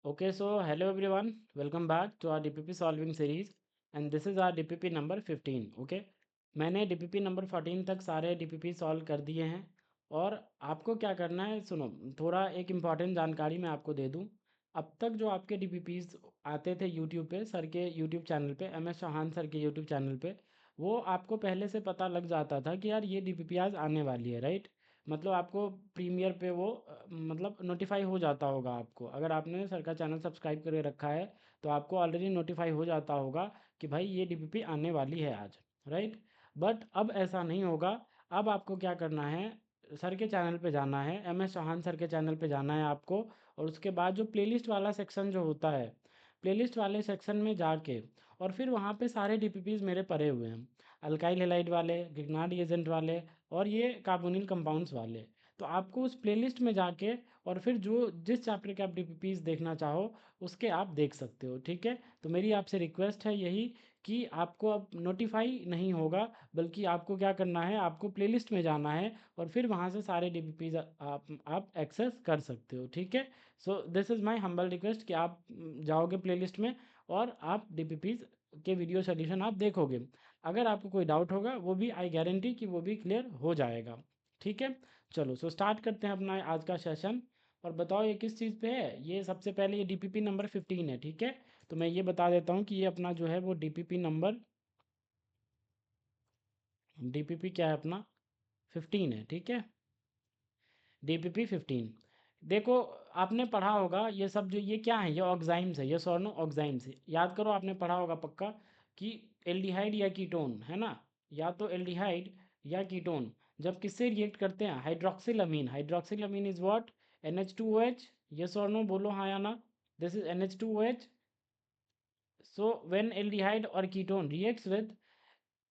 Okay, so hello everyone, welcome back to our DPP solving series and this is our DPP number 15. Okay, मैंने DPP number 14 तक सारे DPP solve कर दिए हैं और आपको क्या करना है सुनो, थोड़ा एक इम्पॉर्टेंट जानकारी मैं आपको दे दूं। अब तक जो आपके DPPs आते थे यूट्यूब पे, सर के यूट्यूब चैनल पे, MS चौहान सर के यूट्यूब चैनल पे, वो आपको पहले से पता लग जाता था कि यार ये DPP आज आने वाली है, राइट। मतलब आपको प्रीमियर पे वो मतलब नोटिफाई हो जाता होगा आपको, अगर आपने सर का चैनल सब्सक्राइब करके रखा है तो आपको ऑलरेडी नोटिफाई हो जाता होगा कि भाई ये डीपीपी आने वाली है आज, राइट। बट अब ऐसा नहीं होगा। अब आपको क्या करना है, सर के चैनल पे जाना है, MS चौहान सर के चैनल पे जाना है आपको, और उसके बाद जो प्लेलिस्ट वाला सेक्शन जो होता है, प्लेलिस्ट वाले सेक्शन में जाके और फिर वहाँ पे सारे डीपीपीज मेरे पड़े हुए हैं, अल्काइल हेलाइड वाले, गिग्नार्ड एजेंट वाले और ये कार्बोनिल कंपाउंड्स वाले। तो आपको उस प्लेलिस्ट में जाके और फिर जो जिस चैप्टर के आप डीपीपीज देखना चाहो उसके आप देख सकते हो, ठीक है। तो मेरी आपसे रिक्वेस्ट है यही कि आपको अब नोटिफाई नहीं होगा, बल्कि आपको क्या करना है, आपको प्लेलिस्ट में जाना है और फिर वहाँ से सारे डीपीपीज आप एक्सेस कर सकते हो, ठीक है। So this is my humble request कि आप जाओगे प्लेलिस्ट में और आप डीपीपीज के वीडियो सोल्यूशन आप देखोगे। अगर आपको कोई डाउट होगा वो भी आई गारंटी कि वो भी क्लियर हो जाएगा, ठीक है। चलो सो स्टार्ट करते हैं अपना आज का सेशन। और बताओ ये किस चीज़ पे है। ये सबसे पहले ये डीपीपी नंबर 15 है, ठीक है। तो मैं ये बता देता हूँ कि ये अपना जो है वो डीपीपी नंबर, डीपीपी क्या है अपना 15 है, ठीक है। डीपीपी 15। देखो, आपने पढ़ा होगा ये सब, जो ये क्या है, ये ऑक्साइम्स है, ये सॉर्नो ऑक्साइम्स है। याद करो, आपने पढ़ा होगा पक्का कि एल्डिहाइड या कीटोन है ना, या तो एल्डिहाइड या कीटोन जब किससे रिएक्ट करते हैं, hydroxyl amine. Hydroxyl amine is what, NH2OH। ये सॉर्नो बोलो हाँ या ना, this is NH2OH। So when aldehyde और ketone reacts with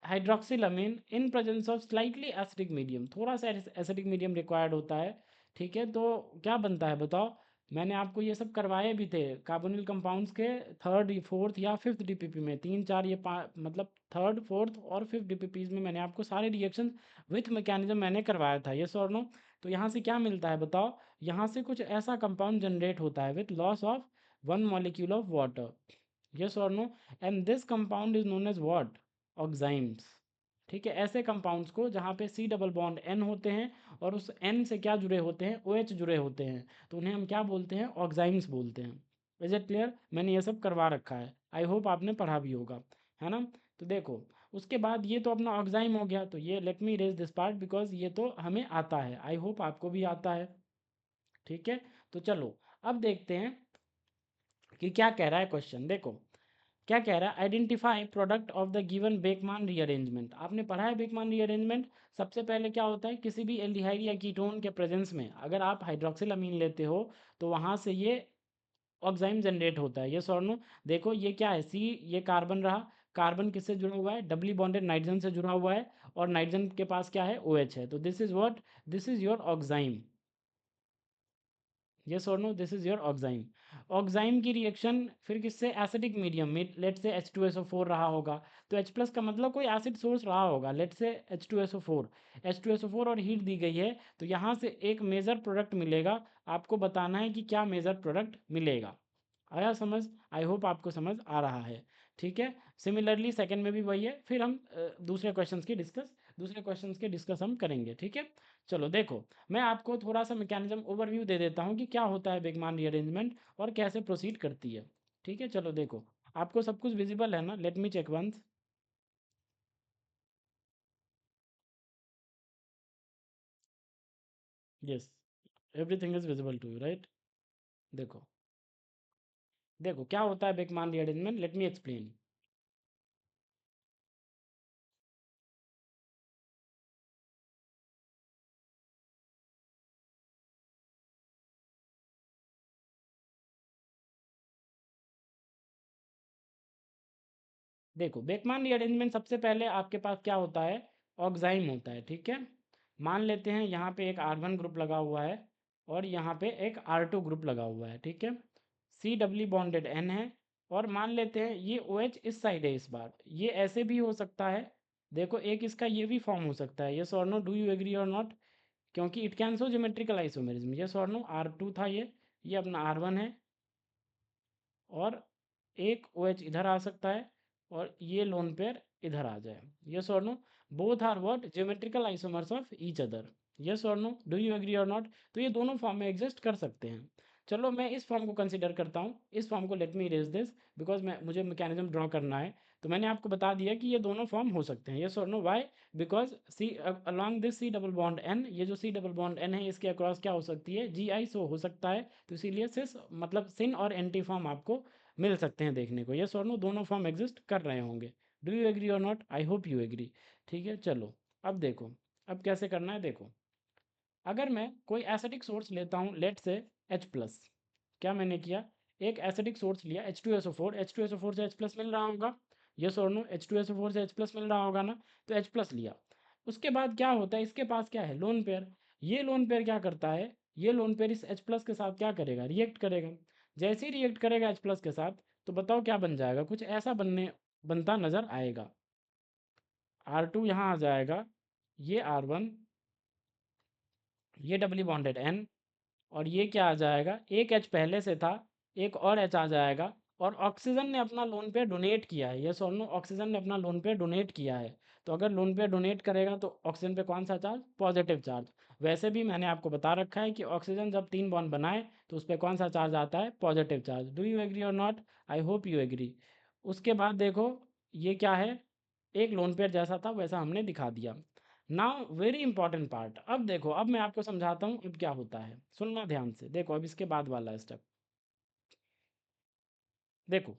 hydroxylamine in presence of slightly acidic medium, थोड़ा सा एसिडिक मीडियम रिक्वायर्ड होता है, ठीक है। तो क्या बनता है बताओ। मैंने आपको ये सब करवाए भी थे कार्बोनिल कंपाउंड्स के थर्ड फोर्थ या फिफ्थ डीपीपी में, तीन चार ये मतलब थर्ड फोर्थ और फिफ्थ डीपीपीज में मैंने आपको सारे रिएक्शन विथ मैकेनिज्म मैंने करवाया था, ये और नो। तो यहाँ से क्या मिलता है बताओ, यहाँ से कुछ ऐसा कंपाउंड जनरेट होता है with loss of one molecule of water, yes और नो। And this compound is known as what, oximes, ठीक है। ऐसे कंपाउंड्स को जहाँ पे C डबल बॉन्ड N होते हैं और उस N से क्या जुड़े होते हैं, OH जुड़े होते हैं, तो उन्हें हम क्या बोलते हैं, ऑक्साइम्स बोलते हैं। Is it clear. मैंने ये सब करवा रखा है, आई होप आपने पढ़ा भी होगा, है ना। तो देखो, उसके बाद ये तो अपना ऑक्साइम हो गया, तो ये let me raise this part because ये तो हमें आता है, आई होप आपको भी आता है, ठीक है। तो चलो अब देखते हैं कि क्या कह रहा है क्वेश्चन। देखो क्या कह रहा है, identify product of the given Beckmann rearrangement. आपने पढ़ा है बेकमान रीअरेंजमेंट। सबसे पहले क्या होता है, किसी भी एल्डिहाइड या कीटोन के प्रेजेंस में अगर आप हाइड्रोक्सिल अमीन लेते हो तो वहाँ से ये ऑक्साइम जनरेट होता है, ये सॉर्नो। देखो ये क्या है, C, ये कार्बन रहा, कार्बन किससे जुड़ा हुआ है, डबली बॉन्डेड नाइट्रोजन से जुड़ा हुआ है, और नाइट्रोजन के पास क्या है, OH है। तो this is what, this is your oxime, yes और no, this is your oxime. Oxime की रिएक्शन फिर किससे, एसिडिक मीडियम में, लेट से H2SO4 रहा होगा, तो H प्लस का मतलब कोई एसिड सोर्स रहा होगा, लेट से H2SO4, H2SO4 और हीट दी गई है, तो यहाँ से एक मेजर प्रोडक्ट मिलेगा। आपको बताना है कि क्या मेजर प्रोडक्ट मिलेगा। आया समझ, आई होप आपको समझ आ रहा है, ठीक है। सिमिलरली सेकंड में भी वही है, फिर हम दूसरे क्वेश्चंस के डिस्कस हम करेंगे, ठीक है। चलो देखो, मैं आपको थोड़ा सा मैकेनिज्म ओवरव्यू दे देता हूँ कि क्या होता है बेगमान रीअरेंजमेंट और कैसे प्रोसीड करती है, ठीक है। चलो देखो, आपको सब कुछ विजिबल है ना, let me check once. Yes, everything is visible to you, right. देखो, देखो क्या होता है Beckmann rearrangement, let me explain. देखो बेकमान रीअरेंजमेंट, सबसे पहले आपके पास क्या होता है, ऑक्साइम होता है, ठीक है। मान लेते हैं यहाँ पे एक R1 ग्रुप लगा हुआ है और यहाँ पे एक R2 ग्रुप लगा हुआ है, ठीक है। C डबली बॉन्डेड N है, और मान लेते हैं ये OH इस साइड है, इस बार ये ऐसे भी हो सकता है। देखो एक इसका ये भी फॉर्म हो सकता है, यस और नो, डू यू एग्री और नॉट, क्योंकि it can show geometrical isomerism, yes और नो। R2 था ये अपना R1 है, और एक OH इधर आ सकता है और ये लोन पेयर इधर आ जाए। यस और no? Both are what? Geometrical isomers of each other. Yes और नो? डू यू एग्री और नॉट? तो ये दोनों फॉर्म में एग्जिस्ट कर सकते हैं। चलो मैं इस फॉर्म को कंसिडर करता हूँ, इस फॉर्म को let me erase this, because मुझे मैकेनिज्म ड्रॉ करना है। तो मैंने आपको बता दिया कि ये दोनों फॉर्म हो सकते हैं। यस और no? Why? Because C along this C double bond N, ये जो सी डबल बॉन्ड एन है इसके अक्रॉस क्या हो सकती है? GI सो हो सकता है। तो इसीलिए सिस मतलब सिन और एंटी फॉर्म आपको मिल सकते हैं देखने को। यस और नो? दोनों फॉर्म एग्जिस्ट कर रहे होंगे। डू यू एग्री और not? I hope you agree. ठीक है, चलो अब देखो, अब कैसे करना है देखो। अगर मैं कोई एसिडिक सोर्स लेता हूँ, लेट से H+, क्या मैंने किया? एक एसिडिक सोर्स लिया H2SO4, H2SO4 से H+ मिल रहा होगा। यस और नो? H2SO4 से H+ मिल रहा होगा ना? तो H+ लिया। उसके बाद क्या होता है, इसके पास क्या है? Lone pair. ये लोन पेयर क्या करता है? ये लोन पेयर इस H+ के साथ क्या करेगा? रिएक्ट करेगा। जैसे ही रिएक्ट करेगा H+ के साथ, तो बताओ क्या बन जाएगा? कुछ ऐसा बनता नजर आएगा। R2 यहाँ आ जाएगा, ये R1, ये डबली बॉन्डेड N, और ये क्या आ जाएगा? एक H पहले से था, एक और H आ जाएगा, और ऑक्सीजन ने अपना लोन पेयर डोनेट किया है। यस और नो? ऑक्सीजन ने अपना लोन पेयर डोनेट किया है। तो अगर लोन पेयर डोनेट करेगा तो ऑक्सीजन पे कौन सा चार्ज? Positive charge. वैसे भी मैंने आपको बता रखा है कि ऑक्सीजन जब 3 बॉन्ड बनाए तो उस पर कौन सा चार्ज आता है? Positive charge. Do you agree और not? I hope you agree. उसके बाद देखो, ये क्या है? एक लोन पेयर जैसा था वैसा हमने दिखा दिया। नाउ वेरी इंपॉर्टेंट पार्ट, अब देखो, अब मैं आपको समझाता हूँ अब क्या होता है। सुनना ध्यान से, देखो अब इसके बाद वाला स्टेप देखो,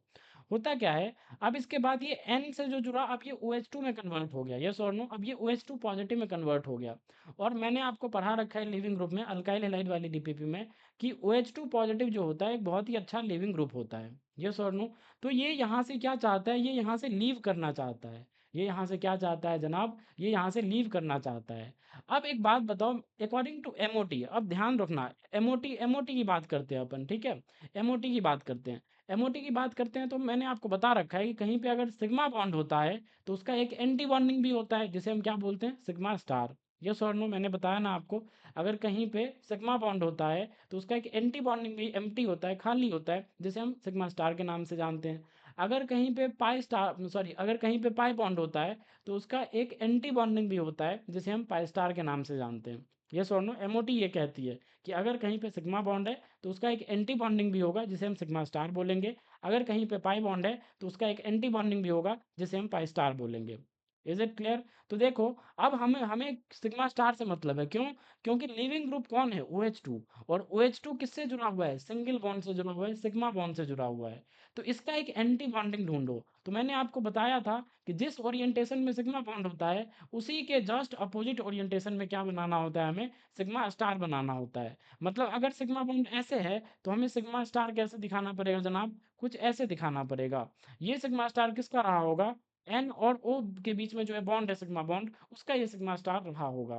होता क्या है। अब इसके बाद ये N से जो जुड़ा, अब ये OH2 में कन्वर्ट हो गया। यस और नो? अब ये OH2 पॉजिटिव में कन्वर्ट हो गया। और मैंने आपको पढ़ा रखा है लिविंग ग्रुप में, अल्काइल हैलाइड वाली DPP में, कि OH2 पॉजिटिव जो होता है एक बहुत ही अच्छा लिविंग ग्रुप होता है। यस और नो? तो ये यहाँ से क्या चाहता है? ये यहाँ से लीव करना चाहता है। ये यहाँ से क्या चाहता है जनाब? ये यहाँ से लीव करना चाहता है। अब एक बात बताओ, अकॉर्डिंग टू MOT, अब ध्यान रखना, MOT की बात करते हैं अपन, ठीक है? MOT की बात करते हैं। MOT की बात करते हैं तो मैंने आपको बता रखा है कि कहीं पे अगर सिग्मा बॉन्ड होता है तो उसका एक एंटी बॉन्डिंग भी होता है, जिसे हम क्या बोलते हैं? Sigma star. यस और नो? मैंने बताया ना आपको, अगर कहीं पे सिग्मा बॉन्ड होता है तो उसका एक एंटी बॉन्डिंग भी एम्प्टी होता है, खाली होता है, जिसे हम सिग्मा स्टार के नाम से जानते हैं। अगर कहीं पे पाई स्टार, सॉरी, अगर कहीं पे पाई बॉन्ड होता है तो उसका एक एंटी बॉन्डिंग भी होता है, जिसे हम पाई स्टार के नाम से जानते हैं। यस और नो? MOT ये कहती है कि अगर कहीं पे सिग्मा बॉन्ड है तो उसका एक एंटी बॉन्डिंग भी होगा, जिसे हम सिग्मा स्टार बोलेंगे। अगर कहीं पे पाई बॉन्ड है तो उसका एक एंटी बॉन्डिंग भी होगा, जिसे हम पाई स्टार बोलेंगे। Is it clear? तो देखो, अब हमें हमें सिग्मा स्टार से मतलब है, क्यों? क्योंकि लिविंग ग्रुप कौन है? OH2। और OH2 किससे जुड़ा हुआ है? सिंगल बॉन्ड से जुड़ा हुआ है, सिग्मा बॉन्ड से जुड़ा हुआ है। तो इसका एक एंटी बॉन्डिंग ढूंढो। तो मैंने आपको बताया था कि जिस ओरिएंटेशन में सिग्मा बॉन्ड होता है, उसी के जस्ट अपोजिट ओरिएंटेशन में क्या बनाना होता है? हमें सिग्मा स्टार बनाना होता है। मतलब अगर सिग्मा बॉन्ड ऐसे है तो हमें सिग्मा स्टार कैसे दिखाना पड़ेगा जनाब? कुछ ऐसे दिखाना पड़ेगा। ये सिग्मा स्टार किसका रहा होगा? N और O के बीच में जो है बॉन्ड है, सिग्मा बॉन्ड, उसका ये सिग्मा स्टार रहा होगा।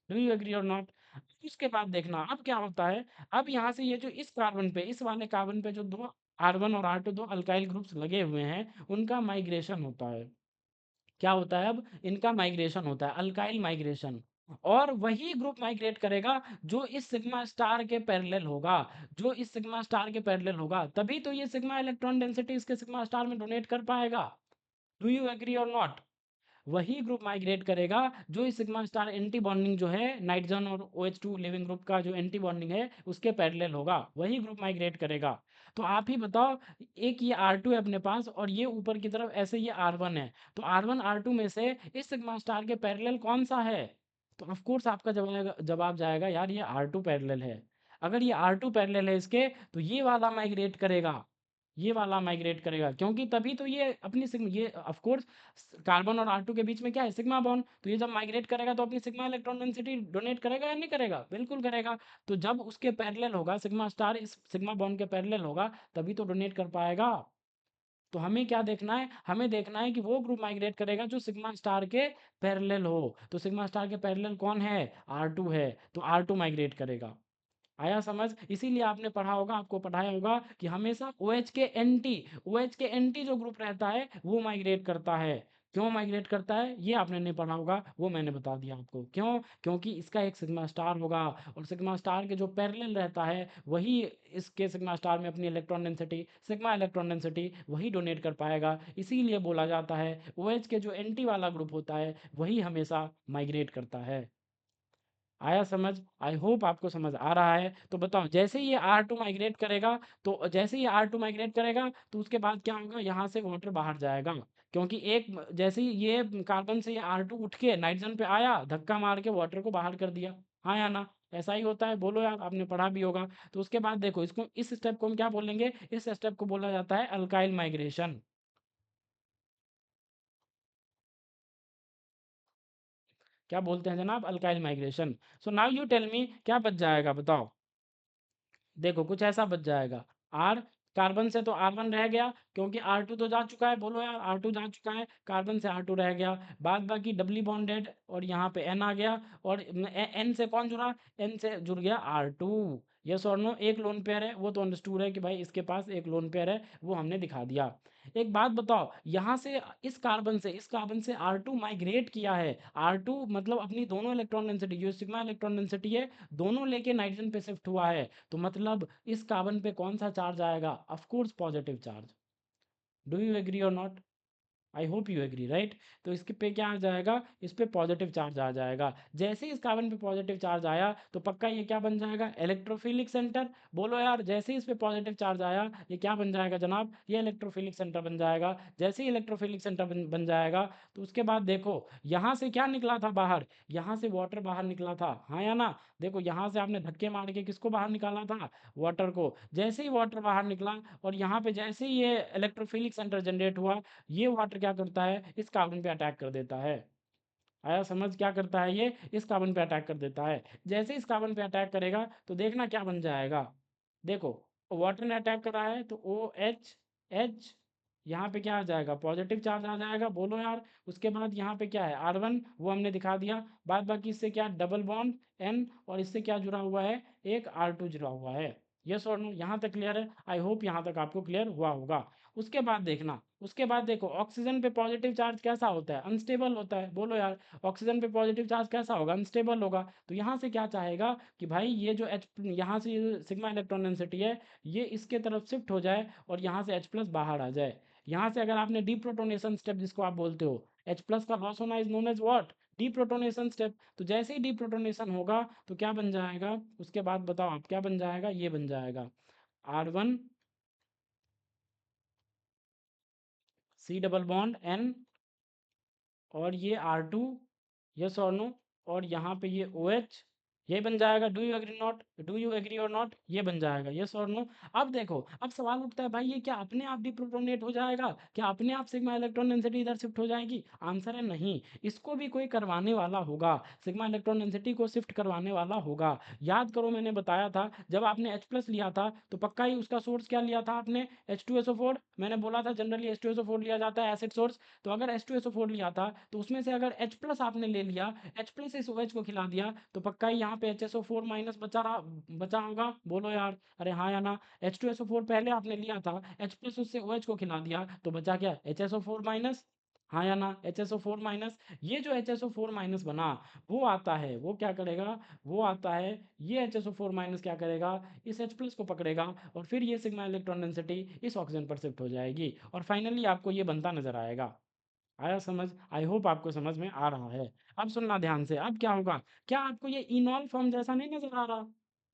डू यू एग्री और नॉट? उसके बाद देखना अब क्या होता है। अब यहाँ से ये जो इस कार्बन पे, इस वाले कार्बन पे जो दो R1 और R2 दो अल्काइल ग्रुप्स लगे हुए हैं, उनका माइग्रेशन होता है। क्या होता है? अब इनका माइग्रेशन होता है, अल्काइल माइग्रेशन। और वही ग्रुप माइग्रेट करेगा जो इस सिग्मा स्टार के पैरेलल होगा। जो इस सिग्मा स्टार के पैरेलल होगा, तभी तो ये सिग्मा इलेक्ट्रॉन डेंसिटी इसके सिग्मा स्टार में डोनेट कर पाएगा। डू यू एग्री और नॉट? वही ग्रुप माइग्रेट करेगा जो इस सिग्मा स्टार एंटी बॉन्डिंग जो है नाइट्रोजन और OH2 लिविंग ग्रुप का जो एंटी बॉन्डिंग है उसके पैरेलल होगा, वही ग्रुप माइग्रेट करेगा। तो आप ही बताओ, एक ये R2 है अपने पास और ये ऊपर की तरफ ऐसे ये R1 है, तो R1 R2 में से इस सिग्मा स्टार के पैरेलल कौन सा है? तो ऑफ कोर्स आपका जवाब जाएगा यार, ये R2 पैरेलल है। अगर ये R2 पैरेलल है इसके, तो ये वाला माइग्रेट करेगा, ये वाला माइग्रेट करेगा, क्योंकि तभी तो ये अपनी ये ऑफ कोर्स कार्बन और R2 के बीच में क्या है? Sigma bond. तो ये जब माइग्रेट करेगा तो अपनी सिग्मा इलेक्ट्रॉन डेंसिटी डोनेट करेगा या नहीं करेगा? बिल्कुल करेगा। तो जब उसके पैरेलल होगा, सिग्मा स्टार इस सिग्मा बॉन्ड के पैरेलल होगा, तभी तो डोनेट कर पाएगा। तो हमें क्या देखना है? हमें देखना है कि वो ग्रुप माइग्रेट करेगा जो सिग्मा स्टार के पैरेलल हो। तो सिग्मा स्टार के पैरेलल कौन है? R2 है, तो R2 माइग्रेट करेगा। आया समझ? इसीलिए आपने पढ़ा होगा, आपको पढ़ाया होगा कि हमेशा OH के एंटी जो ग्रुप रहता है वो माइग्रेट करता है। क्यों माइग्रेट करता है ये आपने नहीं पढ़ा होगा, वो मैंने बता दिया आपको। क्यों? क्योंकि इसका एक सिग्मा स्टार होगा और सिग्मा स्टार के जो पैरेलल रहता है वही इसके सिग्मा स्टार में अपनी electron density, sigma electron density वही डोनेट कर पाएगा। इसीलिए बोला जाता है OH के जो एंटी वाला ग्रुप होता है वही हमेशा माइग्रेट करता है। आया समझ? आई होप आपको समझ आ रहा है। तो बताओ, जैसे ही ये R2 माइग्रेट करेगा, तो जैसे ही R2 माइग्रेट करेगा तो उसके बाद क्या होगा, यहाँ से वाटर बाहर जाएगा। क्योंकि जैसे ही ये कार्बन से ये R2 उठ के नाइट्रोजन पे आया, धक्का मार के वाटर को बाहर कर दिया। हाँ या ना? ऐसा ही होता है, बोलो यार, आपने पढ़ा भी होगा। तो उसके बाद देखो, इसको इस स्टेप को हम क्या बोलेंगे? इस स्टेप को बोला जाता है अल्काइल माइग्रेशन। क्या बोलते हैं जनाब? Alkyl migration. So now you tell me, क्या बच जाएगा बताओ? देखो कुछ ऐसा बच जाएगा। आर, कार्बन से तो R1 रह गया, क्योंकि R2 तो जा चुका है। बोलो यार, R2 जा चुका है, कार्बन से R2 रह गया। बाद बाकी डबली बॉन्डेड और यहाँ पे N आ गया। और N से कौन जुड़ा? N से जुड़ गया R2। यस और नो? एक लोन पेयर है, वो तो अंडरस्टूड है कि भाई इसके पास एक लोन पेयर है, वो हमने दिखा दिया। एक बात बताओ, यहाँ से इस कार्बन से R2 माइग्रेट किया है। R2 मतलब अपनी दोनों इलेक्ट्रॉन डेंसिटी, जो सिग्मा इलेक्ट्रॉन डेंसिटी है, दोनों लेके नाइट्रोजन पे शिफ्ट हुआ है। तो मतलब इस कार्बन पे कौन सा चार्ज आएगा? Of course positive charge. Do you agree और not? I hope you agree, right? तो इसके पे क्या आ जाएगा? इस पे पॉजिटिव चार्ज आ जाएगा। जैसे ही इस कार्बन पे पॉजिटिव चार्ज आया तो पक्का ये क्या बन जाएगा? Electrophilic centre. बोलो यार, जैसे ही इस पे पॉजिटिव चार्ज आया, ये क्या बन जाएगा जनाब? ये इलेक्ट्रोफिलिक सेंटर बन जाएगा। जैसे ही इलेक्ट्रोफिलिक सेंटर बन जाएगा, तो उसके बाद देखो, यहाँ से क्या निकला था बाहर? यहाँ से वाटर बाहर निकला था, हाँ या ना? देखो, यहाँ से आपने धक्के मार के किसको बाहर निकाला था? वाटर को। जैसे ही वाटर बाहर निकला और यहाँ पे जैसे ही ये इलेक्ट्रोफिलिक सेंटर जनरेट हुआ, ये वाटर क्या करता है? इस कार्बन पे अटैक कर देता है। आया समझ? क्या करता है ये? इस कार्बन पे अटैक कर देता है। जैसे इस कार्बन पे अटैक करेगा तो देखना क्या बन जाएगा। देखो, वाटर ने अटैक करा है तो OH, यहाँ पे क्या आ जाएगा? पॉजिटिव चार्ज आ जाएगा। बोलो यार। उसके बाद यहाँ पे क्या है? R1, वो हमने दिखा दिया। बाद बाकी इससे क्या? डबल बॉन्ड N, और इससे क्या जुड़ा हुआ है? एक R2 जुड़ा हुआ है। यस और नो? यहाँ तक क्लियर है? आई होप यहाँ तक आपको क्लियर हुआ होगा। उसके बाद देखना, उसके बाद देखो, ऑक्सीजन पे पॉजिटिव चार्ज कैसा होता है? अनस्टेबल होता है। बोलो यार, ऑक्सीजन पे पॉजिटिव चार्ज कैसा होगा? अनस्टेबल होगा। तो यहाँ से क्या चाहेगा कि भाई ये जो H, यहाँ से ये सिग्मा इलेक्ट्रॉन डेंसिटी है, ये इसके तरफ शिफ्ट हो जाए और यहाँ से H+ बाहर आ जाए। यहाँ से अगर आपने डीप्रोटोनेशन स्टेप, जिसको आप बोलते हो, H+ का लॉस होना is known as what? Deprotonation step. तो जैसे ही डीप्रोटोनेशन होगा तो क्या बन जाएगा? उसके बाद बताओ आप, क्या बन जाएगा? ये बन जाएगा R1, C double bond N, और ये R2, यस और नो? और यहाँ पे ये OH, ये बन जाएगा। Do you agree not? Do you agree और नॉट? ये बन जाएगा, यस और नो? अब देखो, अब सवाल उठता है, भाई ये क्या अपने आप डिप्रोटोनेट हो जाएगा? क्या अपने आप सिग्मा इलेक्ट्रॉन डेंसिटी इधर शिफ्ट हो जाएगी? आंसर है नहीं। इसको भी कोई करवाने वाला होगा, सिग्मा इलेक्ट्रॉन डेंसिटी को शिफ्ट करवाने वाला होगा। याद करो, मैंने बताया था, जब आपने H+ लिया था तो पक्का ही उसका सोर्स क्या लिया था आपने? H2SO4। मैंने बोला था जनरली H2SO4 लिया जाता है एसिड सोर्स। तो अगर H2SO4 लिया था तो उसमें से अगर H+ आपने ले लिया, H+ इस OH को खिला दिया, तो पक्का ही यहाँ पे HSO4 माइनस बचा होगा। बोलो यार, अरे हाँ या ना? H2SO4 पहले आपने लिया था, H+ उससे OH को खिला दिया, तो बचा क्या? HSO4 minus. हाँ या ना? HSO4 minus. ये जो HSO4 माइनस बना, वो आता है, वो क्या करेगा? वो आता है, ये HSO4 माइनस क्या करेगा? इस H+ को पकड़ेगा और फिर ये सिग्मा इलेक्ट्रॉन डेंसिटी इस ऑक्सीजन पर शिफ्ट हो जाएगी और फाइनली आपको ये बनता नजर आएगा। आया समझ? आई होप आपको समझ में आ रहा है। अब सुनना ध्यान से, अब क्या होगा? क्या आपको ये इनॉल फॉर्म जैसा नहीं नजर आ रहा?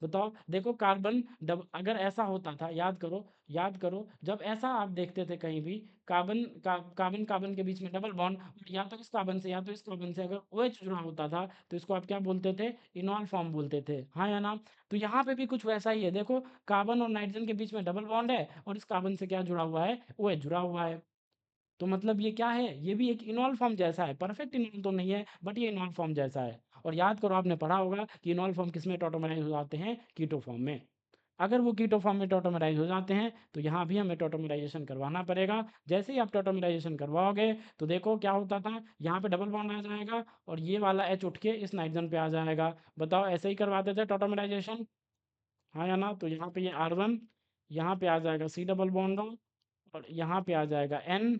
बताओ, देखो, कार्बन डब अगर ऐसा होता था, याद करो, याद करो, जब ऐसा आप देखते थे कहीं भी, कार्बन कार्बन के बीच में डबल बॉन्ड, या तो इस कार्बन से या तो इस कार्बन से अगर OH जुड़ा होता था, तो इसको आप क्या बोलते थे? इनॉल फॉर्म बोलते थे, हाँ या ना? तो यहाँ पे भी कुछ वैसा ही है। देखो, कार्बन और नाइट्रोजन के बीच में डबल बॉन्ड है और इस कार्बन से क्या जुड़ा हुआ है? OH जुड़ा हुआ है। तो मतलब ये क्या है? ये भी एक इनॉल फॉर्म जैसा है। परफेक्ट इनॉल तो नहीं है, बट ये इनॉल फॉर्म जैसा है। और याद करो, आपने पढ़ा होगा कि इनॉल फॉर्म किसमें टॉटोमराइज हो जाते हैं? कीटो फॉर्म में। अगर वो कीटो फॉर्म में टॉटोमराइज हो जाते हैं तो यहाँ भी हमें टॉटोमराइजेशन करवाना पड़ेगा। जैसे ही आप टॉटोमराइजेशन करवाओगे तो देखो क्या होता था, यहाँ पे डबल बॉन्ड आ जाएगा और ये वाला H उठ के इस नाइट्रोजन पे आ जाएगा। बताओ, ऐसे ही करवाते थे टॉटोमराइजेशन, हाँ या ना? तो यहाँ पे ये R1, यहाँ पे आ जाएगा C डबल बॉन्ड, और यहाँ पे आ जाएगा N,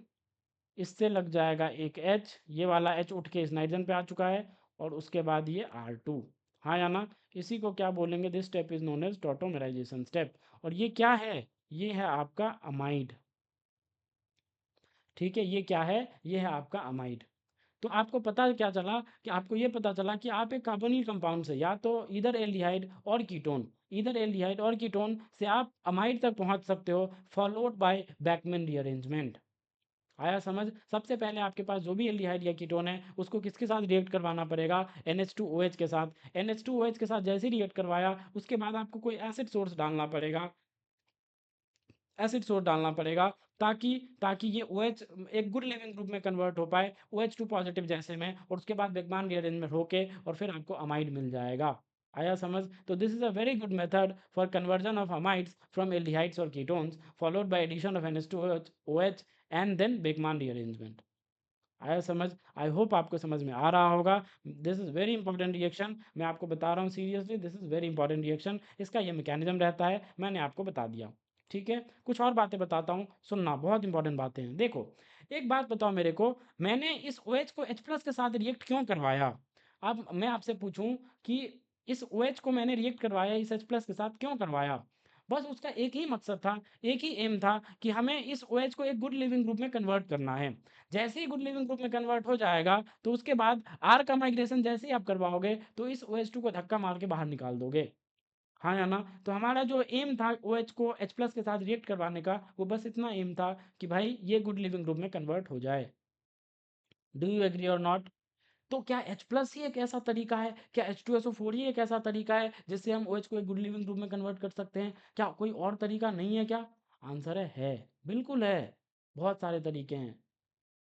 इससे लग जाएगा एक H, ये वाला H उठ के इस नाइट्रोजन पे आ चुका है, और उसके बाद ये R2। हाँ या ना? इसी को क्या बोलेंगे? This step is known as tautomerization step. और ये क्या है? ये है आपका अमाइड। ठीक है, ये क्या है? ये है आपका अमाइड। तो आपको पता क्या चला कि आपको ये पता चला कि आप एक कार्बोनिल कंपाउंड से या तो इधर एल्डिहाइड और कीटोन, इधर एल्डिहाइड और कीटोन से आप अमाइड तक पहुंच सकते हो, फॉलोड बाय बैकमैन रीअरेंजमेंट। आया समझ? सबसे पहले आपके पास जो भी एल्डिहाइड या कीटोन है उसको किसके साथ रिएक्ट करवाना पड़ेगा? NH2OH के साथ। NH2OH के साथ जैसे ही रिएक्ट करवाया उसके बाद आपको कोई एसिड सोर्स डालना पड़ेगा, एसिड सोर्स डालना पड़ेगा, ताकि ताकि ये OH एक गुड लिविंग ग्रुप में कन्वर्ट हो पाए, OH2 पॉजिटिव जैसे में, और उसके बाद बेकमान रीअरेंजमेंट होके और फिर आपको अमाइड मिल जाएगा। आया समझ? तो this is a very good method for conversion of amides from aldehydes और ketones, followed by addition of NH2OH and then Beckmann rearrangement. आया समझ? आई होप आपको समझ में आ रहा होगा। This is very important reaction, मैं आपको बता रहा हूँ seriously, this is very important reaction. इसका ये मैकेनिज्म रहता है, मैंने आपको बता दिया। ठीक है, कुछ और बातें बताता हूँ, सुनना, बहुत इंपॉर्टेंट बातें हैं। देखो, एक बात बताओ मेरे को, मैंने इस OH को H+ के साथ रिएक्ट क्यों करवाया? अब मैं आपसे पूछूं कि इस OH को मैंने रिएक्ट करवाया इस H+ के साथ क्यों करवाया? बस उसका एक ही मकसद था, एक ही एम था कि हमें इस OH को एक गुड लिविंग ग्रुप में कन्वर्ट करना है। जैसे ही गुड लिविंग ग्रुप में कन्वर्ट हो जाएगा तो उसके बाद आर का माइग्रेशन जैसे ही आप करवाओगे तो इस OH2 को धक्का मार के बाहर निकाल दोगे। हाँ या ना? तो हमारा जो एम था OH को H+ के साथ रिएक्ट करवाने का, वो बस इतना एम था कि भाई ये गुड लिविंग ग्रुप में कन्वर्ट हो जाए। डू यू एग्री और नॉट? तो क्या H+ ही एक ऐसा तरीका है, क्या H2SO4 ही एक ऐसा तरीका है जिससे हम OH को एक गुड लिविंग ग्रुप में कन्वर्ट कर सकते हैं? क्या कोई और तरीका नहीं है क्या? आंसर है, बिल्कुल है। बहुत सारे तरीके हैं।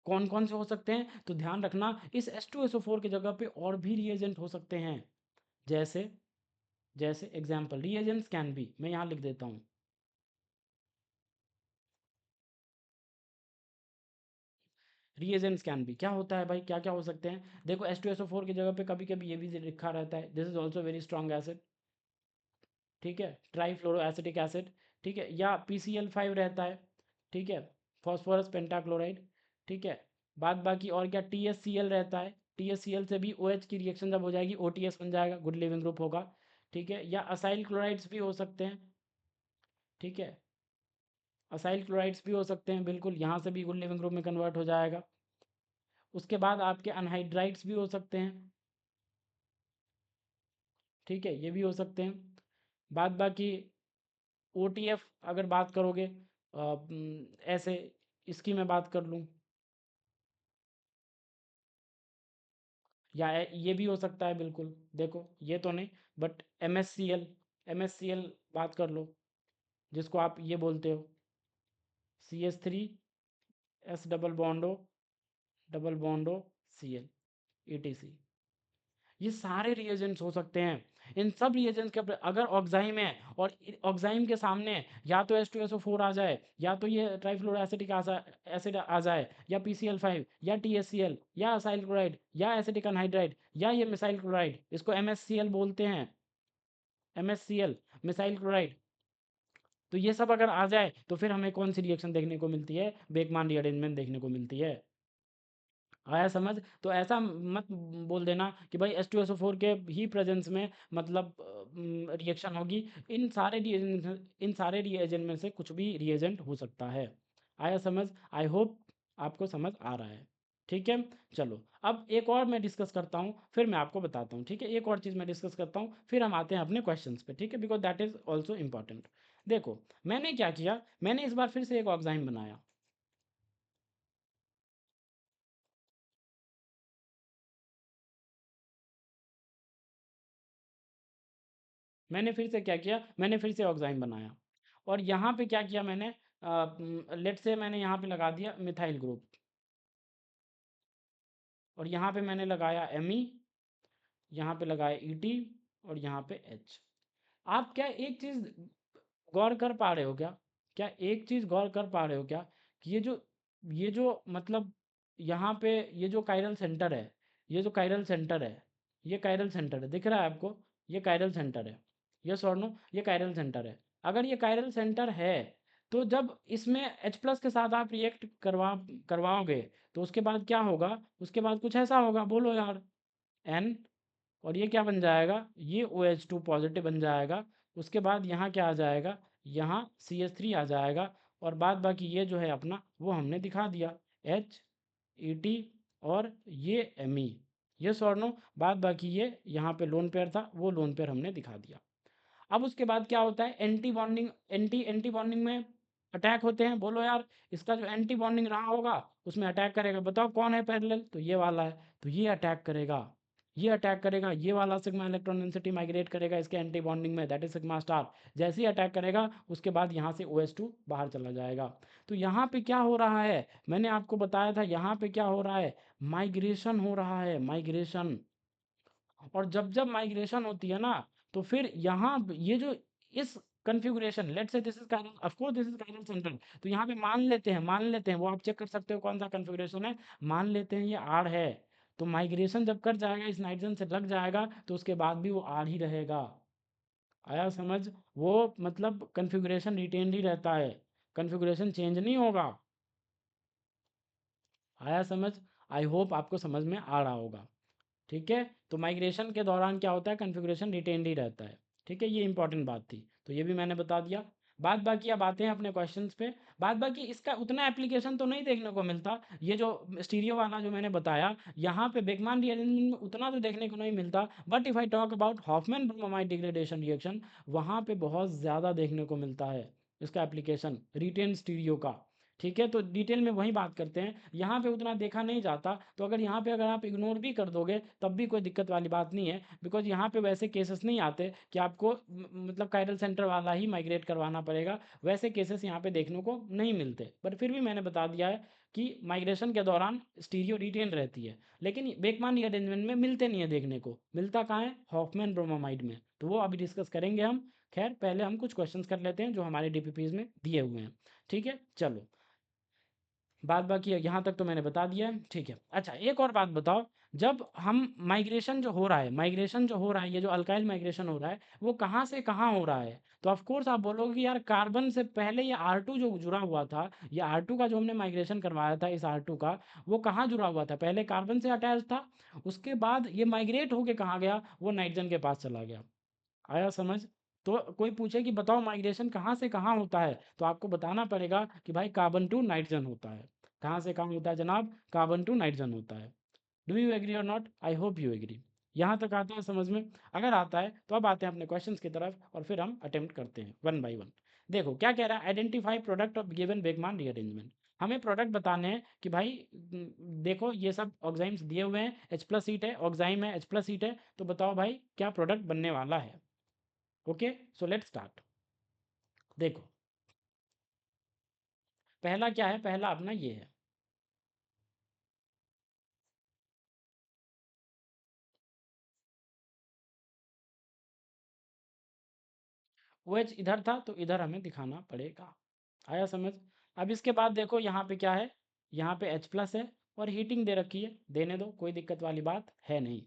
कौन कौन से हो सकते हैं? तो ध्यान रखना, इस H2SO4 की जगह पे और भी रिएजेंट हो सकते हैं। जैसे जैसे एग्जाम्पल, रिएजेंट्स कैन बी, मैं यहाँ लिख देता हूँ। रिएजेंट्स कैन बी क्या होता है भाई? क्या क्या हो सकते हैं? देखो, H2SO4 की जगह पे कभी कभी ये भी लिखा रहता है, this is also very strong acid. ठीक है, ट्राईफ्लोरो एसिटिक एसिड। ठीक है, या PCl5 रहता है। ठीक है, फॉस्फोरस पेंटाक्लोराइड। ठीक है, बाद बाकी और क्या, TSCl रहता है। TSCl से भी OH की रिएक्शन जब हो जाएगी OTS बन जाएगा, गुड लिविंग ग्रुप होगा। ठीक है, या असाइल क्लोराइड्स भी हो सकते हैं। ठीक है, असाइल क्लोराइड्स भी हो सकते हैं, बिल्कुल, यहाँ से भी गुड लिविंग ग्रुप में कन्वर्ट हो जाएगा। उसके बाद आपके अनहाइड्राइड्स भी हो सकते हैं। ठीक है, ये भी हो सकते हैं। बाद बाकी OTF अगर बात करोगे, ऐसे इसकी मैं बात कर लूँ, या ये भी हो सकता है, बिल्कुल। देखो, ये तो नहीं, बट MSCl बात कर लो, जिसको आप ये बोलते हो, CH3 S डबल बॉन्डो Cl, ये सारे रिएजेंट्स हो सकते हैं। इन सब रिएजेंट्स के अगर ऑक्साइम है और ऑक्साइम के सामने या तो H2SO4 आ जाए, या तो ये ट्राइफ्लोरोएसिटिक एसिड आ जाए, या PCl5, या TSCl, या असाइल क्लोराइड, या एसिटिक अनहाइड्राइड, या ये मिसाइल क्लोराइड, इसको MSCl बोलते हैं, MSCl, मिसाइल क्लोराइड। तो ये सब अगर आ जाए तो फिर हमें कौन सी रिएक्शन देखने को मिलती है? बेकमान रीअरेंजमेंट देखने को मिलती है। आया समझ? तो ऐसा मत बोल देना कि भाई H2SO4 के ही प्रेजेंस में मतलब रिएक्शन होगी। इन सारे रिएजेंट में से कुछ भी रिएजेंट हो सकता है। आया समझ? आई होप आपको समझ आ रहा है। ठीक है, चलो अब एक और मैं डिस्कस करता हूँ, फिर मैं आपको बताता हूँ। ठीक है, एक और चीज़ मैं डिस्कस करता हूँ, फिर हम आते हैं अपने क्वेश्चंस पे। ठीक है, because that is also important. देखो, मैंने क्या किया, मैंने इस बार फिर से एक ऑक्साइम बनाया। मैंने फिर से क्या किया, मैंने फिर से ऑक्साइम बनाया, और यहाँ पे क्या किया मैंने, लेट से मैंने यहाँ पे लगा दिया मिथाइल ग्रुप, और यहाँ पे मैंने लगाया Me, यहाँ पे लगाया ET, और यहाँ पे H। आप क्या एक चीज़ गौर कर पा रहे हो क्या? क्या एक चीज़ गौर कर पा रहे हो क्या कि ये जो मतलब यहाँ पे ये जो कायरल सेंटर है, ये जो कायरल सेंटर है, ये कायरल सेंटर है, दिख रहा है आपको? ये कायरल सेंटर है, यस और नो? ये कायरल सेंटर है। अगर ये कायरल सेंटर है तो जब इसमें H+ के साथ आप रिएक्ट करवाओगे तो उसके बाद क्या होगा, उसके बाद कुछ ऐसा होगा, बोलो यार, N, और ये क्या बन जाएगा, ये OH2 पॉजिटिव बन जाएगा। उसके बाद यहाँ क्या आ जाएगा, यहाँ CH3 आ जाएगा, और बाद बाकी ये जो है अपना वो हमने दिखा दिया, HET और ये Me, ये सॉर्नो, बाद बाकी ये यहाँ पे लोन पेयर था, वो लोन पेयर हमने दिखा दिया। अब उसके बाद क्या होता है, एंटी बॉन्डिंग, एंटी बॉन्डिंग में अटैक होते हैं, बोलो यार, इसका जो एंटी बॉन्डिंग रहा होगा उसमें अटैक करेगा, बताओ कौन है पैरेलल, तो ये वाला है, तो ये अटैक करेगा, ये अटैक करेगा, ये वाला सिग्मा इलेक्ट्रॉन डेंसिटी माइग्रेट करेगा इसके एंटी बॉन्डिंग में, दैट इज सिग्मा स्टार। जैसे ही अटैक करेगा उसके बाद यहाँ से OH2 बाहर चला जाएगा। तो यहाँ पे क्या हो रहा है, मैंने आपको बताया था, यहाँ पे क्या हो रहा है, माइग्रेशन हो रहा है, माइग्रेशन। और जब जब माइग्रेशन होती है ना, तो फिर यहाँ ये जो इस configuration, let's say this is chiral, of course this is chiral centre, तो यहाँ पे मान लेते हैं, वो आप चेक कर सकते हो कौन सा कन्फिगुरेशन है, मान लेते हैं ये आर है, तो माइग्रेशन जब कर जाएगा इस नाइट्रोजन से लग जाएगा तो उसके बाद भी वो आर ही रहेगा। आया समझ, वो मतलब कन्फिगुरेशन रिटेन ही रहता है, कन्फिगुरेशन चेंज नहीं होगा। आया समझ, आई होप आपको समझ में आ रहा होगा। ठीक है, तो माइग्रेशन के दौरान क्या होता है, कन्फिग्रेशन रिटेन्ड ही रहता है। ठीक है, ये इंपॉर्टेंट बात थी, तो ये भी मैंने बता दिया। बाद बाकी अब आते हैं अपने क्वेश्चंस पे। बाद बाकी इसका उतना एप्लीकेशन तो नहीं देखने को मिलता, ये जो स्टीरियो वाला जो मैंने बताया, यहाँ पे बेकमान रीअरेंजमेंट में उतना तो देखने को नहीं मिलता, but if I talk about Hoffmann bromide degradation reaction, वहाँ पे बहुत ज़्यादा देखने को मिलता है इसका एप्लीकेशन, रिटेन स्टीरियो का। ठीक है, तो डिटेल में वही बात करते हैं, यहाँ पे उतना देखा नहीं जाता, तो अगर यहाँ पे अगर आप इग्नोर भी कर दोगे तब भी कोई दिक्कत वाली बात नहीं है, बिकॉज यहाँ पे वैसे केसेस नहीं आते कि आपको मतलब कायरल सेंटर वाला ही माइग्रेट करवाना पड़ेगा, वैसे केसेस यहाँ पे देखने को नहीं मिलते, बट फिर भी मैंने बता दिया है कि माइग्रेशन के दौरान स्टीरियो रिटेन रहती है, लेकिन बेकमान रीअरेंजमेंट में मिलते नहीं है, देखने को मिलता कहाँ है, हॉफमैन ब्रोमाइड में, तो वो अभी डिस्कस करेंगे हम। खैर पहले हम कुछ क्वेश्चंस कर लेते हैं जो हमारे DPPs में दिए हुए हैं। ठीक है, चलो, बात बाकी है यहाँ तक तो मैंने बता दिया है। ठीक है, अच्छा एक और बात बताओ, जब हम माइग्रेशन जो हो रहा है, माइग्रेशन जो हो रहा है, ये जो अल्काइल माइग्रेशन हो रहा है, वो कहाँ से कहाँ हो रहा है, तो ऑफ कोर्स आप बोलोगे कि यार कार्बन से पहले ये R2 जो जुड़ा हुआ था, ये R2 का जो हमने माइग्रेशन करवाया था, इस R2 का, वो कहाँ जुड़ा हुआ था, पहले कार्बन से अटैच था, उसके बाद ये माइग्रेट होके कहाँ गया, वो नाइट्रोजन के पास चला गया। आया समझ, तो कोई पूछे कि बताओ माइग्रेशन कहाँ से कहाँ होता है, तो आपको बताना पड़ेगा कि भाई कार्बन टू नाइट्रोजन होता है। कहाँ से कहाँ होता है जनाब, कार्बन टू नाइट्रोजन होता है। डू यू एग्री और not, I hope you agree. यहाँ तक आता है समझ में, अगर आता है तो अब आते हैं अपने क्वेश्चंस की तरफ और फिर हम अटेम्प्ट करते हैं वन बाय वन। देखो क्या कह रहा है, identify product of given Beckmann rearrangement, हमें प्रोडक्ट बताने हैं कि भाई देखो ये सब ऑक्साइम्स दिए हुए हैं, H+ सीट है, ऑक्साइम है, H+ सीट है, तो बताओ भाई क्या प्रोडक्ट बनने वाला है। Okay, so let's start. देखो पहला क्या है, पहला अपना ये है, OH इधर था तो इधर हमें दिखाना पड़ेगा। आया समझ, अब इसके बाद देखो यहाँ पे क्या है, यहाँ पे H+ है और हीटिंग दे रखी है, देने दो, कोई दिक्कत वाली बात है नहीं।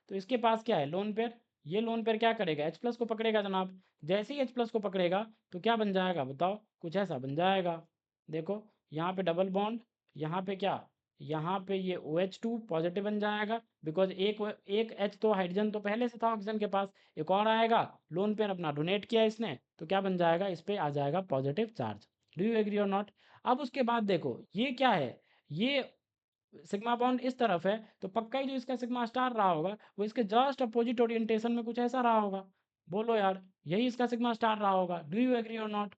तो इसके पास क्या है, लोन पेयर, ये लोन पेयर क्या करेगा, H+ को पकड़ेगा जनाब, जैसे ही H+ को पकड़ेगा तो क्या बन जाएगा बताओ, कुछ ऐसा बन जाएगा। देखो यहाँ पे डबल बॉन्ड, यहाँ पे क्या, यहाँ पे ये OH2 पॉजिटिव बन जाएगा, बिकॉज एक H तो हाइड्रोजन तो पहले से था ऑक्सीजन के पास, एक और आएगा, लोन पेयर अपना डोनेट किया इसने, तो क्या बन जाएगा, इस पे आ जाएगा positive charge. Do you agree और नॉट। अब उसके बाद देखो ये क्या है, ये सिग्मा बॉन्ड इस तरफ है, तो पक्का ही जो इसका सिग्मा स्टार रहा होगा वो इसके जस्ट अपोजिट ओरिएंटेशन में कुछ ऐसा रहा होगा, बोलो यार, यही इसका सिग्मा स्टार रहा होगा। डू यू एग्री और नॉट।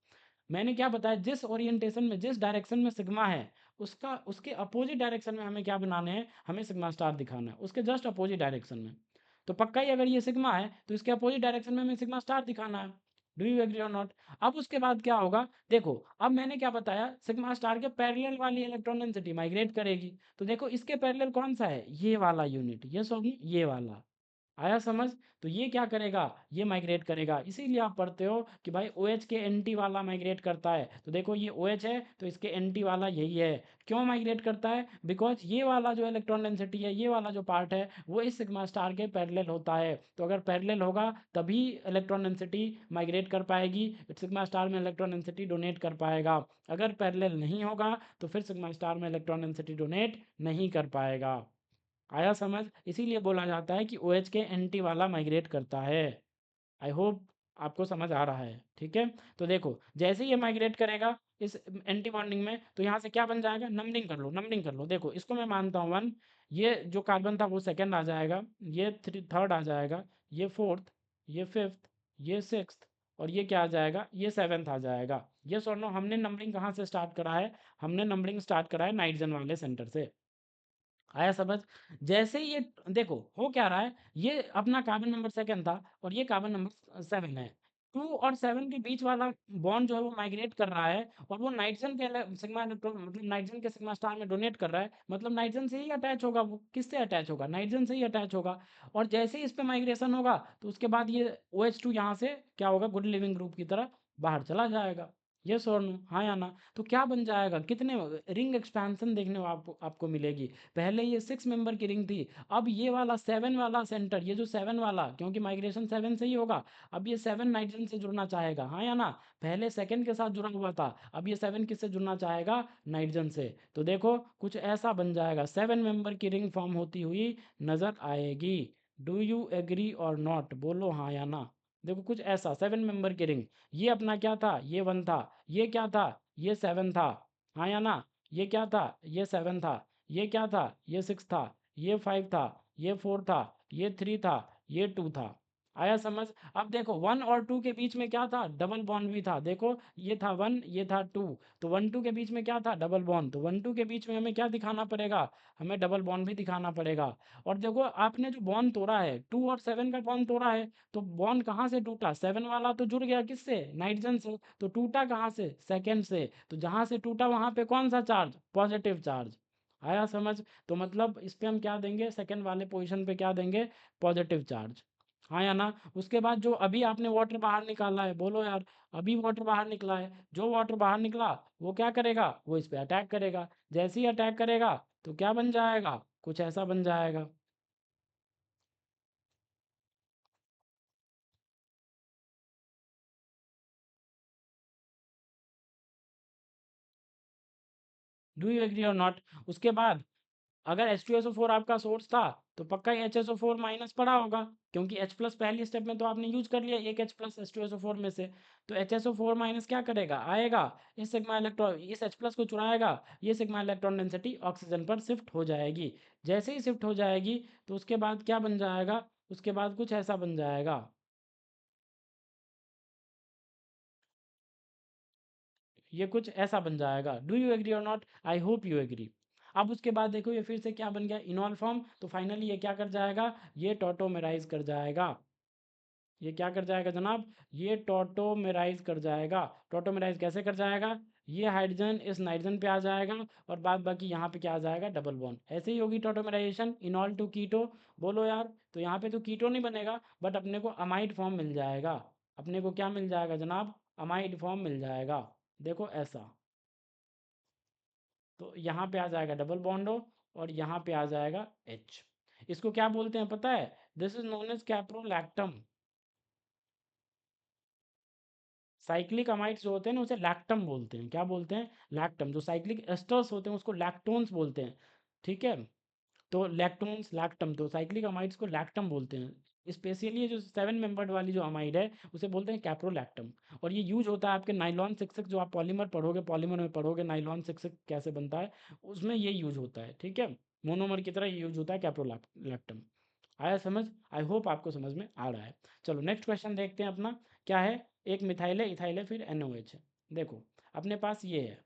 मैंने क्या बताया, जिस ओरिएंटेशन में जिस डायरेक्शन में सिग्मा है, उसका उसके अपोजिट डायरेक्शन में हमें क्या बनाने हैं, हमें सिग्मा स्टार दिखाना है, उसके जस्ट अपोजिट डायरेक्शन में। तो पक्का ही अगर ये सिग्मा है तो इसके अपोजिट डायरेक्शन में हमें सिग्मा स्टार दिखाना है। डू यू एग्री और नॉट। अब उसके बाद क्या होगा, देखो अब मैंने क्या बताया, सिग्मा स्टार के पैरेलल वाली इलेक्ट्रॉन डेंसिटी माइग्रेट करेगी, तो देखो इसके पैरेलल कौन सा है, ये वाला यूनिट, ये सॉरी ये वाला, आया समझ? तो ये क्या करेगा, ये माइग्रेट करेगा। इसीलिए आप पढ़ते हो कि भाई OH के एंटी वाला माइग्रेट करता है। तो देखो ये OH है तो इसके एंटी वाला यही है। क्यों माइग्रेट करता है? बिकॉज ये वाला जो इलेक्ट्रॉन डेंसिटी है, ये वाला जो पार्ट है, वो इस सिग्मा स्टार के पैरेलल होता है। तो अगर पैरेलल होगा तभी इलेक्ट्रॉन डेंसिटी माइग्रेट कर पाएगी, सिग्मा स्टार में इलेक्ट्रॉन डेंसिटी डोनेट कर पाएगा। अगर पैरेलल नहीं होगा तो फिर सिग्मा स्टार में इलेक्ट्रॉन डेंसिटी डोनेट नहीं कर पाएगा। आया समझ? इसीलिए बोला जाता है कि OH के एंटी वाला माइग्रेट करता है। आई होप आपको समझ आ रहा है, ठीक है? तो देखो जैसे ही ये माइग्रेट करेगा इस एंटी बॉन्डिंग में, तो यहाँ से क्या बन जाएगा, नंबरिंग कर लो, नंबरिंग कर लो। देखो इसको मैं मानता हूँ 1, ये जो कार्बन था वो सेकंड आ जाएगा, ये थर्ड आ जाएगा, ये फोर्थ, ये फिफ्थ, ये सिक्स्थ, और ये क्या आ जाएगा, ये सेवेंथ आ जाएगा। ये सुनो, हमने नंबरिंग कहाँ से स्टार्ट करा है? हमने नंबरिंग स्टार्ट करा है नाइट्रोजन वाले सेंटर से। आया समझ? जैसे ही ये देखो हो क्या रहा है, ये अपना कार्बन नंबर सेकंड था और ये कार्बन नंबर 7 है। 2 और 7 के बीच वाला बॉन्ड जो है वो माइग्रेट कर रहा है और वो नाइट्रोजन के सिग्मा इलेक्ट्रॉन, मतलब नाइट्रोजन के सिग्मा स्टार में डोनेट कर रहा है। मतलब नाइट्रोजन से ही अटैच होगा, वो किससे अटैच होगा, नाइट्रोजन से ही अटैच होगा। और जैसे ही इस पे माइग्रेशन होगा तो उसके बाद ये OH2 यहाँ से क्या होगा, गुड लिविंग ग्रुप की तरह बाहर चला जाएगा। यस और नो, हाँ या ना? तो क्या बन जाएगा, कितने रिंग एक्सपेंशन देखने को आपको मिलेगी। पहले ये 6 मेंबर की रिंग थी, अब ये वाला 7 वाला सेंटर, ये जो 7 वाला, क्योंकि माइग्रेशन 7 से ही होगा, अब ये 7 नाइट्रोजन से जुड़ना चाहेगा, हाँ या ना? पहले सेकंड के साथ जुड़ा हुआ था, अब ये 7 किससे जुड़ना चाहेगा, नाइट्रोजन से। तो देखो कुछ ऐसा बन जाएगा, 7 मेंबर की रिंग फॉर्म होती हुई नजर आएगी। डू यू एग्री और नॉट, बोलो हाँ या ना? देखो कुछ ऐसा 7 मेंबर की रिंग, ये अपना क्या था, ये 1 था, ये क्या था, ये 7 था, हाँ या ना? ये क्या था, ये 7 था, ये क्या था, ये 6 था, ये 5 था, ये 4 था, ये 3 था, ये 2 था। आया समझ? अब देखो 1 और 2 के बीच में क्या था, डबल बॉन्ड भी था। देखो ये था 1, ये था 2, तो 1 2 के बीच में क्या था, डबल बॉन्ड। तो 1 2 के बीच में हमें क्या दिखाना पड़ेगा, हमें डबल बॉन्ड भी दिखाना पड़ेगा। और देखो आपने जो बॉन्ड तोड़ा है, 2 और 7 का बॉन्ड तोड़ा है, तो बॉन्ड कहाँ से टूटा, 7 वाला तो जुड़ गया किससे, नाइट्रोजन से। तो टूटा कहाँ से, सेकंड से। तो जहाँ से टूटा वहाँ पे कौन सा चार्ज, पॉजिटिव चार्ज। आया समझ? तो मतलब इस पे हम क्या देंगे, सेकंड वाले पोजीशन पे क्या देंगे, पॉजिटिव चार्ज। हाँ या ना? उसके बाद जो अभी आपने वाटर बाहर निकाला है, बोलो यार, अभी वाटर बाहर निकला है, जो वाटर बाहर निकला वो क्या करेगा, वो इस पे अटैक करेगा। जैसे ही अटैक करेगा तो क्या बन जाएगा, कुछ ऐसा बन जाएगा। डू यू एग्री और नॉट? उसके बाद अगर H2SO4 आपका सोर्स था तो पक्का ही HSO4 माइनस पड़ा होगा, क्योंकि H प्लस पहली स्टेप में तो आपने यूज कर लिया एक H प्लस H2SO4 में से। तो HSO4 माइनस क्या करेगा, आएगा, इस सिग्मा इलेक्ट्रॉन, इस H प्लस को चुराएगा, ये सिग्मा इलेक्ट्रॉन डेंसिटी ऑक्सीजन पर शिफ्ट हो जाएगी। जैसे ही शिफ्ट हो जाएगी तो उसके बाद क्या बन जाएगा, उसके बाद कुछ ऐसा बन जाएगा, ये कुछ ऐसा बन जाएगा। डू यू एग्री और not? I hope you agree. अब उसके बाद देखो ये फिर से क्या बन गया, इनॉल फॉर्म। तो फाइनली ये क्या कर जाएगा, ये टॉटोमेराइज कर जाएगा। ये क्या कर जाएगा जनाब, ये टॉटोमेराइज कर जाएगा। टॉटोमेराइज कैसे कर जाएगा, ये हाइड्रोजन इस नाइट्रोजन पे आ जाएगा और बाद बाकी यहाँ पे क्या आ जाएगा, डबल बॉन्ड। ऐसे ही होगी टॉटोमेराइजेशन, इनॉल टू कीटो। बोलो यार, तो यहाँ पे तो कीटो नहीं बनेगा, बट अपने को अमाइड फॉर्म मिल जाएगा। अपने को क्या मिल जाएगा जनाब, अमाइड फॉर्म मिल जाएगा। देखो ऐसा, तो यहाँ पे आ जाएगा डबल बॉन्डो और यहाँ पे आ जाएगा H। इसको क्या बोलते हैं पता है, this is known as caprolactam. Cyclic amides जो होते हैं ना उसे लैक्टम बोलते हैं। क्या बोलते हैं, लैक्टम। जो साइक्लिक एस्टर्स होते हैं उसको लैक्टोन्स बोलते हैं, ठीक है? तो लैक्टोन्स लैक्टम, तो साइक्लिक अमाइड्स को लैक्टम बोलते हैं। स्पेशली ये जो 7 मेंबर्ड वाली जो अमाइड है उसे बोलते हैं कैप्रोलैक्टम। और ये यूज होता है आपके नाइलॉन 66, जो आप पॉलीमर पढ़ोगे, पॉलीमर में पढ़ोगे नाइलॉन 66 कैसे बनता है, उसमें ये यूज होता है, ठीक है? मोनोमर की तरह ये यूज होता है कैप्रोलैक्टम। आया समझ? आई होप आपको समझ में आ रहा है। चलो नेक्स्ट क्वेश्चन देखते हैं अपना, क्या है। एक मिथाइल है, इथाइल है, फिर NOH है। देखो अपने पास ये है,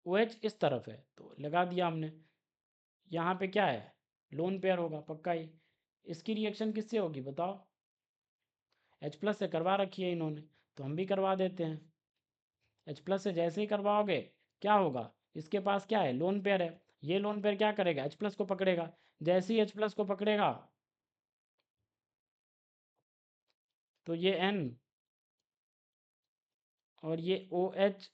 OH इस तरफ है तो लगा दिया हमने। यहाँ पे क्या है, लोन पेयर होगा पक्का ही। इसकी रिएक्शन किससे होगी बताओ, H प्लस से करवा रखी है इन्होंने, तो हम भी करवा देते हैं। H प्लस से जैसे ही करवाओगे क्या होगा, इसके पास क्या है, लोन पेयर है। ये लोन पेयर क्या करेगा, H प्लस को पकड़ेगा। जैसे ही H प्लस को पकड़ेगा तो ये N और ये OH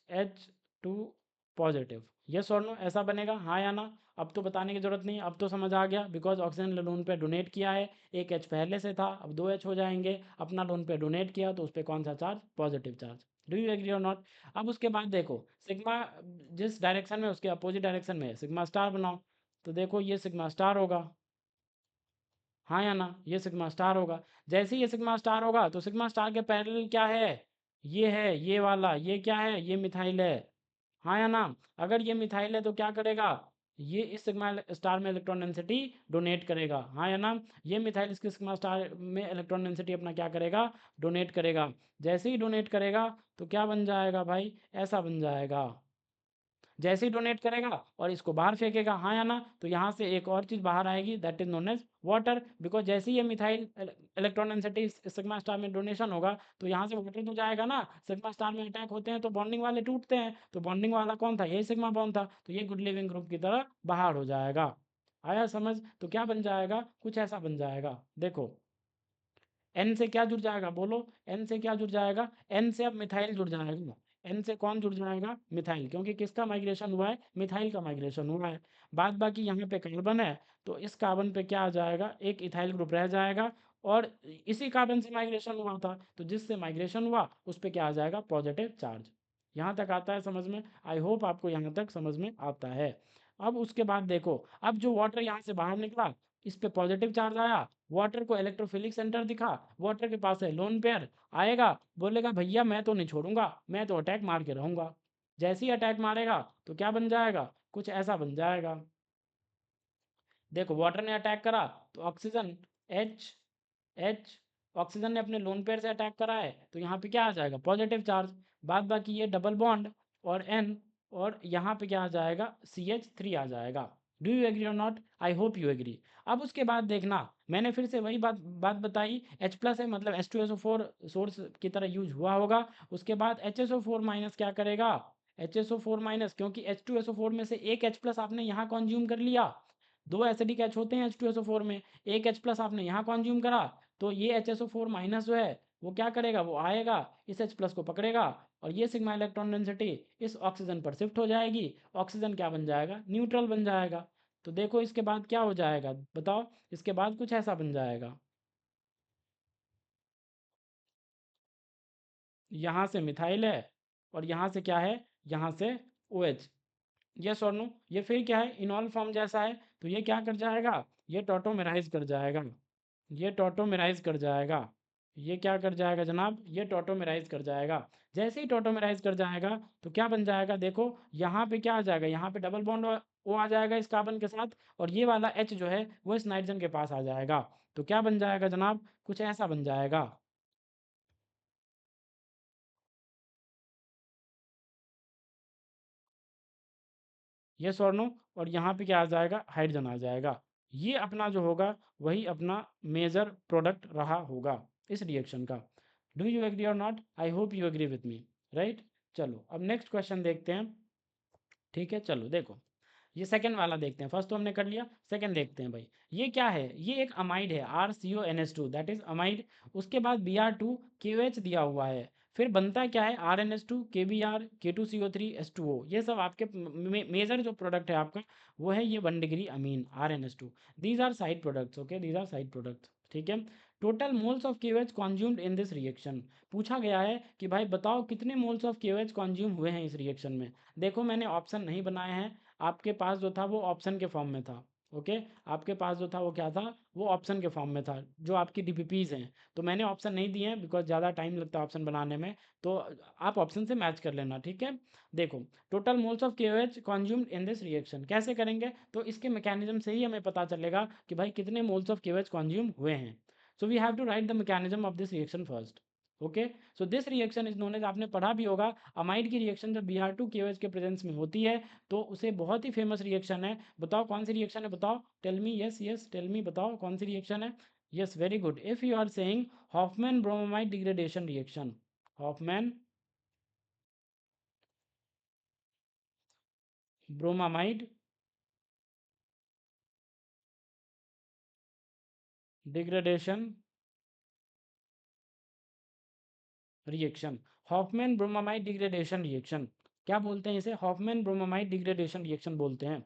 पॉजिटिव, यस और नो, ऐसा बनेगा, हाँ या ना। अब तो बताने की जरूरत नहीं, अब तो समझ आ गया, बिकॉज ऑक्सीजन लोन पे डोनेट किया है, एक H पहले से था, अब 2H हो जाएंगे, अपना लोन पे डोनेट किया तो उस पर कौन सा charge, positive charge. Do you agree और नॉट। अब उसके बाद देखो सिग्मा जिस डायरेक्शन में, उसके अपोजिट डायरेक्शन में सिग्मा स्टार बनाओ, तो देखो ये सिग्मा स्टार होगा, हाँ या ना, ये सिग्मा स्टार होगा। जैसे ही ये सिग्मा स्टार होगा तो सिग्मा स्टार के पैरेलल क्या है, ये है, ये वाला, ये क्या है, ये मिथाइल है, हाँ या ना। अगर ये मिथाइल है तो क्या करेगा, ये इस सिग्मा स्टार में इलेक्ट्रॉन डेंसिटी डोनेट करेगा, हाँ या ना। ये मिथाइल इसके सिग्मा स्टार में इलेक्ट्रॉन डेंसिटी अपना क्या करेगा, डोनेट करेगा। जैसे ही डोनेट करेगा तो क्या बन जाएगा भाई, ऐसा बन जाएगा। जैसे ही डोनेट करेगा और इसको बाहर फेंकेगा, हाँ या ना, तो यहाँ से एक और चीज़ बाहर आएगी, that is known as water, because जैसे ही ये methyl electron density sigma star में डोनेशन होगा तो यहाँ से वाटर तो जाएगा ना, सिग्मा स्टार में अटैक होते हैं तो बॉन्डिंग वाले टूटते हैं, तो बॉन्डिंग वाला कौन था, ये सिग्मा बॉन्ड था, तो ये गुड लिविंग ग्रुप की तरह बाहर हो जाएगा। आया समझ, तो क्या बन जाएगा, कुछ ऐसा बन जाएगा, देखो एन से क्या जुड़ जाएगा, बोलो, एन से क्या जुड़ जाएगा, एन से अब मिथाइल जुड़ जाएगा। एन से कौन जुड़ जाएगा, मिथाइल, क्योंकि किसका माइग्रेशन हुआ है, मिथाइल का माइग्रेशन हुआ है। बाद बाकी यहाँ पे कार्बन है, तो इस कार्बन पे क्या आ जाएगा, एक इथाइल ग्रुप रह जाएगा, और इसी कार्बन से माइग्रेशन हुआ था, तो जिससे माइग्रेशन हुआ उस पे क्या आ जाएगा, पॉजिटिव चार्ज। यहाँ तक आता है समझ में, आई होप आपको यहाँ तक समझ में आता है। अब उसके बाद देखो, अब जो वाटर यहाँ से बाहर निकला, इस पे पॉजिटिव चार्ज आया, वाटर को इलेक्ट्रोफिलिक सेंटर दिखा, वाटर के पास है लोन पेयर, आएगा, बोलेगा भैया मैं तो नहीं छोड़ूंगा, मैं तो अटैक मार के रहूंगा। जैसे ही अटैक मारेगा तो क्या बन जाएगा, कुछ ऐसा बन जाएगा। देखो वाटर ने अटैक करा तो ऑक्सीजन, एच एच, ऑक्सीजन ने अपने लोन पेयर से अटैक करा है तो यहाँ पे क्या आ जाएगा, पॉजिटिव चार्ज। बाद बाकी ये डबल बॉन्ड और एन, और यहाँ पे क्या आ जाएगा, CH3 आ जाएगा। डू यू एग्री और not, I hope you agree. अब उसके बाद देखना, मैंने फिर से वही बात बात बताई, H प्लस है मतलब H2SO4 सोर्स की तरह यूज हुआ होगा। उसके बाद HSO4 माइनस क्या करेगा, HSO4 माइनस, क्योंकि H2SO4 में से एक H प्लस आपने यहाँ कॉन्ज्यूम कर लिया, दो एसिडिक H होते हैं H2SO4 में, एक H प्लस आपने यहाँ कॉन्ज्यूम करा, तो ये HSO4 माइनस जो है वो क्या करेगा, वो आएगा, इस H प्लस को पकड़ेगा, और ये सिग्मा इलेक्ट्रॉन डेंसिटी इस ऑक्सीजन पर शिफ्ट हो जाएगी, ऑक्सीजन क्या बन जाएगा, न्यूट्रल बन जाएगा। तो देखो इसके बाद क्या हो जाएगा, बताओ, इसके बाद कुछ ऐसा बन जाएगा, यहाँ से मिथाइल है और यहाँ से क्या है, यहाँ से OH, यस और नो। ये फिर क्या है, इनॉल फॉर्म जैसा है, तो ये क्या कर जाएगा, ये टॉटोमेराइज कर जाएगा, ये टॉटोमेराइज कर जाएगा, ये क्या कर जाएगा जनाब, ये टॉटोमेराइज कर जाएगा। जैसे ही टॉटोमेराइज कर जाएगा तो क्या बन जाएगा, देखो यहाँ पे क्या आ जाएगा, यहाँ पे डबल बॉन्ड ओ आ जाएगा इस कार्बन के साथ, और ये वाला H जो है वो इस नाइट्रोजन के पास आ जाएगा, तो क्या बन जाएगा जनाब, कुछ ऐसा बन जाएगा। यस और नो, और यहाँ पे क्या आ जाएगा, हाइड्रोजन आ जाएगा। ये अपना जो होगा वही अपना मेजर प्रोडक्ट रहा होगा इस रिएक्शन का। डू यू एग्री और not, I hope you agree with me, right. चलो अब नेक्स्ट क्वेश्चन देखते हैं, ठीक है, चलो देखो, ये सेकंड वाला देखते हैं, फर्स्ट तो हमने कर लिया, सेकंड देखते हैं भाई। ये क्या है, ये एक अमाइड है, RCONH2, दैट इज अमाइड। उसके बाद Br2KOH दिया हुआ है, फिर बनता क्या है, RNH2, KBr, K2CO3, H2O, ये सब आपके मेजर जो प्रोडक्ट है आपका वो है ये 1 degree amine RNH2। These are side products, okay, these are side products, ठीक है। Total moles of KOH consumed in this reaction, पूछा गया है कि भाई बताओ कितने मोल्स ऑफ KOH कॉन्ज्यूम हुए हैं इस रिएक्शन में। देखो मैंने ऑप्शन नहीं बनाए हैं, आपके पास जो था वो ऑप्शन के फॉर्म में था, ओके, आपके पास जो था वो क्या था, वो ऑप्शन के फॉर्म में था, जो आपकी DPPs हैं, तो मैंने ऑप्शन नहीं दिए हैं बिकॉज ज़्यादा टाइम लगता है ऑप्शन बनाने में, तो आप ऑप्शन से मैच कर लेना, ठीक है। देखो total moles of KOH consumed in this reaction कैसे करेंगे, तो इसके मैकेनिज्म से ही हमें पता चलेगा कि भाई कितने मोल्स ऑफ KOH कॉन्ज्यूम हुए हैं। So we have to write the mechanism of this reaction first, okay. So this reaction is known as, आपने पढ़ा भी होगा, अमाइड की रिएक्शन जब Br2KOH के प्रेजेंस में होती है तो उसे बहुत ही फेमस रिएक्शन है, बताओ कौन सी रिएक्शन है, बताओ, tell me, yes yes tell me, बताओ कौन सी रिएक्शन है। Yes very good, if you are saying Hofmann bromide degradation reaction, Hofmann bromamide degradation reaction, Hofmann bromamide degradation reaction, क्या बोलते हैं इसे? हॉफमैन ब्रोमामाइड डिग्रेडेशन रिएक्शन बोलते हैं।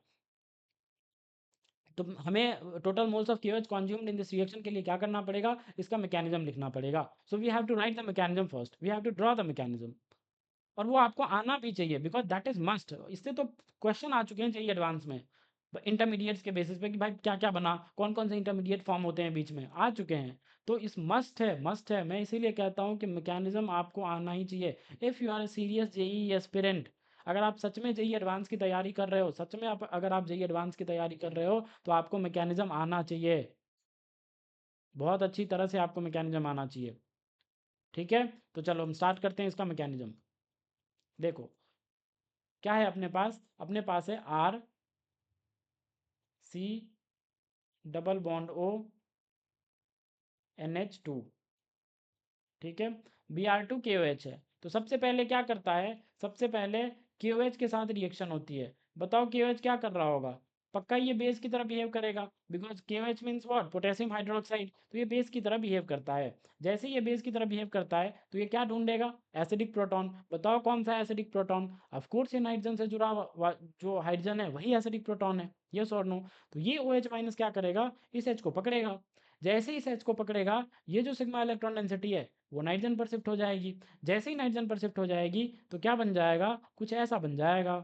तो हमें total moles of KOH consumed in this reaction के लिए क्या करना पड़ेगा? इसका मैकेनिज्म लिखना पड़ेगा। So we have to write the mechanism first, we have to draw the mechanism, और वो आपको आना भी चाहिए बिकॉज दैट इज मस्ट। इससे तो क्वेश्चन आ चुके हैं चाहिए एडवांस में इंटरमीडिएट्स के बेसिस पे कि भाई क्या क्या बना, कौन कौन से इंटरमीडिएट फॉर्म होते हैं, बीच में आ चुके हैं। तो इस मस्ट है, मस्ट है। मैं इसीलिए कहता हूँ कि मैकेनिज्म आपको आना ही चाहिए if you are a serious JEE aspirant. अगर आप सच में JEE एडवांस की तैयारी कर रहे हो, सच में आप अगर आप JEE एडवांस की तैयारी कर रहे हो, तो आपको मैकेनिज्म आना चाहिए, बहुत अच्छी तरह से आपको मैकेनिज्म आना चाहिए। ठीक है, तो चलो हम स्टार्ट करते हैं इसका मैकेनिज्म। देखो क्या है अपने पास? अपने पास है RC डबल बॉन्ड ONH2, ठीक है। Br2KOH है, तो सबसे पहले क्या करता है? सबसे पहले KOH के साथ रिएक्शन होती है। बताओ KOH क्या कर रहा होगा? पक्का ये बेस की तरह बिहेव करेगा, because KOH means what? Potassium hydroxide. तो ये बेस की तरह बिहेव करता है। जैसे ही ये बेस की तरह बिहेव करता है तो ये क्या ढूंढेगा? Acidic proton. बताओ कौन सा एसिडिक प्रोटॉन? ऑफकोर्स ये नाइट्रोजन से जुड़ा जो हाइड्रोजन है वही एसिडिक प्रोटॉन है, यस और नो? तो ये OH माइनस क्या करेगा? इस H को पकड़ेगा। जैसे ही इस H को पकड़ेगा, ये जो सिग्मा इलेक्ट्रॉन डेंसिटी है वो नाइट्रोजन पर शिफ्ट हो जाएगी। जैसे ही नाइट्रोजन पर शिफ्ट हो जाएगी तो क्या बन जाएगा? कुछ ऐसा बन जाएगा।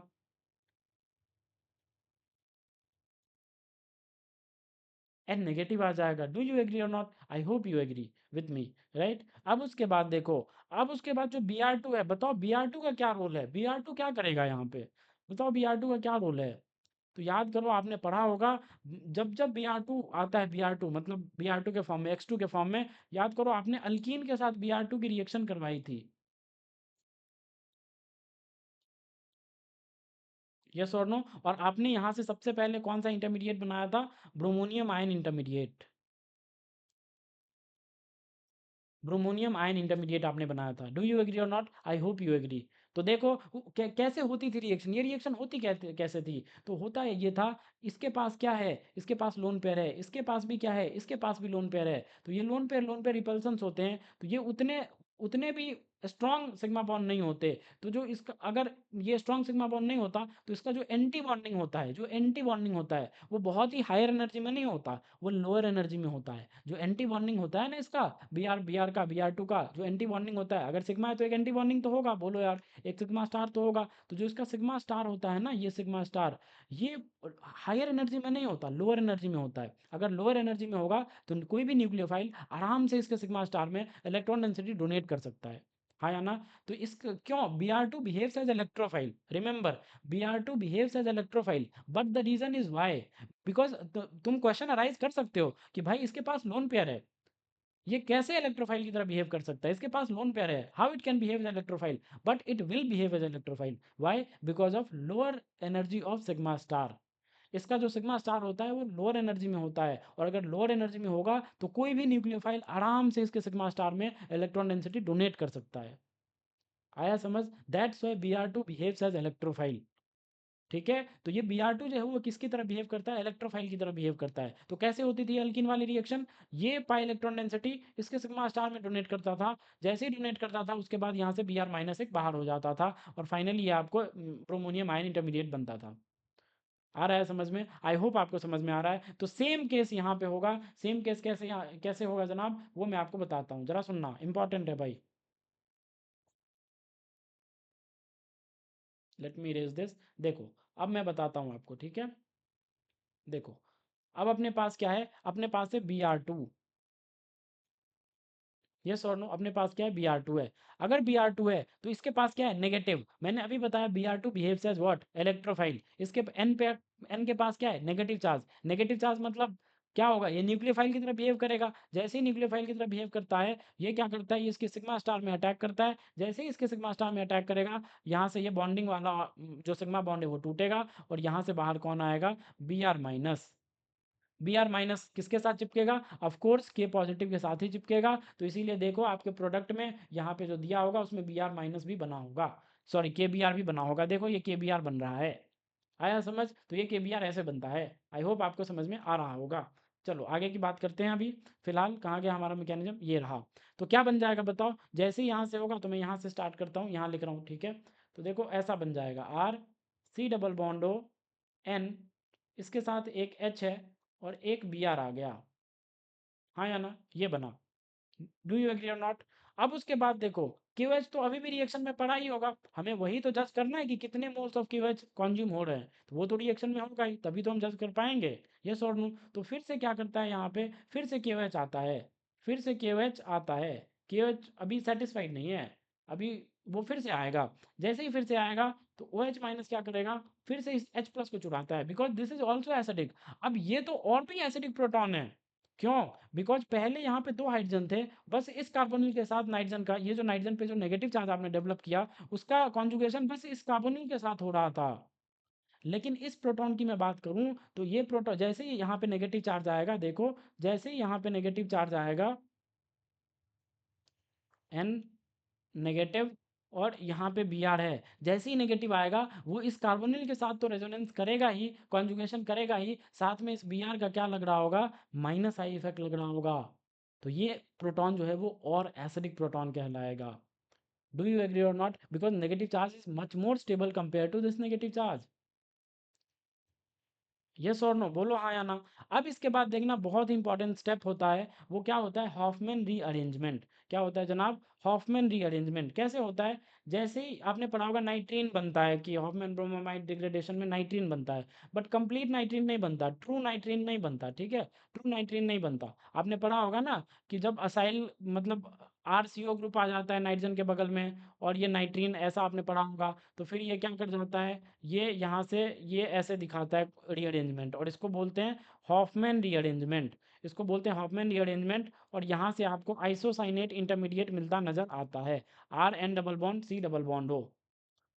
एन नेगेटिव आ जाएगा। डू यू एग्री और not? I hope you agree with me, right? अब उसके बाद देखो, अब उसके बाद जो Br2 है, बताओ Br2 का क्या रोल है? Br2 क्या करेगा यहाँ पे? बताओ Br2 का क्या रोल है? तो याद करो, आपने पढ़ा होगा, जब जब Br2 आता है, Br2 मतलब Br2 के फॉर्म में, X2 के फॉर्म में, याद करो आपने अल्कीन के साथ Br2 की रिएक्शन करवाई थी, यस और नो? और आपने यहाँ से सबसे पहले कौन सा इंटरमीडिएट बनाया था? Bromonium ion intermediate, bromonium ion intermediate आपने बनाया था। डू यू एग्री और not? I hope you agree. तो देखो कैसे होती थी रिएक्शन, ये रिएक्शन होती कैसे थी? तो होता है ये था, इसके पास क्या है? इसके पास लोन पेयर है, इसके पास भी क्या है? इसके पास भी लोन पेयर है। तो ये लोन पेयर रिपल्सन्स होते हैं, तो ये उतने उतने भी स्ट्रॉन्ग सिग्मा बॉन्ड नहीं होते। तो जो इसका, अगर ये स्ट्रॉन्ग सिग्मा बॉन्ड नहीं होता, तो इसका जो एंटी बॉन्डिंग होता है, जो एंटी बॉन्डिंग होता है, वो बहुत ही हायर एनर्जी में नहीं होता, वो लोअर एनर्जी में होता है। जो एंटी बॉन्डिंग होता है ना इसका, Br2 का जो एंटी बॉन्डिंग होता है, अगर सिग्मा है तो एक एंटी बॉन्डिंग तो होगा, बोलो यार, एक सिग्मा स्टार तो होगा। तो जो इसका सिग्मा स्टार होता है ना, ये सिग्मा स्टार, ये हायर एनर्जी में नहीं होता, लोअर एनर्जी में होता है। अगर लोअर एनर्जी में होगा तो कोई भी न्यूक्लियोफाइल आराम से इसके सिग्मा स्टार में इलेक्ट्रॉन डेंसिटी डोनेट कर सकता है। हाँ या ना? तो इस क्यों Br2 behaves as electrophile, remember, Br2 behaves as electrophile, but the reason is why, because तुम क्वेश्चन अराइज कर सकते हो कि भाई इसके पास लोन पेयर है, ये कैसे इलेक्ट्रोफाइल की तरह बिहेव कर सकता है? इसके पास लोन पेयर है, how it can behave as electrophile? But it will behave as electrophile, why? Because of lower energy of sigma star. इसका जो सिग्मा स्टार होता है वो लोअर एनर्जी में होता है, और अगर लोअर एनर्जी में होगा तो कोई भी न्यूक्लियोफाइल आराम से इसके सिग्मा स्टार में इलेक्ट्रॉन डेंसिटी डोनेट कर सकता है। आया समझ? That's why Br2 behaves as electrophile. ठीक है, तो ये Br2 जो है वो किसकी तरह बिहेव करता है? इलेक्ट्रोफाइल की तरह बिहेव करता है। तो कैसे होती थी अल्किन वाली रिएक्शन? ये पाई इलेक्ट्रॉन डेंसिटी इसके सिग्मा स्टार में डोनेट करता था, जैसे ही डोनेट करता था उसके बाद यहाँ से Br माइनस एक बाहर हो जाता था, और फाइनली ये आपको ब्रोमोनियम आयन इंटरमीडिएट बनता था। आ रहा है समझ में? आई होप आपको समझ में आ रहा है। तो सेम केस यहाँ पे होगा। सेम केस कैसे होगा जनाब, वो मैं आपको बताता हूँ, जरा सुनना, इंपॉर्टेंट है भाई। Let me raise this. देखो, अब मैं बताता हूँ आपको, ठीक है? देखो, अब अपने पास क्या है? अपने पास है Br2, यस और नो? अपने पास क्या है? Br2 है। अगर Br2 है तो इसके पास क्या है? नेगेटिव। मैंने अभी बताया Br2 behaves as what? Electrophile. इसके एन के पास क्या है? Negative charge. नेगेटिव चार्ज मतलब क्या होगा? ये न्यूक्लियोफाइल की तरह बिहेव करेगा। जैसे ही न्यूक्लियोफाइल की तरह बिहेव करता है, ये क्या करता है? ये इसके सिग्मा स्टार में अटैक करता है। जैसे ही इसके सिग्मा स्टार में अटैक करेगा, यहाँ से ये बॉन्डिंग वाला जो सिग्मा बॉन्ड है वो टूटेगा, और यहाँ से बाहर कौन आएगा? Br minus. Br माइनस किसके साथ चिपकेगा? ऑफ कोर्स के पॉजिटिव के साथ ही चिपकेगा। तो इसीलिए देखो आपके प्रोडक्ट में यहाँ पे जो दिया होगा उसमें Br माइनस भी बना होगा, सॉरी KBr भी बना होगा। देखो ये KBr बन रहा है। आया समझ? तो ये KBr ऐसे बनता है। आई होप आपको समझ में आ रहा होगा। चलो आगे की बात करते हैं। अभी फिलहाल कहाँ गया हमारा मैकेनिज्म, ये रहा। तो क्या बन जाएगा बताओ, जैसे ही यहाँ से होगा तो मैं यहाँ से स्टार्ट करता हूँ, यहाँ लिख रहा हूँ, ठीक है। तो देखो ऐसा बन जाएगा, R C double bond O N, इसके साथ एक एच है और एक बी आर आ गया, हाँ या ना, ये बना। डू यू एग्री और नॉट? अब उसके बाद देखो क्यू एच तो अभी भी रिएक्शन में पड़ा ही होगा, हमें वही तो जज करना है कि कितने मोल्स ऑफ क्यू एच कॉन्ज्यूम हो रहे हैं, तो वो तो रिएक्शन में होगा ही, तभी तो हम जज कर पाएंगे, यस और नो। तो फिर से क्या करता है यहाँ पे, फिर से क्यू एच आता है, फिर से क्यू एच आता है, क्यू एच अभी सेटिस्फाइड नहीं है, अभी वो फिर से आएगा। जैसे ही फिर से आएगा तो ओ एच माइनस क्या करेगा, फिर से इस एच प्लस को चुराता है, because this is also acidic. अब ये तो और भी एसिडिक प्रोटॉन है, क्यों? बिकॉज पहले यहाँ पे दो हाइड्रोजन थे, बस इस कार्बोनिल के साथ नाइट्रोजन का, ये जो नाइट्रोजन पे जो नेगेटिव चार्ज आपने डेवलप किया, उसका कॉन्जुगेशन बस इस कार्बोनिल के साथ हो रहा था। लेकिन इस प्रोटॉन की मैं बात करूं तो ये प्रोटॉन जैसे ही यहाँ पे नेगेटिव चार्ज आएगा, देखो जैसे ही यहाँ पे नेगेटिव चार्ज आएगा, एन नेगेटिव, और यहाँ पे बी आर है, जैसे ही नेगेटिव आएगा वो इस कार्बोनिल के साथ तो रेजोनेंस करेगा ही, कॉन्जुगेशन करेगा ही, साथ में इस बी आर का क्या लग रहा होगा, माइनस आई इफेक्ट लग रहा होगा। तो ये प्रोटॉन जो है वो और एसिडिक प्रोटॉन कहलाएगा। डू यू एग्री और not? Because negative charge is much more stable compare to this negative charge. Yes और नो, बोलो हाँ या ना। अब इसके बाद देखना बहुत ही इंपॉर्टेंट स्टेप होता है, वो क्या होता है, हॉफमैन रीअरेंजमेंट। क्या होता है जनाब, हॉफमैन रीअरेंजमेंट कैसे होता है, जैसे ही आपने पढ़ा होगा नाइट्रीन बनता है कि हॉफमैन ब्रोमाइड डिग्रेडेशन में नाइट्रीन बनता है, बट कंप्लीट नाइट्रीन नहीं बनता, ट्रू नाइट्रीन नहीं बनता, ठीक है, ट्रू नाइट्रीन नहीं बनता। आपने पढ़ा होगा ना कि जब असाइल मतलब आर सी ओ ग्रुप आ जाता है नाइट्रोजन के बगल में, और ये नाइट्रीन, ऐसा आपने पढ़ा होगा, तो फिर ये क्या कर जाता है, ये यहाँ से ये ऐसे दिखाता है रीअरेंजमेंट, और इसको बोलते हैं हॉफमैन रीअरेंजमेंट, इसको बोलते हैं हॉफमैन रीअरेंजमेंट। और यहाँ से आपको आइसोसाइनेट इंटरमीडिएट मिलता नजर आता है, R N double bond C double bond O.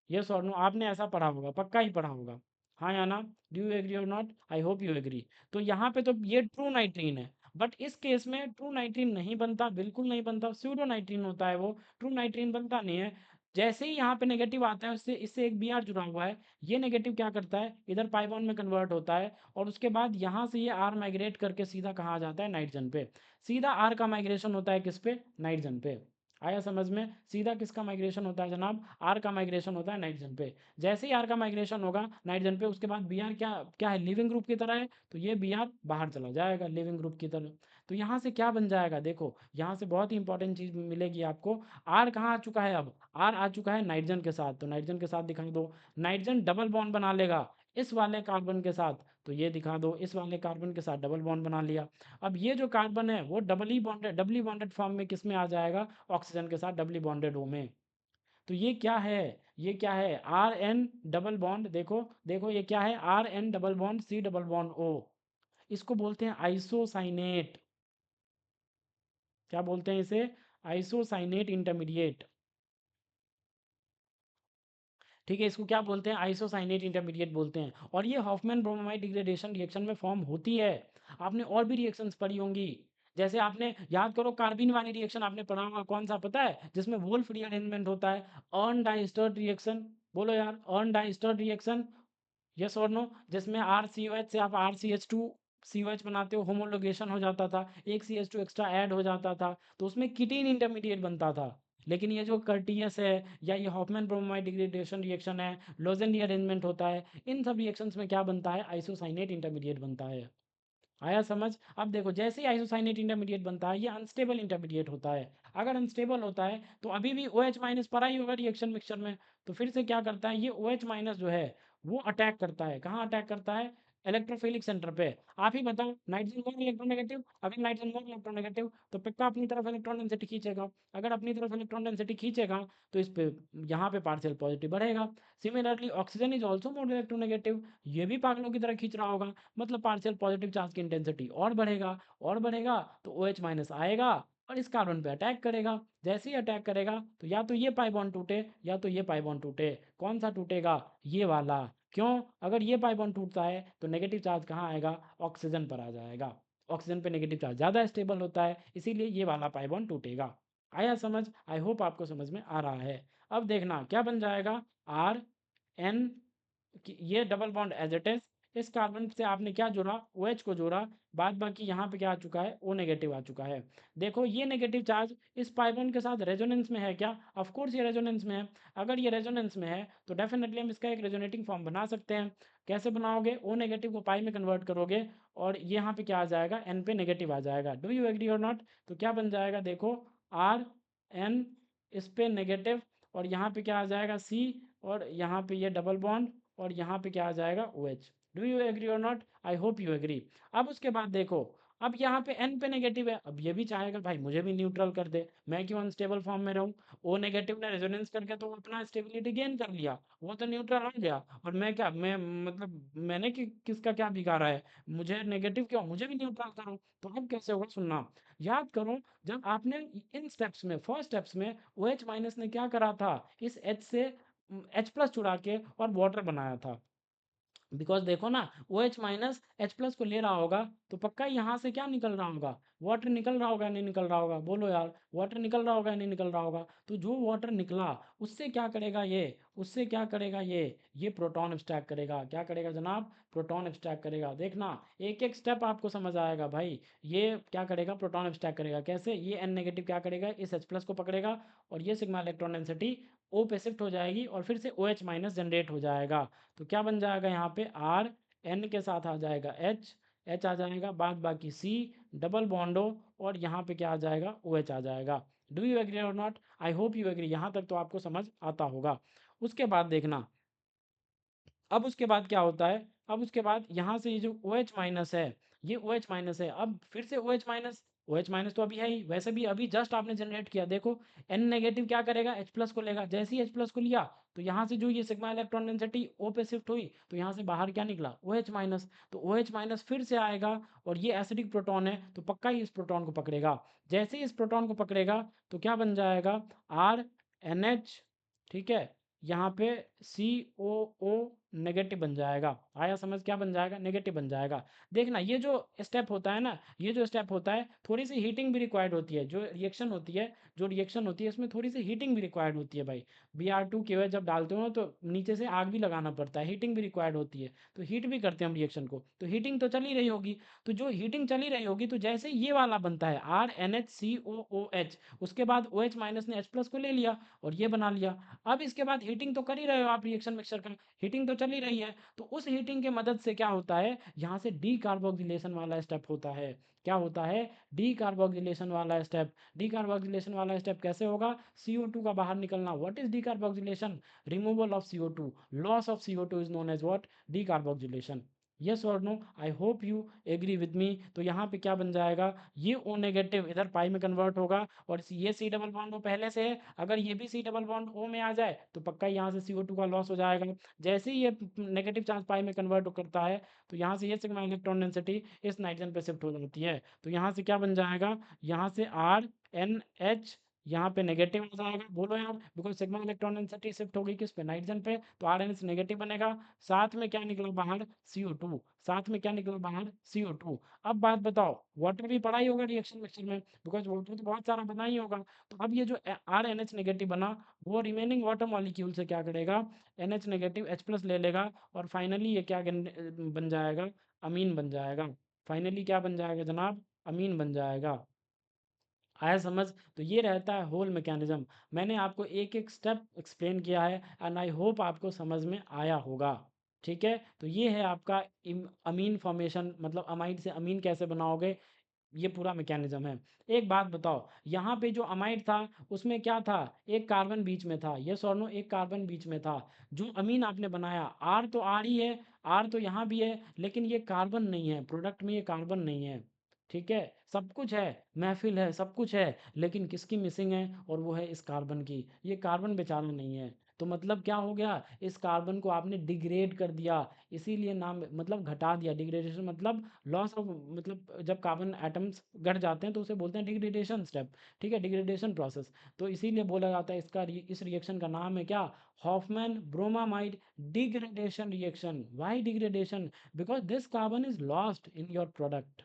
Yes और नो, आपने ऐसा पढ़ा होगा, पक्का ही पढ़ा होगा, हाँ या ना? डू यू एग्री और not? I hope you agree. तो यहाँ पे तो ये ट्रू नाइट्रीन है, बट इस केस में ट्रू नाइट्रीन नहीं बनता, बिल्कुल नहीं बनता, स्यूडो नाइट्रीन होता है वो, ट्रू नाइट्रीन बनता नहीं है। जैसे ही यहाँ पे नेगेटिव आता है, उससे इससे एक बी आर जुड़ा हुआ है, ये नेगेटिव क्या करता है, इधर पाई बॉन्ड में कन्वर्ट होता है, और उसके बाद यहाँ से ये आर माइग्रेट करके सीधा कहाँ आ जाता है, नाइट्रोजन पे। सीधा आर का माइग्रेशन होता है किस पे, नाइट्रोजन पे। आया समझ में? सीधा किसका माइग्रेशन होता है जनाब, आर का माइग्रेशन होता है नाइट्रोजन पे। जैसे ही आर का माइग्रेशन होगा नाइट्रोजन पे, उसके बाद बी आर क्या क्या है, लिविंग ग्रुप की तरह है, तो ये बी आर बाहर चला जाएगा लिविंग ग्रुप की तरह। तो यहाँ से क्या बन जाएगा, देखो यहाँ से बहुत ही इंपॉर्टेंट चीज मिलेगी आपको। आर कहाँ आ चुका है, अब आर आ चुका है नाइट्रोजन के साथ, तो नाइट्रोजन के साथ दिखा दो, नाइट्रोजन डबल बॉन्ड बना लेगा इस वाले कार्बन के साथ, तो ये दिखा दो, इस वाले कार्बन के साथ डबल बॉन्ड बना लिया। अब ये जो कार्बन है वो डबली बॉन्डेड फॉर्म में किस में आ जाएगा, ऑक्सीजन के साथ डबली बॉन्डेड ओ में। तो ये क्या है, ये क्या है, आर एन डबल बॉन्ड, देखो देखो ये क्या है, R N double bond C double bond O, इसको बोलते हैं आइसोसाइनेट। क्या बोलते हैं इसे, आइसोसाइनेट इंटरमीडिएट, ठीक है, इसको क्या बोलते हैं, आइसोसाइनेट इंटरमीडिएट बोलते हैं। और ये हॉफमैन ब्रोमाइड डिग्रेडेशन रिएक्शन में फॉर्म होती है। आपने और भी रिएक्शंस पढ़ी होंगी, जैसे आपने याद करो कार्बिन वाली रिएक्शन आपने पढ़ा होगा, कौन सा पता है, जिसमें वोल्फ रीअरेंजमेंट होता है, अर्न डाइस्टर्ड रिएक्शन, बोलो यार, अर्न डाइस्टर्ड रिएक्शन, यस और नो, जिसमें आर सी ओ एच से आप R C H two C O H बनाते हो, होमोलोगेशन हो जाता था, एक C H two extra add हो जाता था, तो उसमें किटीन इंटरमीडिएट बनता था। लेकिन ये जो कर्टियस है, या ये हॉफमैन ब्रोमाइड डिग्रेडेशन रिएक्शन है, लोजेन रीअरेंजमेंट होता है, इन सब रिएक्शंस में क्या बनता है, आइसोसाइनेट इंटरमीडिएट बनता है। आया समझ? अब देखो जैसे ही आइसोसाइनेट इंटरमीडिएट बनता है, ये अनस्टेबल इंटरमीडिएट होता है। अगर अनस्टेबल होता है तो अभी भी ओ एच माइनस पड़ा ही होगा रिएक्शन मिक्सचर में, तो फिर से क्या करता है, ये ओ एच माइनस जो है वो अटैक करता है, कहाँ अटैक करता है, इलेक्ट्रोफिलिक सेंटर पे। आप ही बताओ, नाइट्रोजन मोर इलेक्ट्रोनेगेटिव, अगर नाइट्रोजन मोर इलेक्ट्रोनेगेटिव तो पक्का अपनी तरफ इलेक्ट्रॉन डेंसिटी खींचेगा, अगर अपनी तरफ इलेक्ट्रॉन डेंसिटी खींचेगा तो इस पे यहाँ पे पार्शियल पॉजिटिव बढ़ेगा। Similarly oxygen is also more electronegative, ये भी पागलों की तरह खींच रहा होगा, मतलब पार्शियल पॉजिटिव चार्ज की इंटेंसिटी और बढ़ेगा, और बढ़ेगा तो ओ एच माइनस आएगा और इस कार्बन पे अटैक करेगा। जैसे ही अटैक करेगा तो या तो ये पाई बॉन्ड टूटे या तो ये पाई बॉन्ड टूटे, कौन सा टूटेगा, ये वाला। क्यों? अगर ये पाई बॉन्ड टूटता है तो नेगेटिव चार्ज कहाँ आएगा, ऑक्सीजन पर आ जाएगा, ऑक्सीजन पे नेगेटिव चार्ज ज़्यादा स्टेबल होता है, इसीलिए ये वाला पाई बॉन्ड टूटेगा। आया समझ? आई होप आपको समझ में आ रहा है। अब देखना क्या बन जाएगा, आर एन, ये double bond as it is, इस कार्बन से आपने क्या जोड़ा, OH को जोड़ा, बाद बाकी यहाँ पे क्या आ चुका है, O नेगेटिव आ चुका है। देखो ये नेगेटिव चार्ज इस पाई बॉन्ड के साथ रेजोनेंस में है क्या, ऑफ कोर्स ये रेजोनेंस में है। अगर ये रेजोनेंस में है तो डेफिनेटली हम इसका एक रेजोनेटिंग फॉर्म बना सकते हैं। कैसे बनाओगे, O नेगेटिव को पाई में कन्वर्ट करोगे और ये यहाँ पे क्या आ जाएगा, N पे नेगेटिव आ जाएगा। डू यू एग्री और नॉट? तो क्या बन जाएगा, देखो R N इस पे नेगेटिव और यहाँ पे क्या आ जाएगा C, और यहाँ पे ये डबल बॉन्ड और यहाँ पे क्या आ जाएगा OH। डू यू एग्री और not? I hope you agree. अब उसके बाद देखो, अब यहाँ पे N पे नेगेटिव है, अब ये भी चाहेगा भाई मुझे भी न्यूट्रल कर दे, मैं क्यों अनस्टेबल फॉर्म में रहूँ। O नेगेटिव ने रेजोनेंस करके तो अपना स्टेबिलिटी गेन कर लिया, वो तो न्यूट्रल हो गया, और मैं क्या, मैं मतलब मैंने किसका क्या बिगाड़ा है, मुझे नेगेटिव क्यों, मुझे भी न्यूट्रल करो। तो अब कैसे होगा, सुनना, याद करो जब आपने इन स्टेप्स में, फर्स्ट स्टेप्स में OH माइनस ने क्या करा था, इस H से H प्लस चुरा के और वाटर बनाया था। बिकॉज देखो ना, O H minus H plus को ले रहा होगा तो पक्का यहाँ से क्या निकल रहा होगा, वाटर निकल रहा होगा या नहीं निकल रहा होगा, बोलो यार, वाटर निकल रहा होगा या नहीं निकल रहा होगा। तो जो वाटर निकला उससे क्या करेगा ये, उससे क्या करेगा ये प्रोटॉन एक्सट्रैक्ट करेगा। क्या करेगा जनाब, प्रोटॉन एक्सट्रैक्ट करेगा। देखना एक एक स्टेप आपको समझ आएगा भाई। ये क्या करेगा, प्रोटॉन एक्सट्रैक्ट करेगा। कैसे, ये एन नेगेटिव क्या करेगा, इस एच प्लस को पकड़ेगा और ये सिग्मा इलेक्ट्रॉन डेंसिटी ओ पे शिफ्ट हो जाएगी और फिर से ओ एच माइनस जनरेट हो जाएगा। तो क्या बन जाएगा यहाँ पे, आर एन के साथ आ जाएगा एच, एच आ जाएगा, बाद बाकी सी, डबल बॉन्डो, और यहाँ पे क्या आ जाएगा, ओ एच आ जाएगा। डू यू एग्री और not? I hope you agree, यहाँ तक तो आपको समझ आता होगा। उसके बाद देखना, अब उसके बाद क्या होता है, अब उसके बाद यहाँ से ये जो ओ एच माइनस है, ये ओ एच माइनस है, अब फिर से O H minus, O H minus तो अभी है ही, वैसे भी अभी जस्ट आपने जनरेट किया। देखो एन नेगेटिव क्या करेगा, एच प्लस को लेगा, जैसे ही एच प्लस को लिया तो यहाँ से जो ये सिग्मा इलेक्ट्रॉन डेंसिटी ओ पे शिफ्ट हुई तो यहाँ से बाहर क्या निकला, ओ एच माइनस। तो ओ एच माइनस फिर से आएगा और ये एसिडिक प्रोटॉन है तो पक्का ही इस प्रोटॉन को पकड़ेगा। जैसे ही इस प्रोटॉन को पकड़ेगा तो क्या बन जाएगा, आर एन एच, ठीक है, यहाँ पे सी ओ ओ नेगेटिव बन जाएगा। आया समझ, क्या बन जाएगा, नेगेटिव बन जाएगा। देखना ये जो स्टेप होता है ना, ये जो स्टेप होता है थोड़ी सी हीटिंग भी रिक्वायर्ड होती है। जो रिएक्शन होती है, जो रिएक्शन होती है इसमें थोड़ी सी हीटिंग भी रिक्वायर्ड होती है भाई। Br2 के जब डालते हो तो नीचे से आग भी लगाना पड़ता है, हीटिंग भी रिक्वायर्ड होती है, तो हीट भी करते हैं हम रिएक्शन को, तो हीटिंग तो चल ही रही होगी। तो जो हीटिंग चली रही होगी तो जैसे ये वाला बनता है R N H C O O H, उसके बाद ओ एच माइनस ने एच प्लस को ले लिया और ये बना लिया। अब इसके बाद हीटिंग तो कर ही रहे हो आप, रिएक्शन मिक्सर का हीटिंग तो चल ही रही है, तो उस हीटिंग की मदद से क्या होता है, यहाँ से डी कार्बोक्सिलेशन वाला स्टेप होता है। क्या होता है, डी कार्बोक्सिलेशन वाला स्टेप। डी कार्बोक्सिलेशन वाला स्टेप कैसे होगा, CO2 का बाहर निकलना। What is decarboxylation, removal of CO2, loss of CO2 is known as what, decarboxylation. Yes और नो, I hope you agree with me. तो यहाँ पे क्या बन जाएगा, ये ओ नेगेटिव इधर पाई में कन्वर्ट होगा और ये सी डबल बॉन्ड वो पहले से है, अगर ये भी सी डबल बॉन्ड ओ में आ जाए तो पक्का यहाँ से CO2 का लॉस हो जाएगा। जैसे ही ये नेगेटिव चार्ज पाई में कन्वर्ट करता है तो यहाँ से ये सिग्मा इलेक्ट्रॉन डेंसिटी इस नाइट्रोजन पे शिफ्ट हो जाती है। तो यहाँ से क्या बन जाएगा, यहाँ से आर एन एच, यहाँ पे नेगेटिव हो जाएगा, बोलो यार, because sigma electron density shift होगी किस पे, नाइट्रोजन पे, तो आर एन एच नेगेटिव बनेगा। साथ में क्या निकला बाहर, CO2, साथ में क्या निकला बाहर, CO2। अब बात बताओ, वाटर भी पड़ा ही होगा रिएक्शन मिक्सर में, बिकॉज वाटर तो बहुत सारा बना ही होगा। तो अब ये जो आर एन एच नेगेटिव बना वो रिमेनिंग वाटर मॉलिक्यूल से क्या करेगा, N H negative H plus ले लेगा और फाइनली ये क्या बन जाएगा, अमीन बन जाएगा। फाइनली क्या बन जाएगा जनाब, अमीन बन जाएगा। आया समझ? तो ये रहता है होल मैकेनिज्म। मैंने आपको एक एक स्टेप एक्सप्लेन किया है एंड आई होप आपको समझ में आया होगा। ठीक है, तो ये है आपका अमीन फॉर्मेशन, मतलब अमाइड से अमीन कैसे बनाओगे, ये पूरा मैकेनिज्म है। एक बात बताओ, यहाँ पे जो अमाइड था उसमें क्या था, एक कार्बन बीच में था, ये सोनो एक कार्बन बीच में था। जो अमीन आपने बनाया, आर तो आर ही है, आर तो यहाँ भी है, लेकिन ये कार्बन नहीं है, प्रोडक्ट में ये कार्बन नहीं है। ठीक है, सब कुछ है, महफिल है, सब कुछ है, लेकिन किसकी मिसिंग है, और वो है इस कार्बन की। ये कार्बन बेचारा नहीं है। तो मतलब क्या हो गया, इस कार्बन को आपने डिग्रेड कर दिया, इसीलिए नाम, मतलब घटा दिया। डिग्रेडेशन मतलब लॉस ऑफ, मतलब जब कार्बन एटम्स घट जाते हैं तो उसे बोलते हैं डिग्रेडेशन स्टेप। ठीक है, डिग्रेडेशन प्रोसेस। तो इसीलिए बोला जाता है इसका इस रिएक्शन का नाम है क्या, Hofmann bromamide degradation reaction. Why degradation, because this carbon is lost in your product.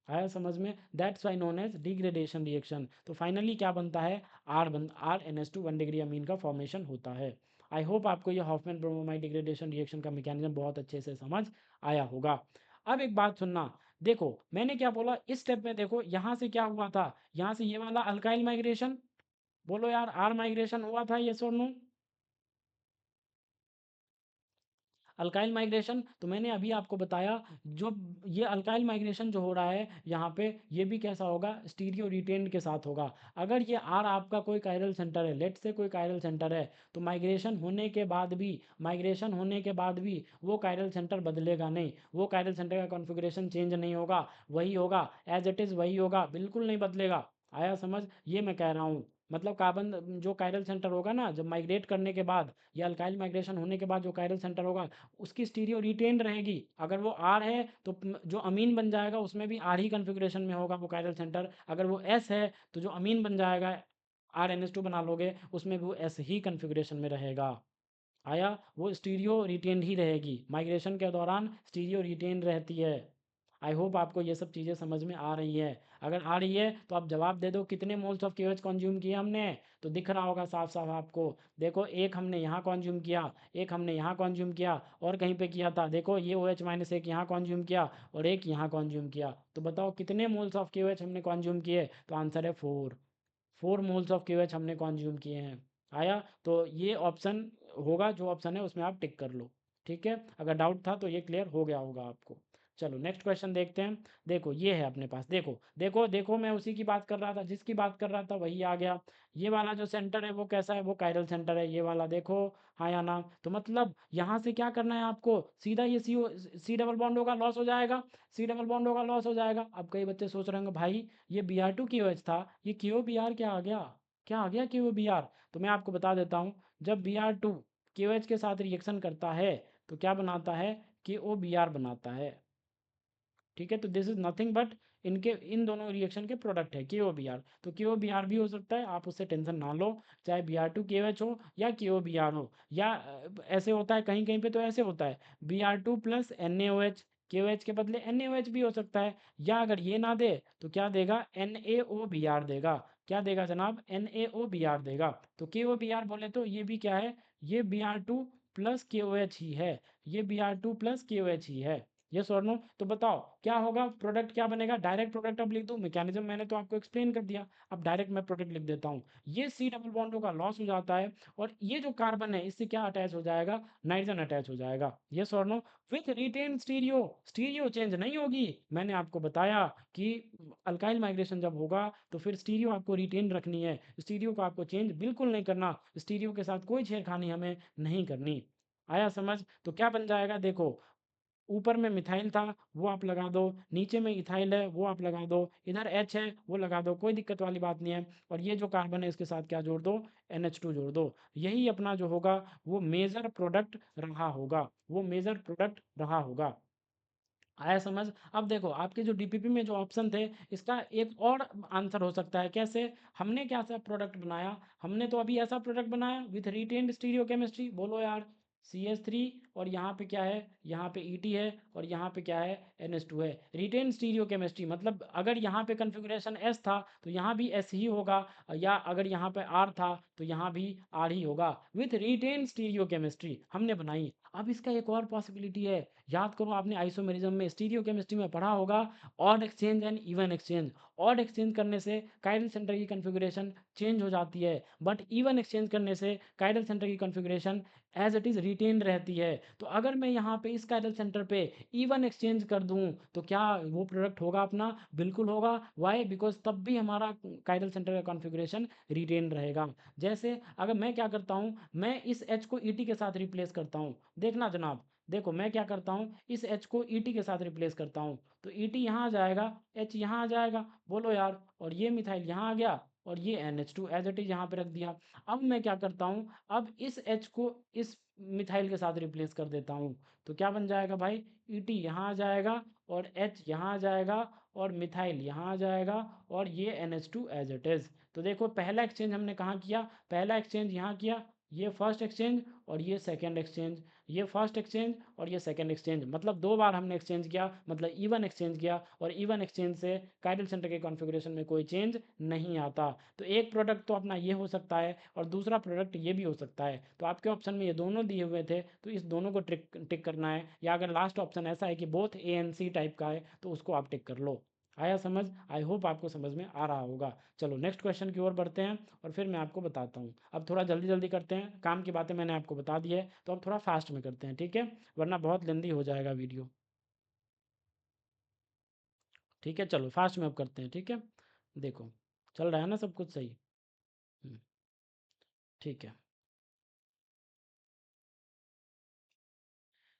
आया समझ में, that's why known as degradation reaction. तो फाइनली क्या बनता है, R N S two 1 degree amine का फॉर्मेशन होता है। आई होप आपको ये हॉफमैन ब्रोमोमाइड डिग्रेडेशन रिएक्शन का मैकेनिज्म बहुत अच्छे से समझ आया होगा। अब एक बात सुनना, देखो मैंने क्या बोला इस स्टेप में, देखो यहाँ से क्या हुआ था, यहाँ से ये वाला अल्काइल माइग्रेशन, बोलो यार आर माइग्रेशन हुआ था, ये और नो? अल्काइल माइग्रेशन तो मैंने अभी आपको बताया, जो ये अल्काइल माइग्रेशन जो हो रहा है यहाँ पे, ये भी कैसा होगा, स्टीरियो रिटेन्ड के साथ होगा। अगर ये आर आपका कोई कायरल सेंटर है, लेट से कोई कायरल सेंटर है, तो माइग्रेशन होने के बाद भी वो कायरल सेंटर बदलेगा नहीं, वो कायरल सेंटर का कॉन्फ़िगरेशन चेंज नहीं होगा, वही होगा एज इट इज़, वही होगा, बिल्कुल नहीं बदलेगा। आया समझ, ये मैं कह रहा हूँ। मतलब कार्बन जो कायरल सेंटर होगा ना, जब माइग्रेट करने के बाद या अल्काइल माइग्रेशन होने के बाद जो कायरल सेंटर होगा, उसकी स्टीरियो रिटेन रहेगी। अगर वो आर है तो जो अमीन बन जाएगा उसमें भी आर ही कन्फिग्रेशन में होगा वो कायरल सेंटर। अगर वो एस है तो जो अमीन बन जाएगा, आर एन एस टू बना लोगे, उसमें भी वो एस ही कन्फिग्रेशन में रहेगा। आया, वो स्टीरियो रिटेन ही रहेगी, माइग्रेशन के दौरान स्टीरियो रिटेन रहती है। आई होप आपको ये सब चीज़ें समझ में आ रही है। अगर आ रही है तो आप जवाब दे दो, कितने मोल्स ऑफ केओएच कॉन्ज्यूम किया हमने, तो दिख रहा होगा साफ साफ आपको। देखो एक हमने यहाँ कॉन्ज्यूम किया, एक हमने यहाँ कॉन्ज्यूम किया, और कहीं पे किया था, देखो ये ओ एच माइनस एक यहाँ कॉन्ज्यूम किया और एक यहाँ कॉन्ज्यूम किया। तो बताओ कितने मोल्स ऑफ केओएच हमने कॉन्ज्यूम किए, तो आंसर है 4 मोल्स ऑफ केओएच हमने कॉन्ज्यूम किए हैं। आया, तो ये ऑप्शन होगा, जो ऑप्शन है उसमें आप टिक कर लो। ठीक है, अगर डाउट था तो ये क्लियर हो गया होगा आपको। चलो नेक्स्ट क्वेश्चन देखते हैं। देखो ये है अपने पास, देखो देखो देखो, मैं उसी की बात कर रहा था, जिसकी बात कर रहा था वही आ गया। ये वाला जो सेंटर है वो कैसा है, वो कायरल सेंटर है, ये वाला देखो। हाँ या ना? तो मतलब यहाँ से क्या करना है आपको, सीधा ये सी डबल बॉन्ड होगा, लॉस हो जाएगा, सी डबल बॉन्ड होगा, लॉस हो जाएगा। अब कई बच्चे सोच रहे होंगे भाई ये B R two Q H था, ये क्यू बी आर क्या आ गया, क्या आ गया क्यू बी आर? तो मैं आपको बता देता हूँ, जब B R two Q H के साथ रिएक्शन करता है तो क्या बनाता है, के ओ बी आर बनाता है। ठीक है, तो दिस इज नथिंग बट इनके इन दोनों रिएक्शन के प्रोडक्ट है के ओ बी आर। तो के ओ बी आर भी हो सकता है, आप उससे टेंशन ना लो, चाहे बी आर टू के एच हो या के ओ बी आर हो, या ऐसे होता है कहीं कहीं पे, तो ऐसे होता है B R two plus N A O H, K O H के बदले एन ए ओ एच भी हो सकता है। या अगर ये ना दे तो क्या देगा, N A O B R देगा। क्या देगा जनाब, N A O B R देगा। तो के ओ बी आर बोले तो ये भी क्या है, ये बी आर टू प्लस के ओ एच ही है, ये बी आर टू प्लस के ओ एच ही है। यस और नो? तो बताओ क्या होगा, प्रोडक्ट क्या बनेगा, डायरेक्ट प्रोडक्ट अब लिख दूं, मैकेनिज्म मैंने तो आपको एक्सप्लेन कर दिया। अब डायरेक्ट मैं प्रोडक्ट लिख देता हूँ, ये सी डबल बॉन्डों का लॉस हो जाता है, और ये जो कार्बन है इससे क्या अटैच हो जाएगा, नाइट्रोजन अटैच हो जाएगा। यस और no? With retain stereo, stereo change नहीं होगी। मैंने आपको बताया कि अल्काइल माइग्रेशन जब होगा तो फिर स्टीरियो आपको रिटेन रखनी है, स्टीरियो को आपको चेंज बिल्कुल नहीं करना, स्टीरियो के साथ कोई छेड़खानी हमें नहीं करनी। आया समझ? तो क्या बन जाएगा, देखो ऊपर में मिथाइल था वो आप लगा दो, नीचे में इथाइल है वो आप लगा दो, इधर एच है वो लगा दो, कोई दिक्कत वाली बात नहीं है। और ये जो कार्बन है इसके साथ क्या जोड़ दो, NH2 जोड़ दो। यही अपना जो होगा वो मेजर प्रोडक्ट रहा होगा, वो मेजर प्रोडक्ट रहा होगा। आया समझ? अब देखो आपके जो डीपीपी में जो ऑप्शन थे, इसका एक और आंसर हो सकता है, कैसे, हमने क्या सा प्रोडक्ट बनाया, हमने तो अभी ऐसा प्रोडक्ट बनाया विथ रिटेन्ड स्टीरियो केमिस्ट्री, बोलो यार, CH3, और यहाँ पे क्या है, यहाँ पे ET है, और यहाँ पे क्या है, NH2 है। रिटेन स्टीरियो केमिस्ट्री मतलब अगर यहाँ पे कन्फिग्रेशन S था तो यहाँ भी S ही होगा, या अगर यहाँ पे R था तो यहाँ भी R ही होगा, विथ रिटेन स्टीरियो केमिस्ट्री हमने बनाई। अब इसका एक और पॉसिबिलिटी है, याद करो आपने आइसोमेरिज्म में स्टीरियो केमिस्ट्री में पढ़ा होगा, odd exchange and even exchange. Odd exchange करने से कायरल सेंटर की कन्फिग्रेशन चेंज हो जाती है, बट इवन एक्सचेंज करने से कायरल सेंटर की configuration as it is retain रहती है। तो अगर मैं यहाँ पे इस कायरल सेंटर पे इवन एक्सचेंज कर दूँ तो क्या वो प्रोडक्ट होगा अपना, बिल्कुल होगा। वाई, बिकॉज तब भी हमारा कायरल सेंटर का कॉन्फ़िगरेशन रिटेन रहेगा। जैसे अगर मैं क्या करता हूँ, मैं इस एच को ईटी के साथ रिप्लेस करता हूँ, देखना जनाब, देखो मैं क्या करता हूँ, इस एच को ईटी के साथ रिप्लेस करता हूँ, तो ईटी यहाँ आ जाएगा, एच यहाँ आ जाएगा, बोलो यार, और ये मिथाइल यहाँ आ गया, और ये NH2 एज इट इज यहाँ पे रख दिया। अब मैं क्या करता हूँ, अब इस एच को इस मिथाइल के साथ रिप्लेस कर देता हूँ, तो क्या बन जाएगा भाई, ईटी यहाँ आ जाएगा, और एच यहाँ आ जाएगा, और मिथाइल यहाँ आ जाएगा, और ये NH2 एज इट इज। तो देखो पहला एक्सचेंज हमने कहाँ किया, पहला एक्सचेंज यहाँ किया, ये फर्स्ट एक्सचेंज और ये सेकंड एक्सचेंज, ये फर्स्ट एक्सचेंज और ये सेकंड एक्सचेंज, मतलब 2 बार हमने एक्सचेंज किया, मतलब इवन एक्सचेंज किया, और इवन एक्सचेंज से कायरल सेंटर के कॉन्फ़िगरेशन में कोई चेंज नहीं आता। तो एक प्रोडक्ट तो अपना ये हो सकता है और दूसरा प्रोडक्ट ये भी हो सकता है। तो आपके ऑप्शन में ये दोनों दिए हुए थे, तो इस दोनों को टिक करना है, या अगर लास्ट ऑप्शन ऐसा है कि both A and C type का है तो उसको आप टिक कर लो। आया समझ? आई होप आपको समझ में आ रहा होगा। चलो नेक्स्ट क्वेश्चन की ओर बढ़ते हैं और फिर मैं आपको बताता हूँ। अब थोड़ा जल्दी जल्दी करते हैं, काम की बातें मैंने आपको बता दी है, तो अब थोड़ा फास्ट में करते हैं, ठीक है? वरना बहुत लेंदी हो जाएगा वीडियो। ठीक है, चलो फास्ट में अब करते हैं, ठीक है? देखो, चल रहा है ना सब कुछ सही? हम्म, ठीक है।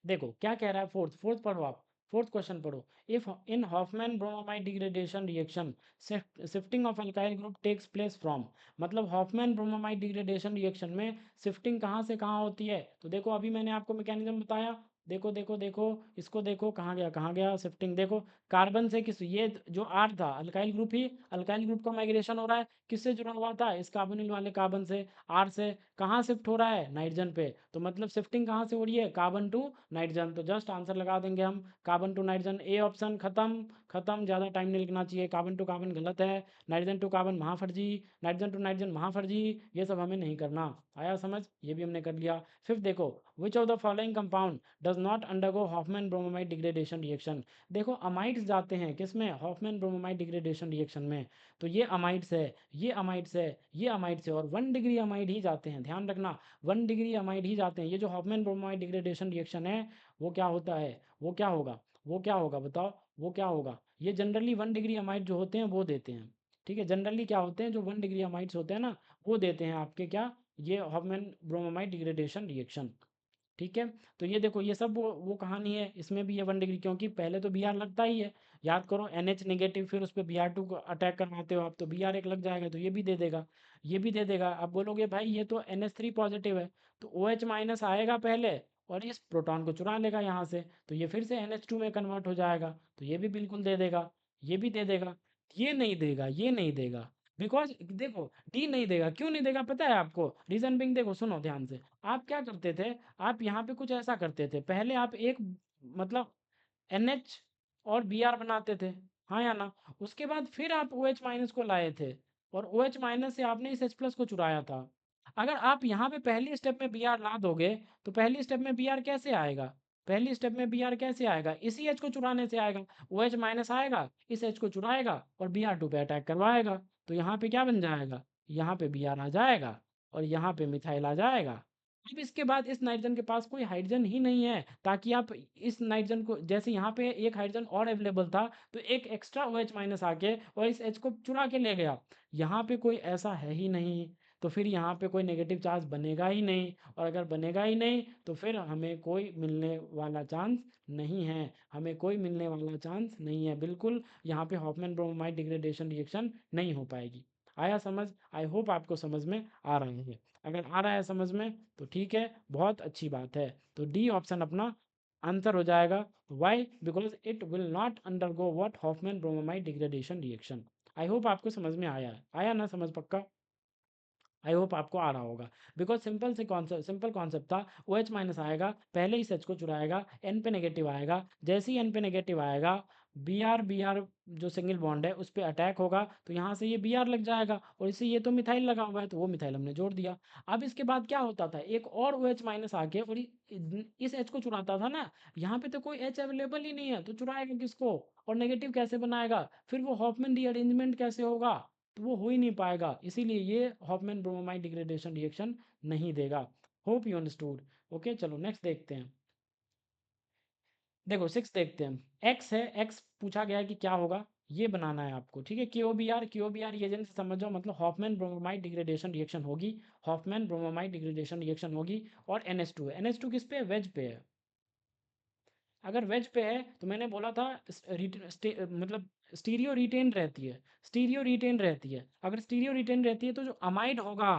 देखो क्या कह रहा है, फोर्थ फोर्थ पढ़ो आप, फोर्थ क्वेश्चन पढ़ो। If in Hofmann bromamide degradation reaction shifting of alkyl group takes place from, मतलब हॉफमैन ब्रोमामाइड डिग्रेडेशन रिएक्शन में शिफ्टिंग कहाँ से कहाँ होती है? तो देखो अभी मैंने आपको मैकेनिज्म बताया, देखो देखो देखो, इसको देखो कहाँ गया शिफ्टिंग, देखो कार्बन से किस, ये जो आर था अल्काइल ग्रुप ही, अल्काइल ग्रुप का माइग्रेशन हो रहा है, किससे जुड़ा हुआ था? इस कार्बोनिल वाले कार्बन से, आर से। कहाँ शिफ्ट हो रहा है? नाइट्रोजन पे। तो मतलब शिफ्टिंग कहाँ से हो रही है? Carbon to nitrogen. तो जस्ट आंसर लगा देंगे हम, carbon to nitrogen, A option खत्म। खत्म, ज़्यादा टाइम नहीं लिखना चाहिए, कार्बन टू कार्बन गलत है, नाइट्रोजन टू कार्बन महाफर्जी, नाइट्रोजन टू नाइट्रोजन महाफर्जी, ये सब हमें नहीं करना। आया समझ? ये भी हमने कर लिया। फिफ्थ देखो, which of the following compound does not undergo Hoffmann bromamide degradation reaction? देखो अमाइड्स जाते हैं किसमें? हॉफमैन ब्रोमोमाइड डिग्रेडेशन रिएक्शन में। तो ये अमाइड्स है, ये अमाइड्स है, ये अमाइड्स है, और 1 डिग्री अमाइड ही जाते हैं, ध्यान रखना, 1 डिग्री अमाइड ही जाते हैं। ये जो हॉफमैन ब्रोमाइड डिग्रेडेशन रिएक्शन है वो क्या होता है, वो क्या होगा, वो क्या होगा बताओ, वो क्या होगा? ये जनरली 1 डिग्री अमाइड जो होते हैं वो देते हैं, ठीक है? जनरली क्या होते हैं, जो 1 डिग्री अमाइड्स होते हैं ना, वो देते हैं आपके क्या, ये हॉफमैन ब्रोमामाइड डिग्रेडेशन रिएक्शन, ठीक है? तो ये देखो, ये सब वो कहानी है, इसमें भी ये 1 डिग्री, क्योंकि पहले तो बी आर लगता ही है। याद करो, एन एच नेगेटिव, फिर उस पर बी आर टू को अटैक करवाते हो आप, तो बी आर एक लग जाएगा, तो ये भी दे देगा, ये भी दे देगा। आप बोलोगे भाई ये तो एन एच थ्री पॉजिटिव है, तो ओ एच माइनस आएगा पहले और इस प्रोटॉन को चुरा लेगा यहाँ से, तो ये फिर से एन एच टू में कन्वर्ट हो जाएगा, तो ये भी बिल्कुल दे देगा, ये भी दे देगा। ये नहीं देगा, ये नहीं देगा, बिकॉज देखो, डी नहीं देगा, क्यों नहीं देगा पता है आपको? रीजन बिंग देखो, सुनो ध्यान से। आप क्या करते थे, आप यहाँ पे कुछ ऐसा करते थे, पहले आप एक, मतलब NH और Br बनाते थे, हाँ या ना? उसके बाद फिर आप OH माइनस को लाए थे, और OH माइनस से आपने इस H प्लस को चुराया था। अगर आप यहाँ पे पहली स्टेप में Br ला दोगे, तो पहली स्टेप में Br कैसे आएगा? पहली स्टेप में Br कैसे आएगा? इसी H को चुराने से आएगा। OH माइनस आएगा, इस H को चुराएगा और Br2 पे अटैक करवाएगा, तो यहाँ पे क्या बन जाएगा? यहाँ पे Br आ जाएगा और यहाँ पे मिथाइल आ जाएगा। अब इसके बाद इस नाइट्रोजन के पास कोई हाइड्रोजन ही नहीं है, ताकि आप इस नाइट्रोजन को, जैसे यहाँ पे एक हाइड्रोजन और अवेलेबल था, तो एक एक्स्ट्रा ओ एच माइनस आके और इस एच को चुरा के ले गया। यहाँ पे कोई ऐसा है ही नहीं, तो फिर यहाँ पे कोई नेगेटिव चार्ज बनेगा ही नहीं, और अगर बनेगा ही नहीं तो फिर हमें कोई मिलने वाला चांस नहीं है, हमें कोई मिलने वाला चांस नहीं है बिल्कुल। यहाँ पे हॉफमैन ब्रोमाइड डिग्रेडेशन रिएक्शन नहीं हो पाएगी। आया समझ? आई होप आपको समझ में आ रहा है। अगर आ रहा है समझ में तो ठीक है, बहुत अच्छी बात है। तो डी ऑप्शन अपना आंसर हो जाएगा। Why? Because it will not undergo what Hofmann bromamide degradation reaction. I hope आपको समझ में आया है, आया ना समझ पक्का? आई होप आपको आ रहा होगा, बिकॉज सिंपल से कॉन्सेप्ट, सिंपल कॉन्सेप्ट था। ओ एच माइनस आएगा, पहले ही सच को चुराएगा, एन पे नेगेटिव आएगा, जैसे ही एन पे नेगेटिव आएगा, बी आर जो सिंगल बॉन्ड है उस पर अटैक होगा, तो यहाँ से ये बी आर लग जाएगा, और इससे ये तो मिथाइल लगा हुआ है, तो वो मिथाइल हमने जोड़ दिया। अब इसके बाद क्या होता था, एक और ओ एच माइनस आके और इस एच को चुराता था ना, यहाँ पे तो कोई एच अवेलेबल ही नहीं है, तो चुराएगा किसको और नेगेटिव कैसे बनाएगा? फिर वो हॉफमैन रीअरेंजमेंट कैसे होगा? तो वो हो ही नहीं पाएगा, इसीलिए ये हॉफमैन ब्रोमामाइड डिग्रेडेशन रिएक्शन नहीं देगा। Hope you understood. ओके, चलो नेक्स्ट देखते हैं। देखो सिक्स देखते हैं, एक्स है, एक्स पूछा गया है कि क्या होगा, ये बनाना है आपको, ठीक है? के ओ बी आर रिएजेंट से समझ जाओ, मतलब हॉफमैन ब्रोमामाइड डिग्रेडेशन रिएक्शन होगी, हॉफमैन ब्रोमामाइड डिग्रेडेशन रिएक्शन होगी, और NH2 है, NH2 किस पे है? वेज पे है। अगर वेज पे है तो मैंने बोला था मतलब स्टीरियो रिटेन रहती है, स्टीरियो रिटेन रहती है। अगर स्टीरियो रिटेन रहती है तो जो अमाइड होगा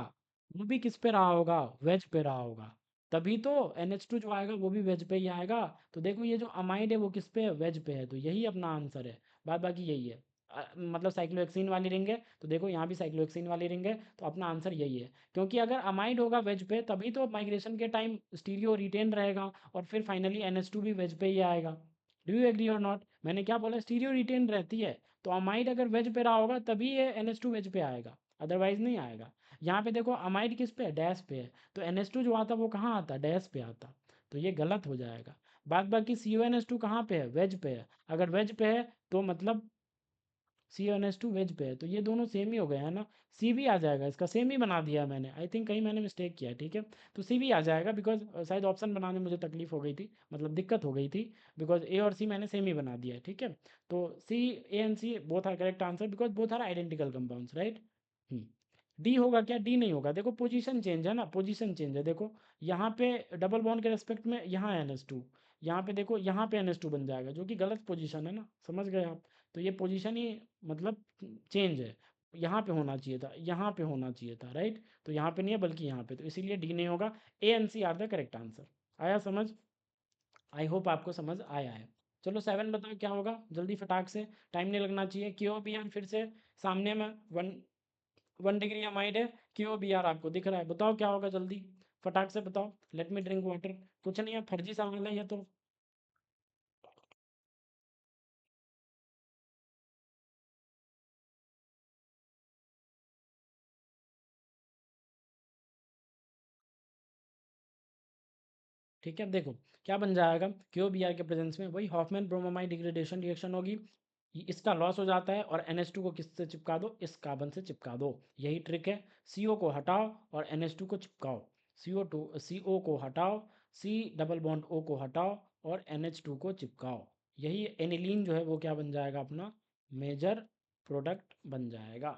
वो भी किस पे रहा होगा? वेज पे रहा होगा, तभी तो NH2 जो आएगा वो भी वेज पे ही आएगा। तो देखो ये जो अमाइड है वो किस पे है? वेज पे है, तो यही अपना आंसर है, बात बाकी यही है। मतलब साइक्लोहेक्सीन वाली रिंग है, तो देखो यहाँ भी साइक्लोहेक्सीन वाली रिंग है, तो अपना आंसर यही है। क्योंकि अगर अमाइड होगा वेज पे तभी तो माइग्रेशन के टाइम स्टीरियो रिटेन रहेगा और फिर फाइनली NH2 भी वेज पे ही आएगा। डू यू एग्री और नॉट? मैंने क्या बोला, स्टीरियो रिटेन रहती है, तो अमाइड अगर वेज पे रहा होगा तभी ये NH2 वेज पे आएगा, अदरवाइज नहीं आएगा। यहाँ पे देखो अमाइड किस पे है, डैश पे है, तो NH2 जो आता वो कहाँ आता, डैश पे आता, तो ये गलत हो जाएगा। बाद बाकी CuNH2 कहाँ पे है, वेज पे है, अगर वेज पे है तो मतलब CuNH2 वेज पे है, तो ये दोनों सेम ही हो गए हैं ना। सी भी आ जाएगा, इसका सेम ही बना दिया है मैंने, आई थिंक कहीं मैंने मिस्टेक किया है, ठीक है। तो सी भी आ जाएगा बिकॉज शायद ऑप्शन बनाने में मुझे तकलीफ हो गई थी, मतलब दिक्कत हो गई थी, बिकॉज ए और सी मैंने सेम ही बना दिया है, ठीक है। तो C, A and C both are correct answer because both are identical compounds, right. D होगा क्या, डी नहीं होगा, देखो पोजीशन चेंज है ना, पोजीशन चेंज है, देखो यहाँ पे डबल बॉन्ड के रेस्पेक्ट में यहाँ है NH2, यहाँ पे देखो यहाँ पे NH2 बन जाएगा, जो कि गलत पोजीशन है ना, समझ गए आप। तो ये पोजीशन ही मतलब चेंज है, यहाँ पे होना चाहिए था, यहाँ पे होना चाहिए था, राइट। तो यहाँ पे नहीं है बल्कि यहाँ पे, तो इसीलिए डी नहीं होगा, A and C are the correct answer. आया समझ? आई होप आपको समझ आया है। चलो 7 बताओ क्या होगा, जल्दी फटाक से, टाइम नहीं लगना चाहिए। क्यों भी यार फिर से सामने में 1 डिग्री अमाइड है, क्यों भी यार आपको दिख रहा है, बताओ क्या होगा जल्दी, फटाक से बताओ। लेट मी ड्रिंक वाटर, कुछ नहीं है, फर्जी सवाल है ये तो। ठीक है, अब देखो क्या बन जाएगा, क्यू बी आर के प्रेजेंस में वही हॉफमैन ब्रोमोमाइड डिग्रेडेशन रिएक्शन होगी, इसका लॉस हो जाता है और NH2 को किससे चिपका दो, इस कार्बन से चिपका दो, यही ट्रिक है। CO को हटाओ और NH2 को चिपकाओ, CO को हटाओ, C डबल बॉन्ड O को हटाओ और NH2 को चिपकाओ, यही एनिलीन जो है वो क्या बन जाएगा, अपना मेजर प्रोडक्ट बन जाएगा।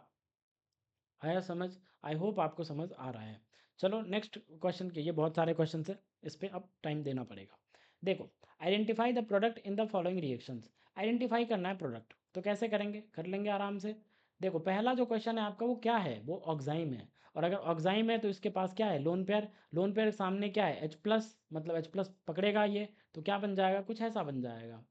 आया समझ? आई होप आपको समझ आ रहा है। चलो नेक्स्ट क्वेश्चन के, ये बहुत सारे क्वेश्चन है, इस पर अब टाइम देना पड़ेगा। देखो, identify the product in the following reactions, identify करना है प्रोडक्ट, तो कैसे करेंगे, कर लेंगे आराम से। देखो पहला जो क्वेश्चन है आपका वो क्या है, वो ऑक्साइम है, और अगर ऑक्साइम है तो इसके पास क्या है, लोन पेयर, लोन पेयर सामने क्या है, H+, मतलब H+ पकड़ेगा ये, तो क्या बन जाएगा, कुछ ऐसा बन जाएगा।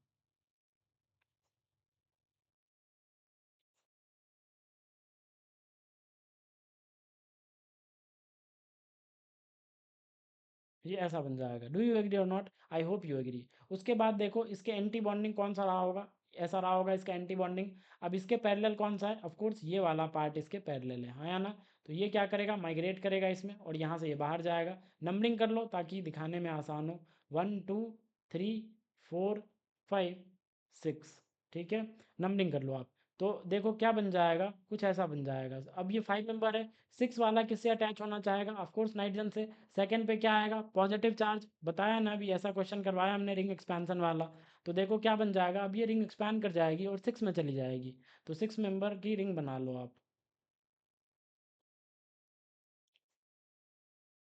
ये ऐसा बन जाएगा। डू यू एग्री और not? I hope you agree. उसके बाद देखो इसके एंटी बॉन्डिंग कौन सा रहा होगा, ऐसा रहा होगा इसका एंटी बॉन्डिंग। अब इसके पैरेलल कौन सा है, ऑफ कोर्स ये वाला पार्ट इसके पैरेलल है, हाँ या ना। तो ये क्या करेगा, माइग्रेट करेगा इसमें और यहाँ से ये बाहर जाएगा। नंबरिंग कर लो ताकि दिखाने में आसान हो, 1 2 3 4 5 6, ठीक है, नंबरिंग कर लो आप। तो देखो क्या बन जाएगा, कुछ ऐसा बन जाएगा। अब ये 5 मेंबर है, 6 वाला किससे अटैच होना चाहेगा, ऑफकोर्स नाइट्रोजन से। सेकंड पे क्या आएगा, पॉजिटिव चार्ज, बताया ना अभी, ऐसा क्वेश्चन करवाया हमने रिंग एक्सपेंशन वाला। तो देखो क्या बन जाएगा, अब ये रिंग एक्सपैंड कर जाएगी और 6 में चली जाएगी, तो 6 मेंबर की रिंग बना लो आप।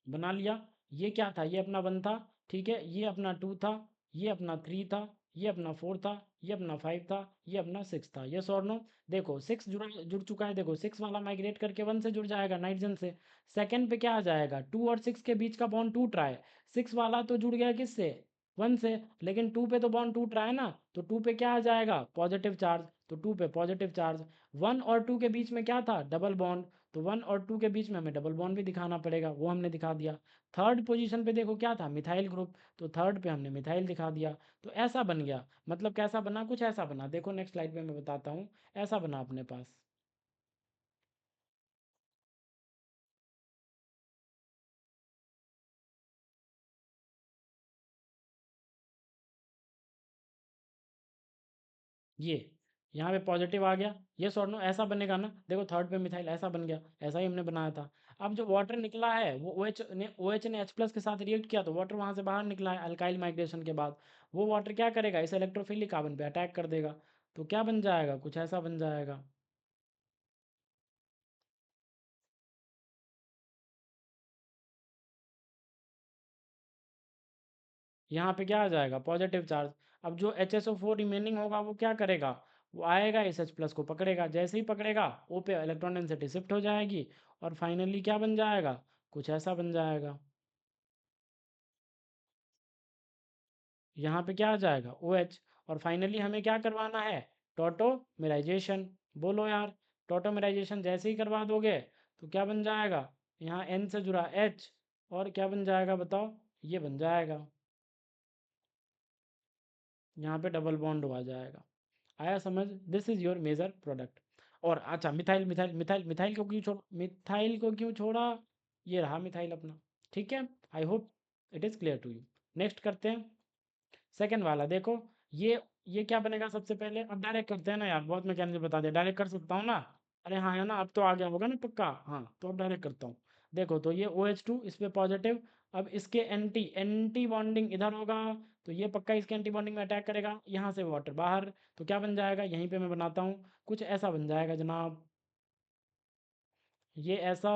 बना लिया। ये क्या था, ये अपना 1 था, ठीक है, ये अपना 2 था, ये अपना 3 था, ये अपना 4 था, ये अपना 5 था, ये अपना 6 था, ये और नो। देखो 6 जुड़ चुका है, देखो 6 वाला माइग्रेट करके 1 से जुड़ जाएगा नाइट्रोजन से। सेकंड पे क्या आ जाएगा, 2 और 6 के बीच का बॉन्ड टूट रहा है, 6 वाला तो जुड़ गया किससे, 1 से, लेकिन 2 पे तो बॉन्ड टूट रहा है ना, तो 2 पे क्या आ जाएगा, पॉजिटिव चार्ज, तो 2 पे पॉजिटिव चार्ज। 1 और 2 के बीच में क्या था, डबल बॉन्ड, तो 1 और 2 के बीच में हमें डबल बॉन्ड भी दिखाना पड़ेगा, वो हमने दिखा दिया। थर्ड पोजीशन पे देखो क्या था, मिथाइल ग्रुप, तो थर्ड पे हमने मिथाइल दिखा दिया। तो ऐसा बन गया, मतलब कैसा बना, कुछ ऐसा बना, देखो नेक्स्ट स्लाइड पे मैं बताता हूँ, ऐसा बना अपने पास। ये यहाँ पे पॉजिटिव आ गया, ये और नो, ऐसा बनेगा ना, देखो थर्ड पे मिथाइल ऐसा बन गया, ऐसा ही हमने बनाया था। अब जो वाटर निकला है वो OH ने H+ के साथ रिएक्ट किया, तो वाटर वहाँ से बाहर निकला है अल्काइल माइग्रेशन के बाद, वो वाटर क्या करेगा, इस इलेक्ट्रोफिलिक कार्बन पे अटैक कर देगा, तो क्या बन जाएगा, कुछ ऐसा बन जाएगा। यहाँ पे क्या आ जाएगा, पॉजिटिव चार्ज। अब जो HSO4 रिमेनिंग होगा वो क्या करेगा, वो आएगा इस H+ को पकड़ेगा, जैसे ही पकड़ेगा O पे इलेक्ट्रॉन डेंसिटी शिफ्ट हो जाएगी और फाइनली क्या बन जाएगा, कुछ ऐसा बन जाएगा। यहाँ पे क्या आ जाएगा, OH, और फाइनली हमें क्या करवाना है, टोटोमेराइजेशन, बोलो यार। टॉटोमराइजेशन जैसे ही करवा दोगे तो क्या बन जाएगा, यहाँ N से जुड़ा H, और क्या बन जाएगा बताओ, ये बन जाएगा, यहाँ पे डबल बॉन्ड आ जाएगा। आया समझ? This is your major product. और अच्छा, मिथाइल मिथाइल मिथाइल मिथाइल को क्यों छोड़, मिथाइल को क्यों छोड़ा, ये रहा मिथाइल अपना। ठीक है, I hope it is clear to you. Next करते हैं सेकंड वाला। देखो ये क्या बनेगा सबसे पहले, अब डायरेक्ट करते हैं ना यार, बहुत मैकेनिज्म बता दिया, डायरेक्ट कर सकता हूँ ना। अरे हाँ है ना, अब तो आ गया होगा ना पक्का, हाँ तो अब डायरेक्ट करता हूँ। देखो तो ये OH2 इस पे पॉजिटिव, अब इसके एंटी एंटी बॉन्डिंग इधर होगा, तो ये पक्का इसके एंटी बॉन्डिंग में अटैक करेगा, यहाँ से वाटर बाहर, तो क्या बन जाएगा, यहीं पे मैं बनाता हूँ, कुछ ऐसा बन जाएगा जनाब, ये ऐसा,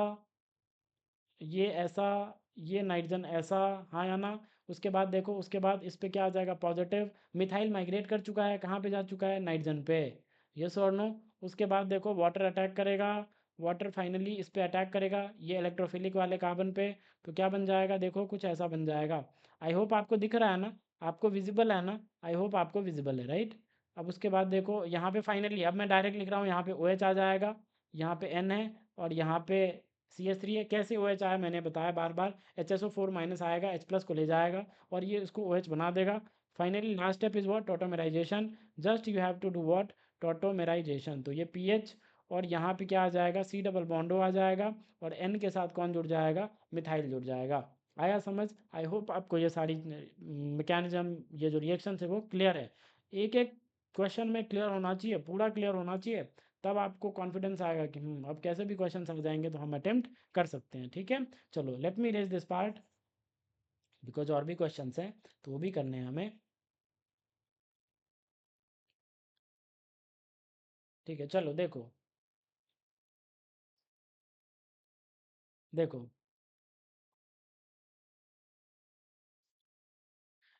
ये ऐसा, ये नाइट्रोजन ऐसा, हाँ या ना। उसके बाद देखो, उसके बाद इस पे क्या आ जाएगा, पॉजिटिव, मिथाइल माइग्रेट कर चुका है, कहाँ पे जा चुका है, नाइट्रोजन पे, यस और नो। उसके बाद देखो वाटर अटैक करेगा, वाटर फाइनली इस पे अटैक करेगा, ये इलेक्ट्रोफिलिक वाले कार्बन पे, तो क्या बन जाएगा, देखो कुछ ऐसा बन जाएगा। आई होप आपको दिख रहा है ना, आपको विजिबल है ना, आई होप आपको विजिबल है, राइट। अब उसके बाद देखो यहाँ पे फाइनली, अब मैं डायरेक्ट लिख रहा हूँ, यहाँ पे OH आ जाएगा, यहाँ पे N है, और यहाँ पे CH3 है। कैसे OH आया मैंने बताया बार बार, HSO4 माइनस आएगा, H प्लस को ले जाएगा और ये इसको OH बना देगा। Finally last step is what, tautomerization. Just you have to do what, tautomerization. तो ये पीएच, और यहाँ पे क्या आ जाएगा, C डबल बॉन्डो आ जाएगा, और N के साथ कौन जुड़ जाएगा, मिथाइल जुड़ जाएगा। आया समझ? आई होप आपको ये सारी मैकेनिज्म, ये जो रिएक्शन है वो क्लियर है। एक एक क्वेश्चन में क्लियर होना चाहिए, पूरा क्लियर होना चाहिए, तब आपको कॉन्फिडेंस आएगा कि अब कैसे भी क्वेश्चन आ जाएंगे तो हम अटेम्प्ट कर सकते हैं। ठीक है, चलो let me raise this part, because और भी क्वेश्चंस हैं तो वो भी करने हैं हमें। ठीक है, चलो देखो, देखो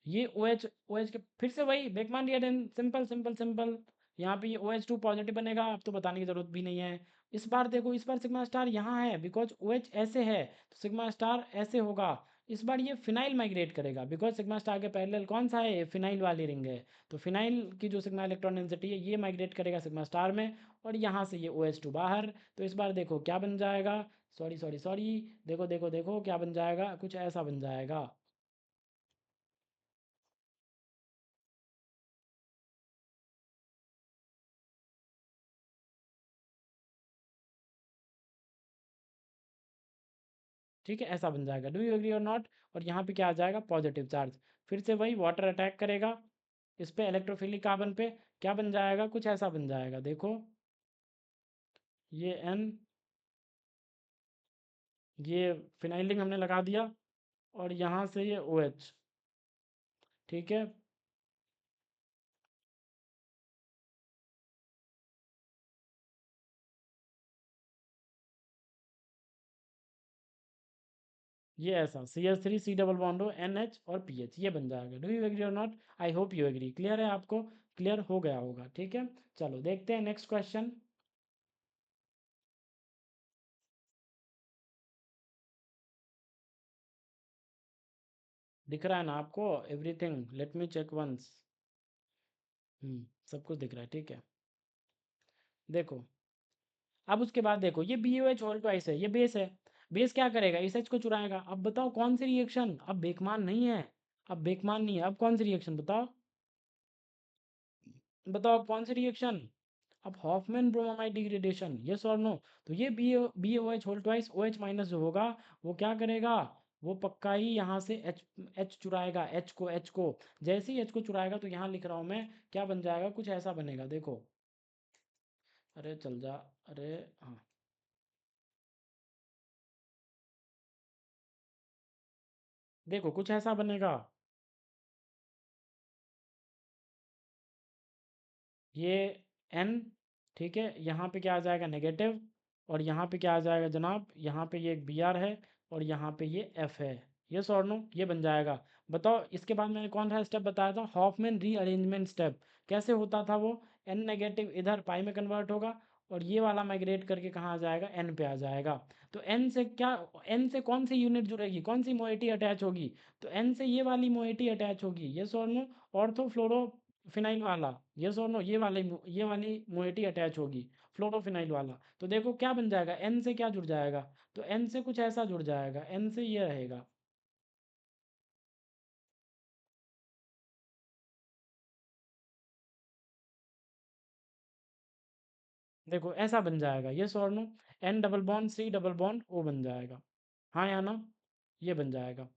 ये OH के फिर से वही बेकमान रिएक्टेंट, सिंपल सिंपल सिंपल। यहाँ पे ये OH2 पॉजिटिव बनेगा, अब तो बताने की जरूरत भी नहीं है। इस बार देखो, इस बार सिग्मा स्टार यहाँ है, बिकॉज OH ऐसे है तो सिग्मा स्टार ऐसे होगा। इस बार ये फिनाइल माइग्रेट करेगा, बिकॉज सिग्मा स्टार के पैरेलल कौन सा है, फिनाइल वाली रिंग है, तो फिनाइल की जो सिग्मा इलेक्ट्रॉन डेंसिटी है ये माइग्रेट करेगा सिग्मा स्टार में, और यहाँ से ये OH2 बाहर। तो इस बार देखो क्या बन जाएगा, सॉरी सॉरी सॉरी, देखो देखो देखो क्या बन जाएगा, कुछ ऐसा बन जाएगा। ठीक है, ऐसा बन जाएगा, डू यू एग्री और नॉट। और यहाँ पे क्या आ जाएगा, पॉजिटिव चार्ज, फिर से वही वाटर अटैक करेगा इस पे, इलेक्ट्रोफिलिक कार्बन पे, क्या बन जाएगा, कुछ ऐसा बन जाएगा, देखो ये N, ये फिनाइलिंग हमने लगा दिया, और यहाँ से ये OH। ठीक है, ये ऐसा CH3 C double bond O NH और PH, ये बन जाएगा, डू यू एग्री और not. I hope you agree, clear है आपको, क्लियर हो गया होगा। ठीक है, चलो देखते हैं नेक्स्ट क्वेश्चन। दिख रहा है ना आपको everything, let me check once. सब कुछ दिख रहा है, ठीक है। देखो, अब उसके बाद देखो, ये BOH होल ट्वाइस है, ये बेस है, बेस क्या करेगा, इस H को चुराएगा। अब बताओ कौन सी रिएक्शन, अब बेकमान नहीं है, अब बेकमान नहीं है, अब कौन सी रिएक्शन बताओ, बताओ अब कौन सी रिएक्शन, अब हॉफमैन ब्रोमाइड डिग्रेडेशन, यस और नो। तो ये BOH whole twice OH minus जो होगा वो क्या करेगा, वो पक्का ही यहाँ से H चुराएगा, H को जैसे ही H को चुराएगा, तो यहाँ लिख रहा हूँ मैं, क्या बन जाएगा, कुछ ऐसा बनेगा, देखो, अरे चल जा, अरे हाँ, देखो कुछ ऐसा बनेगा, ये N, ठीक है, यहाँ पे क्या आ जाएगा, नेगेटिव, और यहाँ पे क्या आ जाएगा जनाब, यहाँ पे ये एक Br है, और यहाँ पे ये F है, यस और नो, ये बन जाएगा। बताओ इसके बाद मैंने कौन सा स्टेप बताया था, हॉफमैन रीअरेंजमेंट स्टेप। कैसे होता था वो, N नेगेटिव इधर पाई में कन्वर्ट होगा, और ये वाला माइग्रेट करके कहाँ आ जाएगा, N पे आ जाएगा। तो N से क्या, N से कौन सी यूनिट जुड़ेगी, कौन सी मोइटी अटैच होगी, तो N से ये वाली मोइटी अटैच होगी, यस और नो, ऑर्थो फ्लोरो फिनाइल वाला, यस और नो, ये वाली मोइटी अटैच होगी। फ्लोरोफिनाइल वाला, तो देखो क्या बन जाएगा, एन से क्या जुड़ जाएगा, तो एन से कुछ ऐसा जुड़ जाएगा, एन से ये रहेगा, देखो ऐसा बन जाएगा, yes or no, N double bond C double bond O बन जाएगा, हाँ या ना, ये बन जाएगा।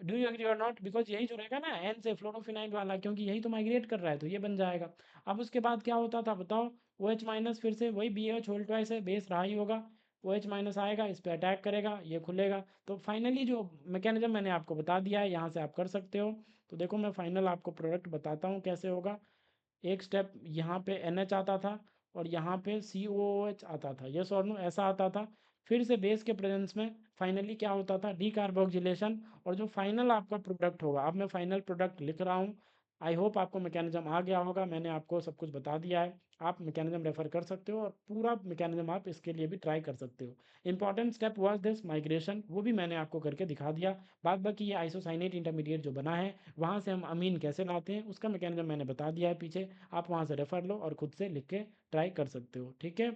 डू यू एग्री और नॉट, बिकॉज यही जो रहेगा ना एन से फ्लोरोफिनाइल वाला, क्योंकि यही तो माइग्रेट कर रहा है, तो ये बन जाएगा। अब उसके बाद क्या होता था बताओ, ओ एच माइनस, फिर से वही बी एच होल ट्वाइस है, बेस रहा ही होगा, ओ एच माइनस आएगा, इस पर अटैक करेगा, ये खुलेगा। तो फाइनली जो मैकेनिज्म मैंने आपको बता दिया है, यहाँ से आप कर सकते हो। तो देखो मैं फाइनल आपको प्रोडक्ट बताता हूँ कैसे होगा। एक स्टेप यहाँ पे NH आता था, और यहाँ पे COOH आता था, ये और नो ऐसा आता था। फिर से बेस के प्रेजेंस में फाइनली क्या होता था, डीकार्बोक्सिलेशन, और जो फाइनल आपका प्रोडक्ट होगा, अब मैं फाइनल प्रोडक्ट लिख रहा हूँ। आई होप आपको मैकेनिज्म आ गया होगा, मैंने आपको सब कुछ बता दिया है। आप मैकेनिज्म रेफर कर सकते हो, और पूरा मैकेनिज्म आप इसके लिए भी ट्राई कर सकते हो। Important step was this migration, वो भी मैंने आपको करके दिखा दिया। बाद बाकी ये आइसोसाइनेट इंटरमीडिएट जो बना है, वहाँ से हम अमीन कैसे लाते हैं उसका मैकेनिज्म मैंने बता दिया है पीछे, आप वहाँ से रेफर लो और खुद से लिख के ट्राई कर सकते हो, ठीक है।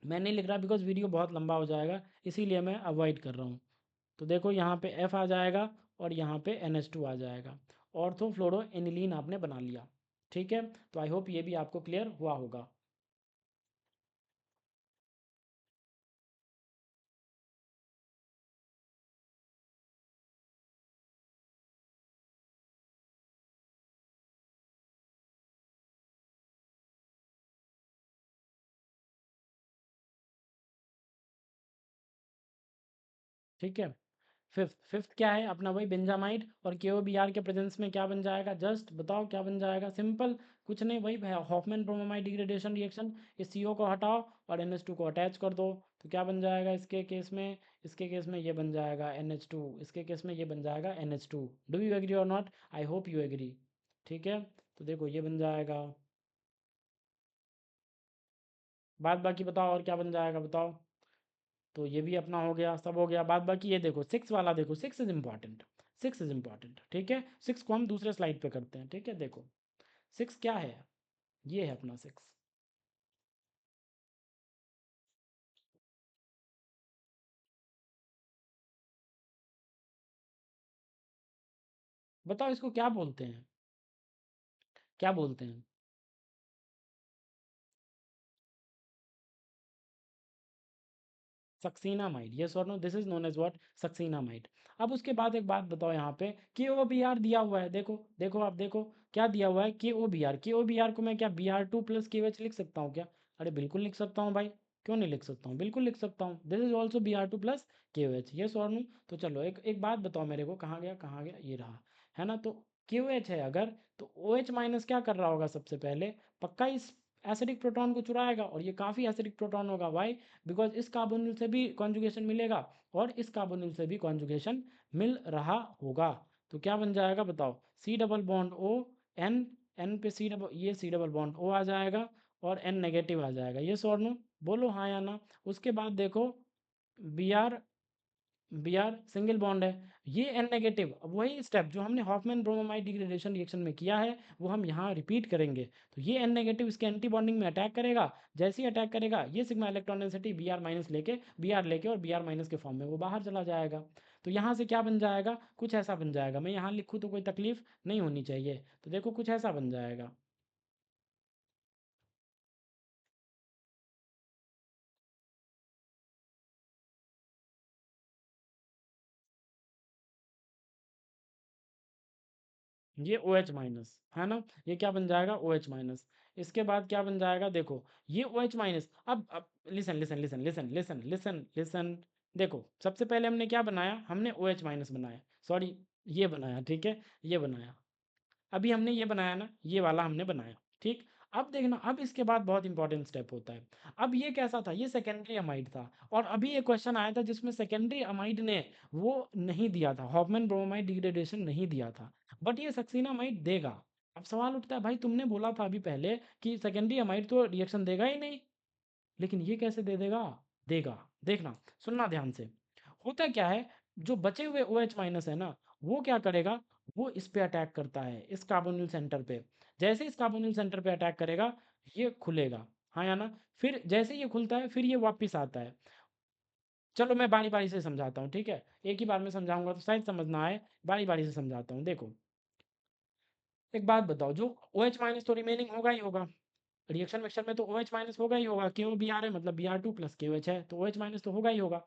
मैं नहीं लिख रहा बिकॉज वीडियो बहुत लंबा हो जाएगा, इसीलिए मैं अवॉइड कर रहा हूँ। तो देखो यहाँ पे F आ जाएगा, और यहाँ पे NH2 आ जाएगा, ऑर्थो फ्लोरो एनिलीन आपने बना लिया, ठीक है। तो आई होप ये भी आपको क्लियर हुआ होगा। ठीक है, फिफ्थ, फिफ्थ क्या है अपना, वही बेंजामाइड और KOBr के प्रेजेंस में क्या बन जाएगा, जस्ट बताओ क्या बन जाएगा, सिंपल, कुछ नहीं, वही हॉफमैन ब्रोमाइड डिग्रेडेशन रिएक्शन, इस CO को हटाओ और NH2 को अटैच कर दो, तो क्या बन जाएगा इसके केस में, इसके केस में ये बन जाएगा NH2, इसके केस में ये बन जाएगा NH2। डू यू एग्री और not, I hope you agree, ठीक है। तो देखो ये बन जाएगा, बाद बाकी बताओ और क्या बन जाएगा बताओ। तो ये भी अपना हो गया, सब हो गया। बाद बाकी ये देखो सिक्स वाला, देखो six is important, six is important, ठीक है। सिक्स को हम दूसरे स्लाइड पे करते हैं, ठीक है। देखो सिक्स क्या है, ये है अपना सिक्स। बताओ इसको क्या बोलते हैं, क्या बोलते हैं। सक्सीनामाइड, यस और no, this is known as what, succinamide. अब उसके बाद एक बात बताओ, यहाँ पे KOBr दिया हुआ है, देखो देखो आप देखो क्या दिया हुआ है, KOBr को मैं क्या Br2 + KOH लिख सकता हूँ क्या, अरे बिल्कुल लिख सकता हूँ भाई, क्यों नहीं लिख सकता हूँ, बिल्कुल लिख सकता हूँ, this is also Br2 + KOH, yes और नो। तो चलो एक एक बात बताओ मेरे को, कहाँ गया कहाँ गया, ये रहा, है ना। तो KOH है अगर, तो OH माइनस क्या कर रहा होगा, सबसे पहले पक्का इस एसिडिक प्रोटॉन को चुराएगा, और ये काफ़ी एसिडिक प्रोटॉन होगा, वाई, बिकॉज इस कार्बोनिल से भी कॉन्जुगेशन मिलेगा, और इस कार्बोनिल से भी कॉन्जुगेशन मिल रहा होगा। तो क्या बन जाएगा बताओ, C double bond O, N, N पे C डबल, ये C डबल बॉन्ड O आ जाएगा, और N नेगेटिव आ जाएगा, ये और नो, बोलो हाँ या ना। उसके बाद देखो Br, Br सिंगल बॉन्ड है, ये N नेगेटिव, वही स्टेप जो हमने हॉफमैन ब्रोमाइड डिग्रेडेशन रिएक्शन में किया है, वो हम यहाँ रिपीट करेंगे। तो ये N नेगेटिव इसके एंटी बॉन्डिंग में अटैक करेगा, जैसे ही अटैक करेगा ये सिग्मा इलेक्ट्रॉन डेंसिटी Br लेके और Br- के फॉर्म में वो बाहर चला जाएगा। तो यहाँ से क्या बन जाएगा, कुछ ऐसा बन जाएगा, मैं यहाँ लिखूँ तो कोई तकलीफ नहीं होनी चाहिए, तो देखो कुछ ऐसा बन जाएगा। ये ओ एच माइनस, है ना, ये क्या बन जाएगा OH-। इसके बाद क्या बन जाएगा देखो, ये OH-। अब listen listen listen listen listen listen listen, देखो सबसे पहले हमने क्या बनाया, हमने OH- बनाया, सॉरी ये बनाया, ठीक है, ये बनाया, अभी हमने ये बनाया ना, ये वाला हमने बनाया, ठीक। अब देखना, अब इसके बाद बहुत इंपॉर्टेंट स्टेप होता है। अब ये कैसा था, ये सेकेंडरी अमाइड था, और अभी एक क्वेश्चन आया था जिसमें सेकेंडरी अमाइड ने वो नहीं दिया था, हॉफमैन ब्रोमाइड डिग्रेडेशन नहीं दिया था, बट ये सक्सीना अमाइड देगा। अब सवाल उठता है, भाई तुमने बोला था अभी पहले कि सेकेंडरी अमाइड तो रिएक्शन देगा ही नहीं, लेकिन ये कैसे दे देगा, देगा। देखना, सुनना ध्यान से, होता क्या है, जो बचे हुए OH- है ना, वो क्या करेगा, वो इस पे अटैक करता है, इस कार्बोनिल सेंटर पे, जैसे इस कार्बोनिल सेंटर पे अटैक करेगा, ये खुलेगा, हाँ या ना? फिर जैसे ये खुलता है फिर ये वापस आता है। चलो मैं बारी-बारी से समझाता हूँ, ठीक है? एक ही बार में समझाऊँगा तो शायद समझ ना आए, बारी-बारी से समझाता हूँ। देखो, एक बात बताओ, जो OH माइनस तो रिमेनिंग होगा ही होगा। रिएक्शन मिक्सचर में तो OH माइनस होगा ही होगा, KOBr है मतलब Br2 प्लस KOH है, तो OH माइनस तो होगा ही होगा।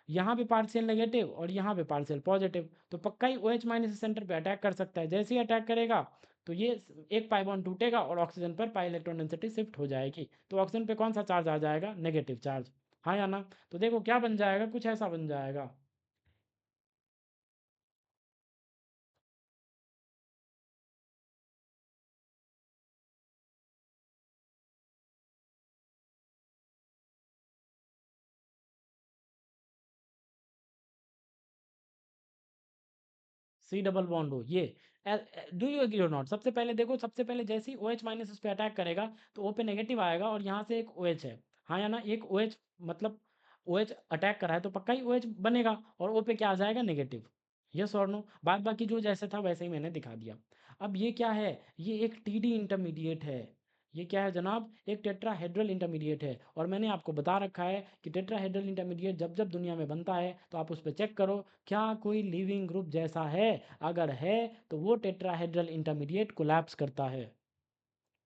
यहाँ पे पार्शियल नेगेटिव और यहाँ पे पार्शियल पॉजिटिव, तो पक्का ही OH माइनस सेंटर पे अटैक कर सकता है। जैसे ही अटैक करेगा तो ये एक पाई बॉन्ड टूटेगा और ऑक्सीजन पर पाई इलेक्ट्रॉन डेंसिटी शिफ्ट हो जाएगी। तो ऑक्सीजन पे कौन सा चार्ज आ जाएगा? Negative charge. हाँ या ना? तो देखो क्या बन जाएगा, कुछ ऐसा बन जाएगा। सी डबल बॉन्ड हो ये, डू यू एग्री और नॉट? सबसे पहले देखो, सबसे पहले जैसे ही OH माइनस इस पे अटैक करेगा तो O पे नेगेटिव आएगा और यहाँ से एक OH है। हाँ या ना? एक OH मतलब OH अटैक करा है तो पक्का ही OH बनेगा और O पे क्या आ जाएगा? नेगेटिव। यस और नो? बाद बाकी जो जैसे था वैसे ही मैंने दिखा दिया। अब ये क्या है? ये एक TD इंटरमीडिएट है। ये क्या है जनाब? एक टेट्राहेड्रल इंटरमीडिएट है और मैंने आपको बता रखा है कि टेट्राहेड्रल इंटरमीडिएट जब जब दुनिया में बनता है तो आप उस पर चेक करो क्या कोई लिविंग ग्रुप जैसा है। अगर है तो वो टेट्राहेड्रल इंटरमीडिएट कोलैप्स करता है।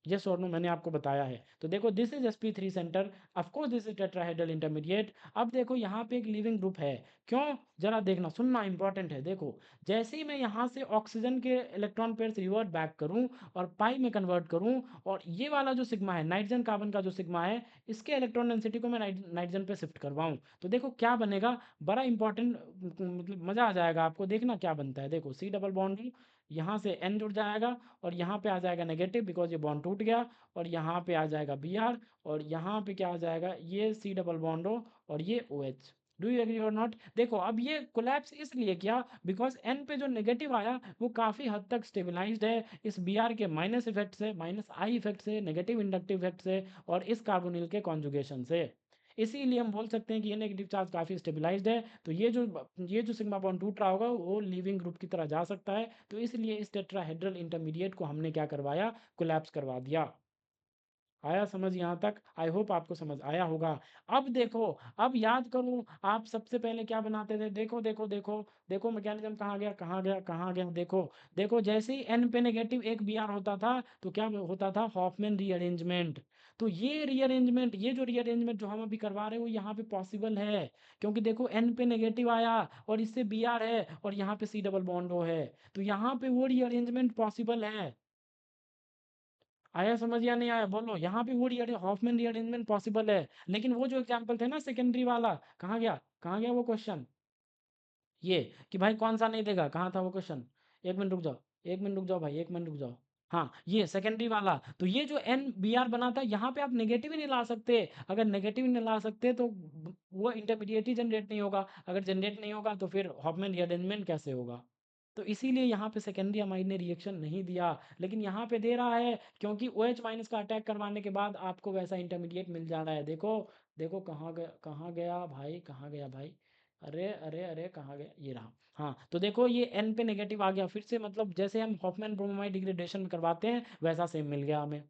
यस और नो? मैंने आपको बताया है। तो देखो, this is sp3 centre, of course this is tetrahedral intermediate. अब देखो यहाँ पे एक लिविंग ग्रुप है। क्यों? जरा देखना, सुनना इंपॉर्टेंट है। देखो, जैसे ही मैं यहाँ से ऑक्सीजन के इलेक्ट्रॉन पेयर रिवर्ट बैक करूँ और पाई में कन्वर्ट करूँ और ये वाला जो सिग्मा है, नाइट्रोजन कार्बन का जो सिग्मा है, इसके इलेक्ट्रॉन डेंसिटी को मैं नाइट्रोजन पे शिफ्ट करवाऊँ तो देखो क्या बनेगा। बड़ा इंपॉर्टेंट, मतलब मजा आ जाएगा आपको, देखना क्या बनता है। देखो, सी डबल बॉन्ड, यहाँ से N जुड़ जाएगा और यहाँ पे आ जाएगा नेगेटिव बिकॉज ये बॉन्ड टूट गया, और यहाँ पे आ जाएगा Br, और यहाँ पे क्या आ जाएगा? ये सी डबल बॉन्ड हो और ये OH। डू यू एग्री और नॉट? देखो, अब ये कोलैप्स इसलिए किया बिकॉज N पे जो नेगेटिव आया वो काफ़ी हद तक स्टेबलाइज्ड है इस Br के माइनस इफेक्ट से, माइनस आई इफेक्ट से, नेगेटिव इंडक्टिव इफेक्ट से और इस कार्बोनिल के कॉन्जुगेशन से। इसीलिए हम बोल सकते हैं कि ये नेगेटिव चार्ज काफ़ी स्टेबलाइज्ड है। तो ये जो सिग्मा बॉन्ड टूट रहा होगा वो लिविंग ग्रुप की तरह जा सकता है। तो इसलिए इस टेट्राहेड्रल इंटरमीडिएट को हमने क्या करवाया? कोलैप्स करवा दिया। आया समझ यहाँ तक? आई होप आपको समझ आया होगा। अब देखो, अब याद करो, आप सबसे पहले क्या बनाते थे? देखो देखो देखो, देखो मैकेनिज्म कहाँ गया, कहाँ गया, कहाँ गया? देखो देखो, जैसे ही N पे नेगेटिव एक Br होता था तो क्या होता था? Hofmann rearrangement. तो ये रीअरेंजमेंट, ये जो रीअरेंजमेंट जो हम अभी करवा रहे हैं वो यहाँ पे पॉसिबल है, क्योंकि देखो N पे नेगेटिव आया और इससे Br है और यहाँ पे C डबल बॉन्ड O है, तो यहाँ पे वो रीअरेंजमेंट पॉसिबल है। आया समझ या नहीं आया? बोलो, यहाँ पे वो हॉफमैन रीअरेंजमेंट पॉसिबल है। लेकिन वो जो एग्जांपल थे ना सेकेंडरी वाला, कहाँ गया, कहाँ गया वो क्वेश्चन? ये कि भाई कौन सा नहीं देगा, कहाँ था वो क्वेश्चन? एक मिनट रुक जाओ, एक मिनट रुक जाओ भाई, एक मिनट रुक जाओ। हाँ, ये सेकेंडरी वाला, तो ये जो NBr बना था यहाँ पे आप नेगेटिव ही नहीं ला सकते। अगर नेगेटिव नहीं ला सकते तो वो इंटरमीडिएट ही जनरेट नहीं होगा। अगर जनरेट नहीं होगा तो फिर हॉफमैन रीअरेंजमेंट कैसे होगा? तो इसीलिए यहाँ पे सेकेंडरी अमाइन ने रिएक्शन नहीं दिया, लेकिन यहाँ पे दे रहा है क्योंकि OH माइनस का अटैक करवाने के बाद आपको वैसा इंटरमीडिएट मिल जा रहा है। देखो देखो, कहाँ गया, कहाँ गया भाई, कहाँ गया भाई? अरे अरे अरे, कहाँ गया? ये रहा। हाँ, तो देखो ये N पे नेगेटिव आ गया फिर से, मतलब जैसे हम हॉफमैन ब्रोमाइड डिग्रेडेशन करवाते हैं वैसा सेम मिल गया हमें।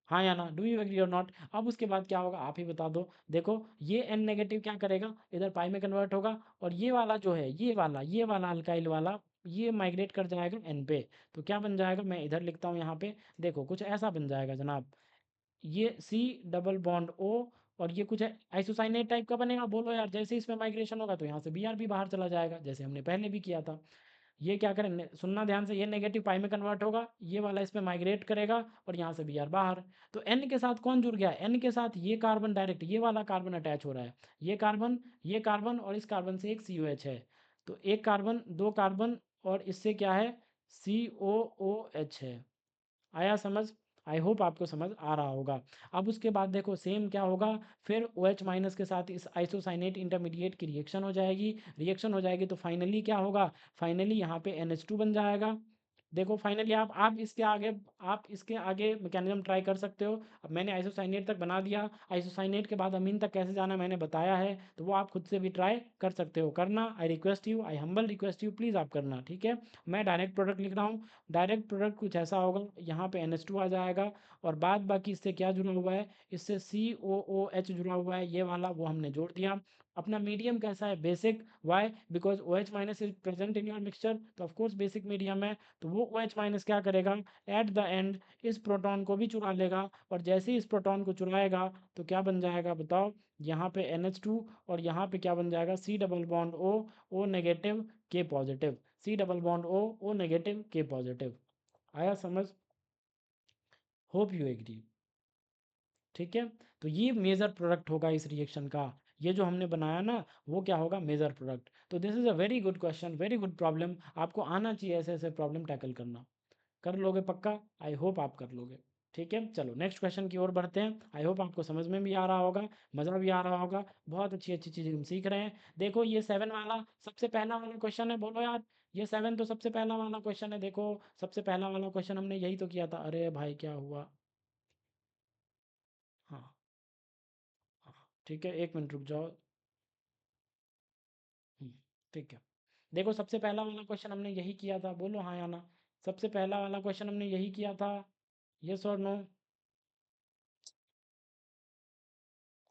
हाँ या ना? डू यू एग्री और नॉट? अब उसके बाद क्या होगा आप ही बता दो। देखो, ये N नेगेटिव क्या करेगा? इधर पाई में कन्वर्ट होगा और ये वाला जो है, ये वाला अल्काइल वाला, ये माइग्रेट कर जाएगा N पे। तो क्या बन जाएगा? मैं इधर लिखता हूँ यहाँ पे, देखो कुछ ऐसा बन जाएगा जनाब। ये सी डबल बॉन्ड ओ और ये कुछ आइसोसाइनेट टाइप का बनेगा। बोलो यार, जैसे इसमें माइग्रेशन होगा तो यहाँ से Br भी बाहर चला जाएगा जैसे हमने पहले भी किया था। ये क्या करें, सुनना ध्यान से, ये नेगेटिव पाई में कन्वर्ट होगा, ये वाला इसमें माइग्रेट करेगा और यहाँ से Br बाहर। तो N के साथ कौन जुड़ गया? N के साथ ये कार्बन डायरेक्ट, ये वाला कार्बन अटैच हो रहा है। ये कार्बन और इस कार्बन से एक COH है, तो एक कार्बन, दो कार्बन, और इससे क्या है? COOH है। आया समझ? आई होप आपको समझ आ रहा होगा। अब उसके बाद देखो सेम क्या होगा, फिर OH माइनस के साथ इस आइसोसाइनेट इंटरमीडिएट की रिएक्शन हो जाएगी। रिएक्शन हो जाएगी तो फाइनली क्या होगा? फाइनली यहाँ पे NH2 बन जाएगा। देखो फाइनली आप इसके आगे मैकेनिज्म ट्राई कर सकते हो। अब मैंने आइसोसाइनेट तक बना दिया, आइसोसाइनेट के बाद अमीन तक कैसे जाना मैंने बताया है, तो वो आप खुद से भी ट्राई कर सकते हो। करना, I request you, I humble request you, please आप करना, ठीक है। मैं डायरेक्ट प्रोडक्ट लिख रहा हूँ। डायरेक्ट प्रोडक्ट कुछ ऐसा होगा, यहाँ पे NH2 आ जाएगा, और बाद बाकी इससे क्या जुड़ा हुआ है, इससे COOH जुड़ा हुआ है, ये वाला वो हमने जोड़ दिया। अपना मीडियम कैसा है, basic. Why? Because OH minus is present in your mixture, तो ऑफकोर्स बेसिक मीडियम है। तो वो OH माइनस क्या करेगा, एट द एंड इस प्रोटॉन को भी चुरा लेगा, और जैसे ही इस प्रोटॉन को चुराएगा तो क्या बन जाएगा बताओ, यहाँ पे NH2, और यहाँ पे क्या बन जाएगा, C double bond O negative K positive, C double bond O negative K positive. आया समझ? Hope you agree. ठीक है, तो ये मेजर प्रोडक्ट होगा इस रिएक्शन का। ये जो हमने बनाया ना, वो क्या होगा, मेजर प्रोडक्ट। तो this is a very good question, very good problem. आपको आना चाहिए ऐसे ऐसे प्रॉब्लम टैकल करना। कर लोगे पक्का? आई होप आप कर लोगे। ठीक है, चलो नेक्स्ट क्वेश्चन की ओर बढ़ते हैं। आई होप आपको समझ में भी आ रहा होगा, मज़ा भी आ रहा होगा, बहुत अच्छी अच्छी चीज़ें हम सीख रहे हैं। देखो ये 7 वाला सबसे पहला वाला क्वेश्चन है, बोलो यार। ये 7 तो सबसे पहला वाला क्वेश्चन है। देखो सबसे पहला वाला क्वेश्चन हमने यही तो किया था। अरे भाई क्या हुआ? हाँ, हाँ, ठीक है, 1 मिनट रुक जाओ। हम्म, ठीक है। देखो सबसे पहला वाला क्वेश्चन हमने यही किया था, बोलो हाँ या ना। सबसे पहला वाला क्वेश्चन हमने यही किया था, यस और नो?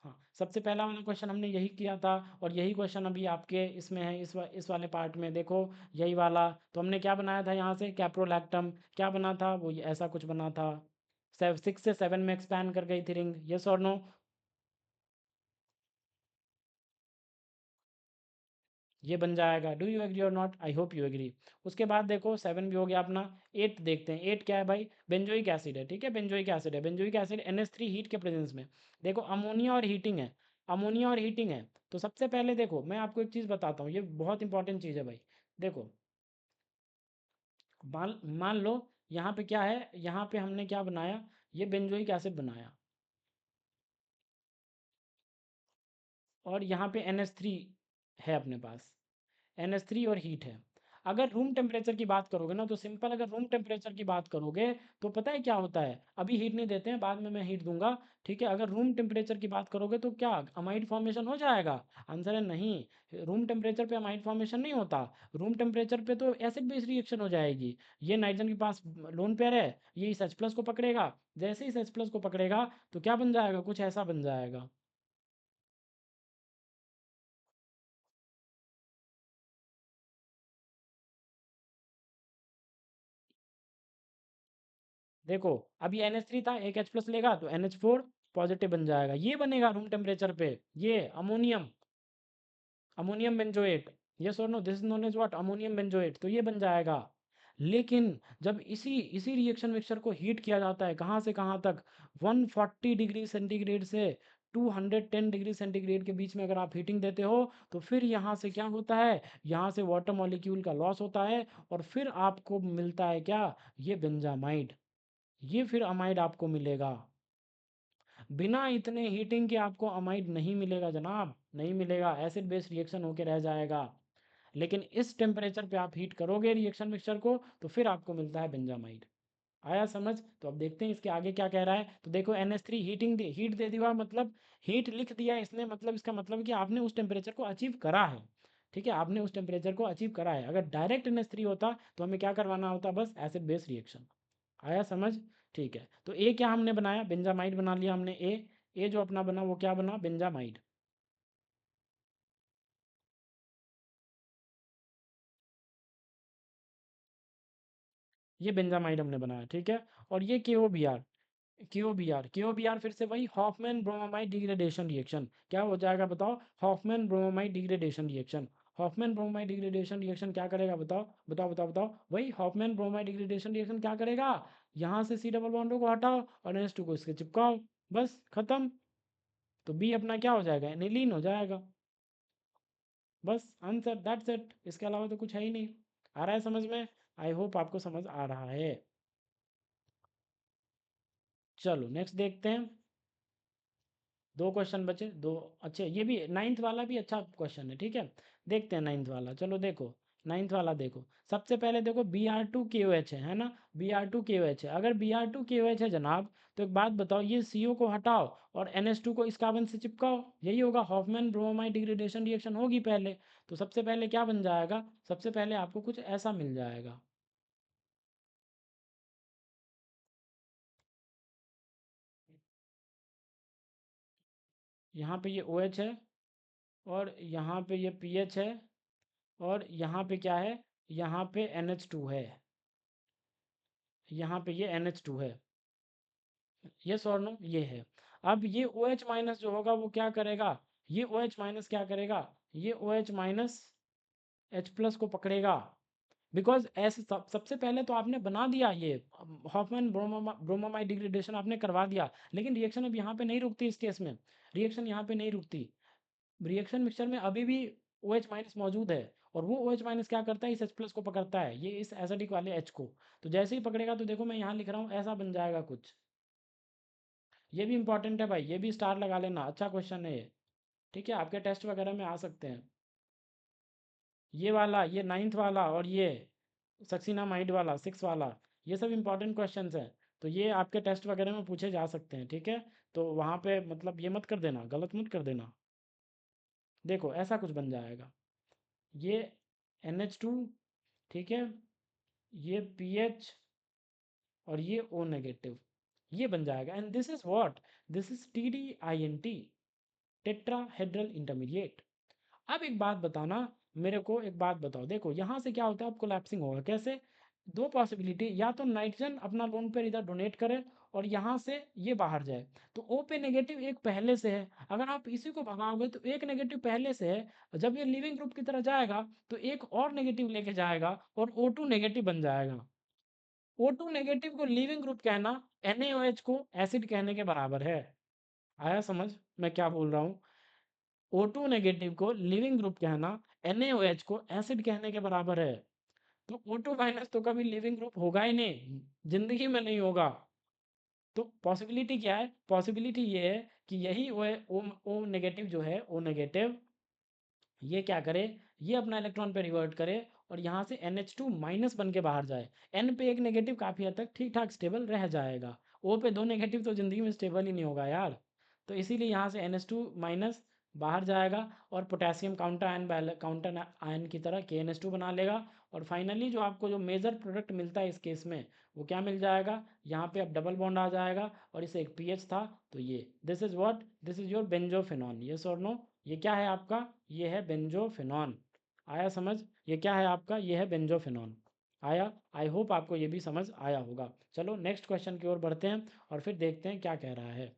हाँ, सबसे पहला वाला क्वेश्चन हमने यही किया था, और यही क्वेश्चन अभी आपके इसमें है, इस वाले पार्ट में देखो, यही वाला। तो हमने क्या बनाया था यहाँ से, कैप्रोलैक्टम। क्या बना था वो, ऐसा कुछ बना था। 6 से 7 में एक्सपैंड कर गई थी रिंग, यस और नो? ये बन जाएगा। डू यू एग्री और not? I hope you agree. उसके बाद देखो 7 भी हो गया अपना। 8 देखते हैं, 8 क्या है भाई, बेंजोइक एसिड है, ठीक है, बेंजोइक एसिड है। बेंजोइक एसिड NH3 हीट के प्रेजेंस में। देखो अमोनिया और हीटिंग है, अमोनिया और हीटिंग है। तो सबसे पहले देखो मैं आपको एक चीज़ बताता हूँ, ये बहुत इंपॉर्टेंट चीज़ है भाई। देखो मान मान लो यहाँ पे क्या है, यहाँ पे हमने क्या बनाया, ये बेंजोइक एसिड बनाया, और यहाँ पे NH3 है अपने पास, NH3 और हीट है। अगर रूम टेम्परेचर की बात करोगे ना, तो सिंपल, अगर रूम टेम्परेचर की बात करोगे तो पता है क्या होता है, अभी हीट नहीं देते हैं, बाद में मैं हीट दूंगा। ठीक है, अगर रूम टेम्परेचर की बात करोगे तो क्या अमाइड फॉर्मेशन हो जाएगा? आंसर है नहीं। रूम टेम्परेचर पे अमाइड फॉर्मेशन नहीं होता। रूम टेम्परेचर पे तो एसिड बेस रिएक्शन हो जाएगी। ये नाइट्रोजन के पास लोन पेयर है, ये इस H+ को पकड़ेगा। जैसे ही इस H+ को पकड़ेगा तो क्या बन जाएगा, कुछ ऐसा बन जाएगा। देखो अभी NH3 था, एक H+ लेगा तो NH4 पॉजिटिव बन जाएगा, ये बनेगा रूम टेम्परेचर पे। ये अमोनियम, अमोनियम बेंजोएट। यस और no, this is known as what, ammonium benzoate. तो ये बन जाएगा। लेकिन जब इसी इसी रिएक्शन मिक्सचर को हीट किया जाता है, कहाँ से कहाँ तक, 140 डिग्री सेंटीग्रेड से 210 डिग्री सेंटीग्रेड के बीच में अगर आप हीटिंग देते हो, तो फिर यहाँ से क्या होता है, यहाँ से वाटर मॉलिक्यूल का लॉस होता है, और फिर आपको मिलता है क्या, ये बेंजामाइड। ये फिर अमाइड आपको मिलेगा। बिना इतने हीटिंग के आपको अमाइड नहीं मिलेगा जनाब, नहीं मिलेगा, एसिड बेस रिएक्शन होके रह जाएगा। लेकिन इस टेम्परेचर पे आप हीट करोगे रिएक्शन मिक्सचर को, तो फिर आपको मिलता है बेंजामाइड। आया समझ? तो अब देखते हैं इसके आगे क्या कह रहा है। तो देखो NH3 हीट दे दिया, मतलब हीट लिख दिया इसने, मतलब इसका मतलब कि आपने उस टेम्परेचर को अचीव करा है। ठीक है, आपने उस टेम्परेचर को अचीव करा है। अगर डायरेक्ट NH3 होता तो हमें क्या करवाना होता, बस एसिड बेस रिएक्शन। आया समझ? ठीक है, तो ए क्या हमने बनाया, बेंजामाइड बना लिया हमने। ए जो अपना बना वो क्या बना, बेंजामाइड। ये बेंजामाइड हमने बनाया, ठीक है। और ये के ओ बी आर फिर से वही हॉफमैन ब्रोमामाइड डिग्रेडेशन रिएक्शन। क्या हो जाएगा बताओ, Hoffmann bromamide degradation reaction. Hofmann bromamide degradation reaction क्या करेगा बताओ, बताओ बताओ बताओ। वही हॉफमैन ब्रोमामाइड डिग्रेडेशन रिएक्शन क्या करेगा, यहाँ से C डबल बॉन्ड को हटाओ और NH2 को इसके चिपकाओ, बस खत्म। तो बी अपना क्या हो जाएगा, एनिलीन हो जाएगा। बस आंसर, दैट्स इट, इसके अलावा तो कुछ है ही नहीं। आ रहा है समझ में? आई होप आपको समझ आ रहा है। चलो नेक्स्ट देखते हैं। दो क्वेश्चन बचे, दो। अच्छे, ये भी नाइन्थ वाला भी अच्छा क्वेश्चन है, ठीक है। देखते हैं नाइन्थ वाला, चलो देखो। नाइन्थ वाला देखो, सबसे पहले देखो Br2KOH है ना, Br2KOH है। अगर Br2KOH है जनाब, तो एक बात बताओ, ये CO को हटाओ और NH2 को इस कार्बन से चिपकाओ, यही होगा। हॉफमैन ब्रोमाइड डिग्रेडेशन रिएक्शन होगी पहले। तो सबसे पहले क्या बन जाएगा, सबसे पहले आपको कुछ ऐसा मिल जाएगा। यहाँ पे ये OH है, और यहाँ पे ये पीएच है, और यहाँ पे क्या है, यहाँ पे NH2 है, यहाँ पे ये NH2 है। यस और नो, ये है। अब ये OH माइनस जो होगा वो क्या करेगा, ये OH माइनस क्या करेगा, ये OH माइनस H प्लस को पकड़ेगा। बिकॉज ऐसे सबसे पहले तो आपने बना दिया ये हॉफमैन ब्रोमामाइड डिग्रेडेशन आपने करवा दिया, लेकिन रिएक्शन अब यहाँ पे नहीं रुकती। इस केस में रिएक्शन यहाँ पे नहीं रुकती। रिएक्शन मिक्सचर में अभी भी OH माइनस मौजूद है, और वो OH माइनस क्या करता है, इस H प्लस को पकड़ता है, ये इस एसिडिक वाले H को। तो जैसे ही पकड़ेगा तो देखो मैं यहाँ लिख रहा हूँ, ऐसा बन जाएगा कुछ। ये भी इंपॉर्टेंट है भाई, ये भी स्टार लगा लेना, अच्छा क्वेश्चन है ये। ठीक है, आपके टेस्ट वगैरह में आ सकते हैं। ये वाला, ये नाइन्थ वाला, और ये सक्सीनामाइड वाला 6 वाला, ये सब इंपॉर्टेंट क्वेश्चंस हैं। तो ये आपके टेस्ट वगैरह में पूछे जा सकते हैं, ठीक है। तो वहाँ पे मतलब ये मत कर देना, गलत मत कर देना। देखो ऐसा कुछ बन जाएगा, ये NH2, ठीक है, ये PH, और ये O नेगेटिव, ये बन जाएगा। And this is what, this is TDINT, tetrahedral intermediate. अब एक बात बताना, मेरे को एक बात बताओ, देखो यहाँ से क्या होता है, अब कोलैप्सिंग होगा कैसे। दो पॉसिबिलिटी, या तो नाइट्रोजन अपना लोन पेयर इधर डोनेट करे और यहाँ से ये बाहर जाए, तो O पे नेगेटिव एक पहले से है, अगर आप इसी को भगाओगे तो एक नेगेटिव पहले से है, जब ये लिविंग ग्रुप की तरह जाएगा तो एक और नेगेटिव लेके जाएगा और O2 नेगेटिव बन जाएगा। O2 नेगेटिव को लिविंग ग्रुप कहना NaOH को एसिड कहने के बराबर है। आया समझ मैं क्या बोल रहा हूँ। O2 नेगेटिव को लिविंग ग्रुप कहना NaOH को एसिड कहने के बराबर है। तो O2 माइनस तो कभी लिविंग ग्रुप होगा ही नहीं, जिंदगी में नहीं होगा। तो पॉसिबिलिटी क्या है, पॉसिबिलिटी ये है कि यही O नेगेटिव जो है, O नेगेटिव ये क्या करे, ये अपना इलेक्ट्रॉन पे रिवर्ट करे और यहाँ से NH2 माइनस बन के बाहर जाए। N पे एक नेगेटिव काफ़ी हद तक ठीक ठाक स्टेबल रह जाएगा, O पे 2 नेगेटिव तो ज़िंदगी में स्टेबल ही नहीं होगा यार। तो इसीलिए यहाँ से NH2 माइनस बाहर जाएगा और पोटेशियम काउंटर आयन की तरह KNH2 बना लेगा। और फाइनली जो आपको जो मेजर प्रोडक्ट मिलता है इस केस में, वो क्या मिल जाएगा, यहाँ पे अब डबल बॉन्ड आ जाएगा और इसे एक पीएच था, तो ये this is what, this is your benzophenone. Yes और नो, ये क्या है आपका, ये है बेंजोफिनॉन। आया समझ, ये क्या है आपका, ये है बेंजोफिनॉन। आया, आई होप आपको ये भी समझ आया होगा। चलो नेक्स्ट क्वेश्चन की ओर बढ़ते हैं और फिर देखते हैं क्या कह रहा है।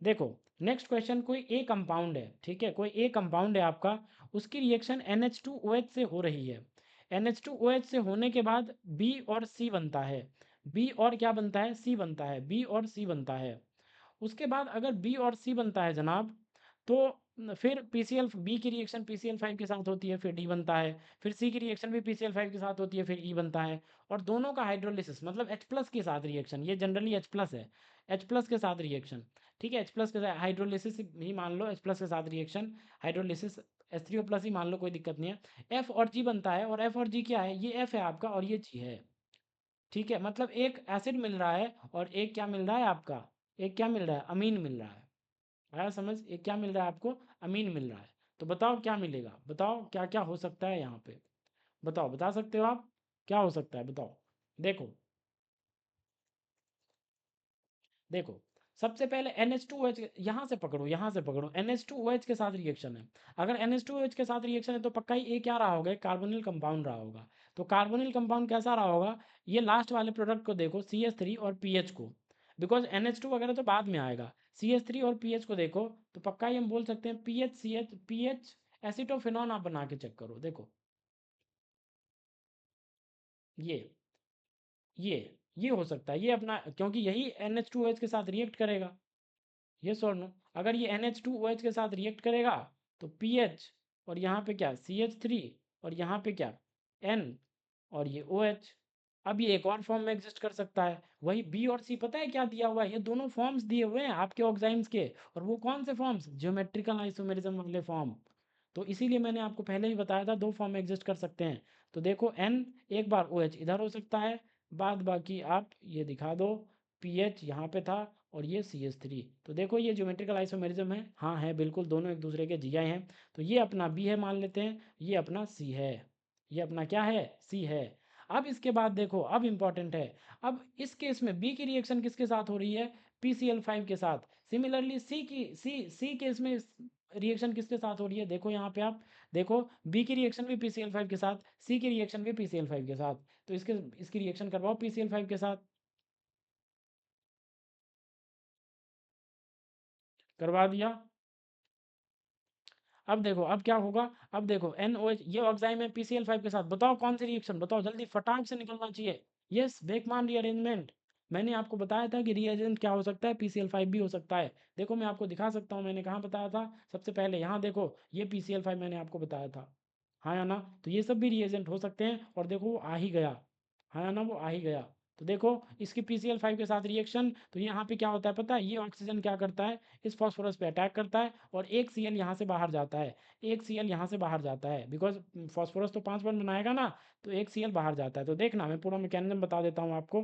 देखो नेक्स्ट क्वेश्चन, कोई ए कंपाउंड है, ठीक है, कोई ए कंपाउंड है आपका, उसकी रिएक्शन NH2OH से हो रही है। NH2OH से होने के बाद बी और सी बनता है, बी और क्या बनता है, सी बनता है, बी और सी बनता है। उसके बाद अगर बी और सी बनता है जनाब, तो फिर PCl बी की रिएक्शन PCl5 के साथ होती है, फिर डी बनता है। फिर सी की रिएक्शन भी PCl5 के साथ होती है, फिर ई बनता है। और दोनों का हाइड्रोलिसिस मतलब H प्लस के साथ रिएक्शन, ये जनरली H प्लस है, H प्लस के साथ रिएक्शन, ठीक है, H प्लस के साथ हाइड्रोलिसिस ही मान लो, H प्लस के साथ रिएक्शन हाइड्रोलिसिस, H3O प्लस ही मान लो, कोई दिक्कत नहीं है। F और G बनता है, और F और G क्या है, ये F है आपका और ये G है, ठीक है। मतलब एक एसिड मिल रहा है और एक क्या मिल रहा है आपका, एक क्या मिल रहा है, अमीन मिल रहा है। आया समझ, एक क्या मिल रहा है आपको, अमीन मिल रहा है। तो बताओ क्या मिलेगा, बताओ क्या क्या हो सकता है यहाँ पे, बताओ, बता सकते हो आप, क्या हो सकता है बताओ। देखो, देखो सबसे पहले NH2OH, यहाँ से पकड़ो, यहाँ से पकड़ो, NH2OH के साथ रिएक्शन है। अगर NH2OH के साथ रिएक्शन है तो पक्का ही ए क्या रहा होगा, कार्बोनिल कंपाउंड रहा होगा। तो कार्बोनिल कंपाउंड कैसा रहा होगा, ये लास्ट वाले प्रोडक्ट को देखो, CH3 और PH को, बिकॉज NH2 वगैरह तो बाद में आएगा। CH3 और PH को देखो तो पक्का ही हम बोल सकते हैं PHCH, PH एसिटोफिनॉन। आप बना के चेक करो, देखो ये ये ये हो सकता है, ये अपना, क्योंकि यही NH2OH के साथ रिएक्ट करेगा। यस और नो, अगर ये NH2OH के साथ रिएक्ट करेगा तो PH, और यहाँ पे क्या CH3, और यहाँ पे क्या N, और ये OH। अब ये एक और फॉर्म में एग्जिस्ट कर सकता है, वही बी और सी, पता है क्या दिया हुआ है, ये दोनों फॉर्म्स दिए हुए हैं आपके ऑक्साइम्स के। और वो कौन से फॉर्म्स, ज्योमेट्रिकल आइसोमेरिज्म वाले फॉर्म। तो इसीलिए मैंने आपको पहले ही बताया था 2 फॉर्म में एग्जिस्ट कर सकते हैं। तो देखो N एक बार OH इधर हो सकता है, बाद बाकी आप ये दिखा दो पीएच यहाँ पे था और ये CH3। तो देखो ये ज्योमेट्रिकल आइसोमेरिज्म है, हाँ है बिल्कुल, दोनों एक दूसरे के जीआई हैं। तो ये अपना बी है मान लेते हैं, ये अपना सी है, ये अपना क्या है, सी है। अब इसके बाद देखो, अब इंपॉर्टेंट है, अब इस केस में बी की रिएक्शन किसके साथ हो रही है, PCl5 के साथ। सिमिलरली सी केस में रिएक्शन किसके साथ हो रही है, देखो यहाँ पे आप देखो, बी की रिएक्शन भी PCl5 के साथ, सी की रिएक्शन भी PCl5 के साथ। तो इसकी रिएक्शन करवाओ PCl5 के साथ, करवा दिया। अब देखो अब क्या होगा, अब देखो NOH ये ऑक्साइड है PCl5 के साथ, बताओ कौन सी रिएक्शन, बताओ जल्दी, फटाक से निकलना चाहिए। Yes, Beckmann rearrangement. मैंने आपको बताया था कि रीअरेंज क्या हो सकता है, PCl5 भी हो सकता है। देखो मैं आपको दिखा सकता हूँ, मैंने कहाँ बताया था, सबसे पहले यहाँ देखो, ये PCl5 मैंने आपको बताया था, हाँ या ना। तो ये सब भी रिएजेंट हो सकते हैं, और देखो वो आ ही गया, हाँ या ना, वो आ ही गया। तो देखो इसकी PCl5 के साथ रिएक्शन, तो यहाँ पे क्या होता है पता है, ये ऑक्सीजन क्या करता है, इस फॉस्फोरस पे अटैक करता है, और एक Cl यहाँ से बाहर जाता है, एक Cl यहाँ से बाहर जाता है, बिकॉज फॉस्फोरस तो 5 बॉन्ड बनाएगा ना, तो एक Cl बाहर जाता है। तो देखना मैं पूरा मैकेनिज्म बता देता हूँ आपको।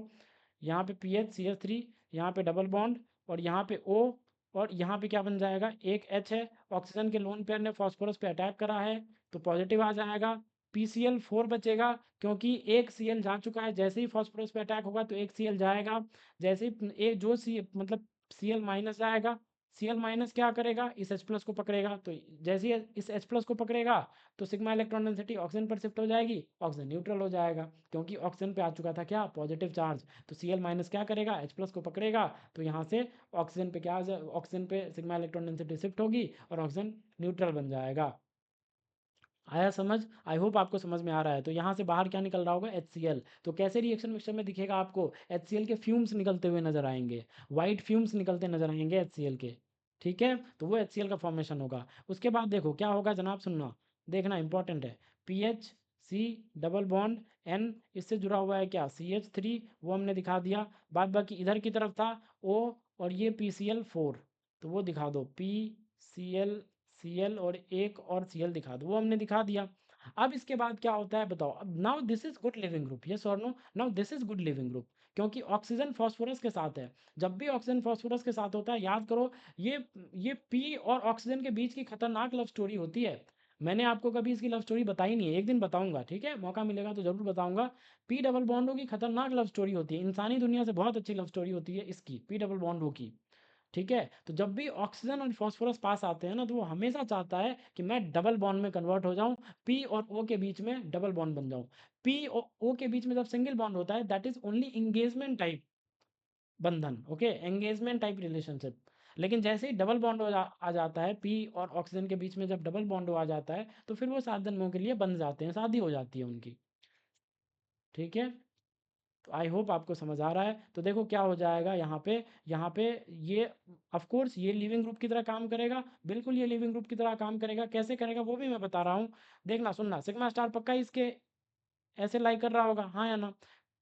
यहाँ पे PHCH3, यहाँ पे डबल बॉन्ड, और यहाँ पे O, और यहाँ पे क्या बन जाएगा, एक H है, ऑक्सीजन के लोन पेयर ने फॉस्फोरस पे अटैक करा है, तो पॉजिटिव आ जाएगा। PCl4 बचेगा, क्योंकि एक Cl जा चुका है, जैसे ही फॉस्फोरस पे अटैक होगा तो एक Cl जाएगा, जैसे ही एक जो सी मतलब Cl माइनस जाएगा, Cl माइनस क्या करेगा, इस H प्लस को पकड़ेगा, तो जैसे ही इस H प्लस को पकड़ेगा तो सिग्मा इलेक्ट्रॉन डेंसिटी ऑक्सीजन पर शिफ्ट हो जाएगी, ऑक्सीजन न्यूट्रल हो जाएगा, क्योंकि ऑक्सीजन पे आ चुका था क्या, पॉजिटिव चार्ज। तो Cl माइनस क्या करेगा, H प्लस को पकड़ेगा, तो यहाँ से ऑक्सीजन पे क्या, ऑक्सीजन पे सिग्मा इलेक्ट्रॉन डेंसिटी शिफ्ट होगी और ऑक्सीजन न्यूट्रल बन जाएगा। आया समझ, आई होप आपको समझ में आ रहा है। तो यहाँ से बाहर क्या निकल रहा होगा, HCl। तो कैसे रिएक्शन मिक्सचर में दिखेगा आपको, HCl के फ्यूम्स निकलते हुए नजर आएंगे, वाइट फ्यूम्स निकलते नजर आएंगे HCl के, ठीक है। तो वो HCl का फॉर्मेशन होगा। उसके बाद देखो क्या होगा जनाब, सुनना, देखना इंपॉर्टेंट है, PH C double bond N, इससे जुड़ा हुआ है क्या, CH3, वो हमने दिखा दिया। बाद बाकी इधर की तरफ था O, और ये PCl4, तो वो दिखा दो, Cl और एक और Cl दिखा दो, वो हमने दिखा दिया। अब इसके बाद क्या होता है बताओ, अब now this is good leaving group, yes और नो, now this is good leaving group, क्योंकि ऑक्सीजन फॉस्फोरस के साथ है। जब भी ऑक्सीजन फॉस्फोरस के साथ होता है, याद करो, ये ये पी और ऑक्सीजन के बीच की खतरनाक लव स्टोरी होती है। मैंने आपको कभी इसकी लव स्टोरी बताई नहीं है, एक दिन बताऊंगा, ठीक है, मौका मिलेगा तो जरूर बताऊंगा। पी डबल बॉन्डो की खतरनाक लव स्टोरी होती है, इंसानी दुनिया से बहुत अच्छी लव स्टोरी होती है इसकी, पी डबल बॉन्डो की, ठीक है। तो जब भी ऑक्सीजन और फॉस्फोरस पास आते हैं ना, तो वो हमेशा चाहता है कि मैं डबल बॉन्ड में कन्वर्ट हो जाऊं, पी और ओ के बीच में डबल बॉन्ड बन जाऊं। पी और ओ के बीच में जब सिंगल बॉन्ड होता है, that is only engagement type बंधन, ओके, एंगेजमेंट टाइप रिलेशनशिप। लेकिन जैसे ही डबल बॉन्ड आ जाता है, पी और ऑक्सीजन के बीच में जब डबल बॉन्ड आ जाता है, तो फिर वो 7 जन्मों के लिए बन जाते हैं, शादी हो जाती है उनकी, ठीक है। तो आई होप आपको समझ आ रहा है। तो देखो क्या हो जाएगा यहाँ पे ये ऑफ कोर्स ये लिविंग ग्रुप की तरह काम करेगा, बिल्कुल ये लिविंग ग्रुप की तरह काम करेगा, कैसे करेगा वो भी मैं बता रहा हूँ। देखना सुनना, सिग्मा स्टार पक्का इसके ऐसे लाई कर रहा होगा, हाँ या ना।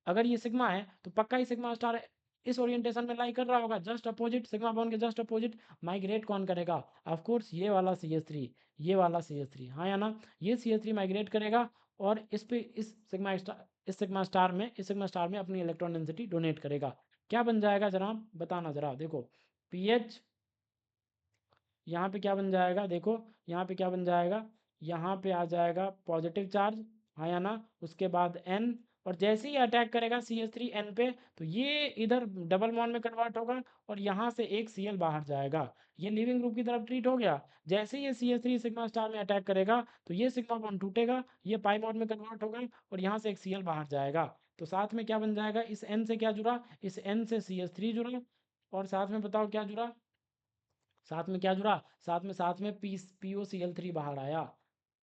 अगर ये सिग्मा है तो पक्का ही सिग्मा स्टार इस ओरिएंटेशन में लाई कर रहा होगा, जस्ट अपोजिट, सिग्मा बॉन्ड के जस्ट अपोजिट। माइग्रेट कौन करेगा, ऑफ कोर्स ये वाला CH3, ये वाला CH3, हाँ या ना। ये CH3 माइग्रेट करेगा, और इस पे इस सिग्मा स्टार में अपनी इलेक्ट्रॉन डेंसिटी डोनेट करेगा। क्या बन जाएगा जनाब, बताना जरा, देखो पीएच, यहाँ पे क्या बन जाएगा, देखो यहाँ पे क्या बन जाएगा, यहाँ पे आ जाएगा पॉजिटिव चार्ज, हाँ या ना। उसके बाद N, और जैसे ही अटैक करेगा CH3 N पे, तो ये इधर डबल बॉन्ड में कन्वर्ट होगा, और यहाँ से एक Cl बाहर जाएगा, ये लिविंग ग्रुप की तरफ ट्रीट हो गया। जैसे ही ये CH3 सिग्मा स्टार में अटैक करेगा, तो ये सिग्मा बॉन्ड टूटेगा, ये पाई बॉन्ड में कन्वर्ट होगा, और यहाँ से एक Cl बाहर जाएगा। तो साथ में क्या बन जाएगा, इस N से क्या जुड़ा, इस N से CH3 जुड़ा, और साथ में बताओ क्या जुड़ा, साथ में क्या जुड़ा, साथ में POCl3 बाहर आया,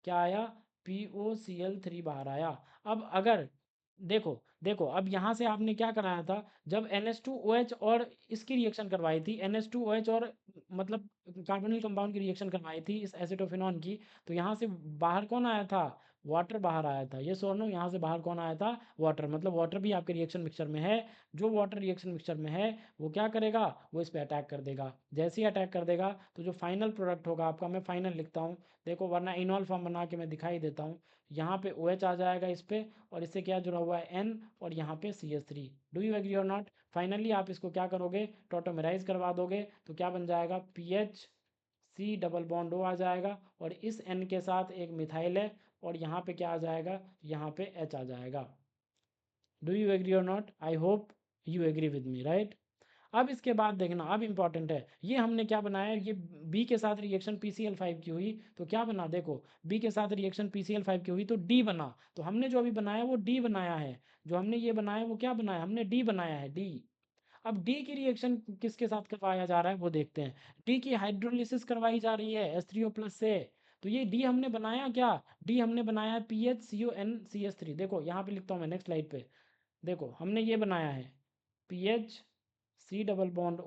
क्या आया, POCl3 बाहर आया। अब अगर देखो देखो, अब यहाँ से आपने क्या कराया था, जब NH2OH और इसकी रिएक्शन करवाई थी, NH2OH और मतलब कार्बोनिल कंपाउंड की रिएक्शन करवाई थी इस एसिटोफिनॉन की, तो यहाँ से बाहर कौन आया था, वाटर बाहर आया था, ये सोनो यहाँ से बाहर कौन आया था, वाटर, मतलब वाटर भी आपके रिएक्शन मिक्सचर में है। जो वाटर रिएक्शन मिक्सचर में है वो क्या करेगा, वो इस पर अटैक कर देगा। जैसे ही अटैक कर देगा तो जो फाइनल प्रोडक्ट होगा आपका, मैं फाइनल लिखता हूँ, देखो वरना इनॉल फॉर्म बना के मैं दिखाई देता हूँ। यहाँ पे OH आ जाएगा इस पर, और इससे क्या जुड़ा हुआ है N, और यहाँ पे CH3। डू यू एग्री और नॉट। फाइनली आप इसको क्या करोगे, टोटोमराइज करवा दोगे तो क्या बन जाएगा, PH C double bond O आ जाएगा, और इस N के साथ एक मिथाइल है, और यहाँ पे क्या आ जाएगा, यहाँ पे H आ जाएगा। डू यू एग्री और not, I hope you agree with me, right. अब इसके बाद देखना, अब इंपॉर्टेंट है, ये हमने क्या बनाया, ये बी के साथ रिएक्शन PCl5 की हुई तो क्या बना, देखो बी के साथ रिएक्शन PCl5 की हुई तो डी बना। तो हमने जो अभी बनाया वो डी बनाया है, जो हमने ये बनाया वो क्या बनाया, हमने डी बनाया है, डी। अब डी की रिएक्शन किसके साथ करवाया जा रहा है वो देखते हैं। डी की हाइड्रोलिसिस करवाई जा रही है H3O+ से। तो ये डी हमने बनाया क्या, डी हमने बनाया PHCONCH3। देखो यहाँ पे लिखता हूँ मैं नेक्स्ट स्लाइड पे, देखो हमने ये बनाया है PHC डबल बॉन्ड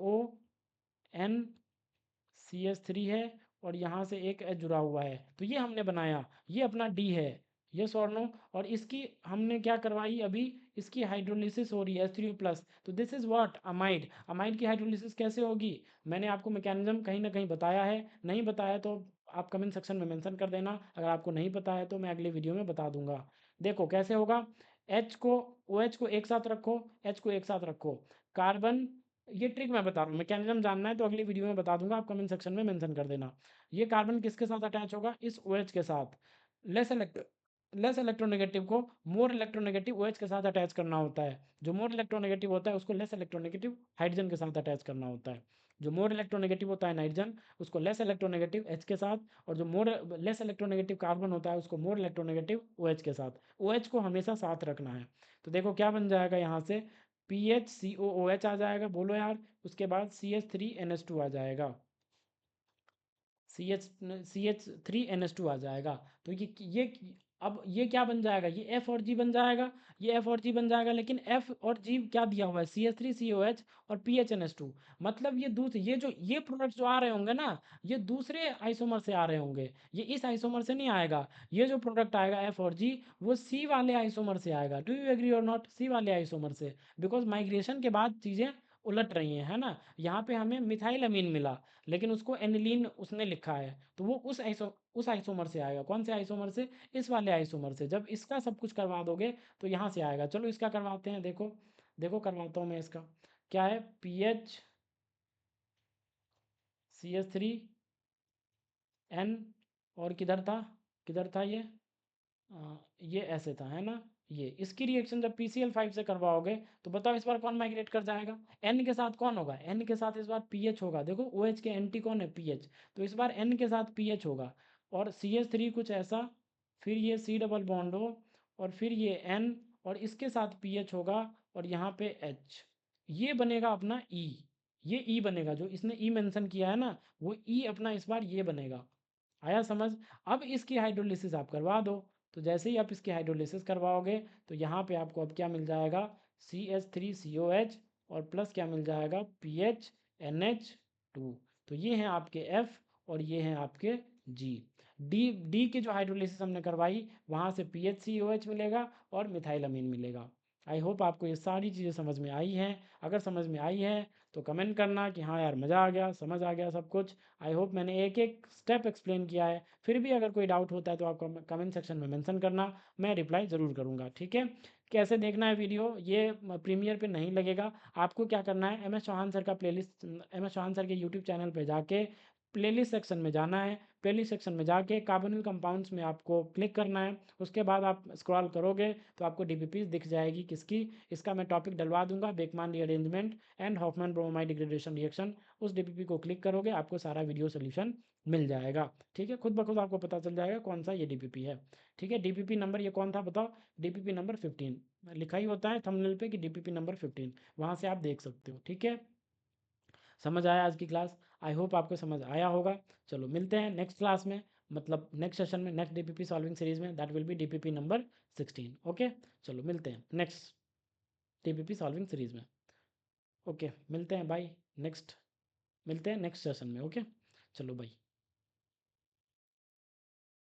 ONCH3 है, और यहाँ से एक H जुड़ा हुआ है, तो ये हमने बनाया, ये अपना डी है, ये और नो। और इसकी हमने क्या करवाई अभी, इसकी हाइड्रोलिसिस हो रही है H3O+। तो this is what, amide. Amide की हाइड्रोलिसिस कैसे होगी, मैंने आपको मैकेनिज्म कहीं ना कहीं बताया है, नहीं बताया तो आप कमेंट सेक्शन में मेंशन कर देना, अगर आपको नहीं पता है तो मैं अगले वीडियो में बता दूंगा। देखो कैसे होगा, H को OH को एक साथ रखो, H को एक साथ रखो, कार्बन, ये ट्रिक मैं बता रहा हूँ, मैकेनिज्म जानना है तो अगली वीडियो में बता दूंगा, आप कमेंट सेक्शन में मेंशन कर देना। ये कार्बन किसके साथ अटैच होगा, इस OH के साथ। लेस लेस इलेक्ट्रोनेगेटिव को मोर इलेक्ट्रोनेगेटिव OH के साथ अटैच करना होता है, जो मोर इलेक्ट्रोनेगेटिव होता है उसको लेस इलेक्ट्रोनेगेटिव हाइड्रोजन के साथ अटैच करना होता है। जो मोर इलेक्ट्रोनेगेटिव होता है नाइट्रोजन, उसको लेस इलेक्ट्रोनेगेटिव H के साथ, और जो मोर लेस इलेक्ट्रोनेगेटिव कार्बन होता है उसको मोर इलेक्ट्रोनेगेटिव OH के साथ। OH को हमेशा साथ रखना है। तो देखो क्या बन जाएगा, यहाँ से PHCOOH आ जाएगा, बोलो यार, उसके बाद CH3NH2 आ जाएगा, CH3NH2 आ जाएगा। तो ये अब ये क्या बन जाएगा, ये F और G बन जाएगा, ये F और G बन जाएगा, लेकिन F और G क्या दिया हुआ है, CH3COH और PHNH2। मतलब ये दूसरे, ये जो ये प्रोडक्ट्स जो आ रहे होंगे ना, ये दूसरे आइसोमर से आ रहे होंगे, ये इस आइसोमर से नहीं आएगा। ये जो प्रोडक्ट आएगा F और G, वो C वाले आइसोमर से आएगा। डू यू एग्री और नॉट, C वाले आइसोमर से, बिकॉज माइग्रेशन के बाद चीज़ें उलट रही हैं, है ना। यहाँ पे हमें मिथाइल अमीन मिला, लेकिन उसको एनिलीन उसने लिखा है, तो वो उस आइसोमर से आएगा। कौन से आइसोमर से, इस वाले आइसोमर से। जब इसका सब कुछ करवा दोगे तो यहाँ से आएगा। चलो इसका करवाते हैं, देखो देखो करवाता हूँ मैं इसका। क्या है, PHCH3N, और किधर था, किधर था ये ऐसे था, है ना। ये इसकी रिएक्शन जब PCl5 से करवाओगे तो बताओ इस बार कौन माइग्रेट कर जाएगा, N के साथ कौन होगा, N के साथ इस बार PH होगा। देखो OH के एंटी कौन है, PH, तो इस बार N के साथ PH होगा, और CH3 कुछ ऐसा, फिर ये C डबल बॉन्ड हो, और फिर ये N, और इसके साथ PH होगा, और यहाँ पे H, ये बनेगा अपना E। ये E बनेगा, जो इसने E मेंशन किया है ना, वो E अपना इस बार ये बनेगा। आया समझ। अब इसकी हाइड्रोलिसिस आप करवा दो, तो जैसे ही आप इसकी हाइड्रोलिसिस करवाओगे तो यहाँ पे आपको अब क्या मिल जाएगा, CH3COH, और प्लस क्या मिल जाएगा, PHNH2। तो ये हैं आपके F, और ये हैं आपके G। डी की जो हाइड्रोलिसिस हमने करवाई, वहाँ से PHCOH मिलेगा और मिथाइल अमीन मिलेगा। आई होप आपको ये सारी चीज़ें समझ में आई हैं। अगर समझ में आई है तो कमेंट करना कि हाँ यार मज़ा आ गया, समझ आ गया सब कुछ। आई होप मैंने एक एक स्टेप एक्सप्लेन किया है। फिर भी अगर कोई डाउट होता है तो आप कमेंट सेक्शन में मेंशन करना, मैं रिप्लाई ज़रूर करूँगा, ठीक है। कैसे देखना है वीडियो, ये प्रीमियर पे नहीं लगेगा। आपको क्या करना है, MS चौहान सर का प्लेलिस्ट, MS चौहान सर के यूट्यूब चैनल पे जाके प्लेलिस्ट सेक्शन में जाना है। प्लेलिस्ट सेक्शन में जाके कार्बोनिल कंपाउंड्स में आपको क्लिक करना है। उसके बाद आप स्क्रॉल करोगे तो आपको DPPs दिख जाएगी किसकी, इसका मैं टॉपिक डलवा दूंगा, Beckmann rearrangement and Hofmann bromide degradation reaction. उस DPP को क्लिक करोगे आपको सारा वीडियो सोल्यूशन मिल जाएगा, ठीक है। खुद ब खुद आपको पता चल जाएगा कौन सा ये DPP है, ठीक है। DPP नंबर ये कौन था बताओ, DPP नंबर 15 लिखा ही होता है थंबनेल पे कि DPP नंबर 15, वहाँ से आप देख सकते हो, ठीक है। समझ आया आज की क्लास, आई होप आपको समझ आया होगा। चलो मिलते हैं नेक्स्ट क्लास में, मतलब नेक्स्ट सेशन में, नेक्स्ट DPP सॉल्विंग सीरीज में, that will be DPP number 16। Okay, चलो मिलते हैं नेक्स्ट DPP सॉल्विंग सीरीज में। ओके मिलते हैं, बाय। नेक्स्ट मिलते हैं नेक्स्ट सेशन में, ओके चलो बाय।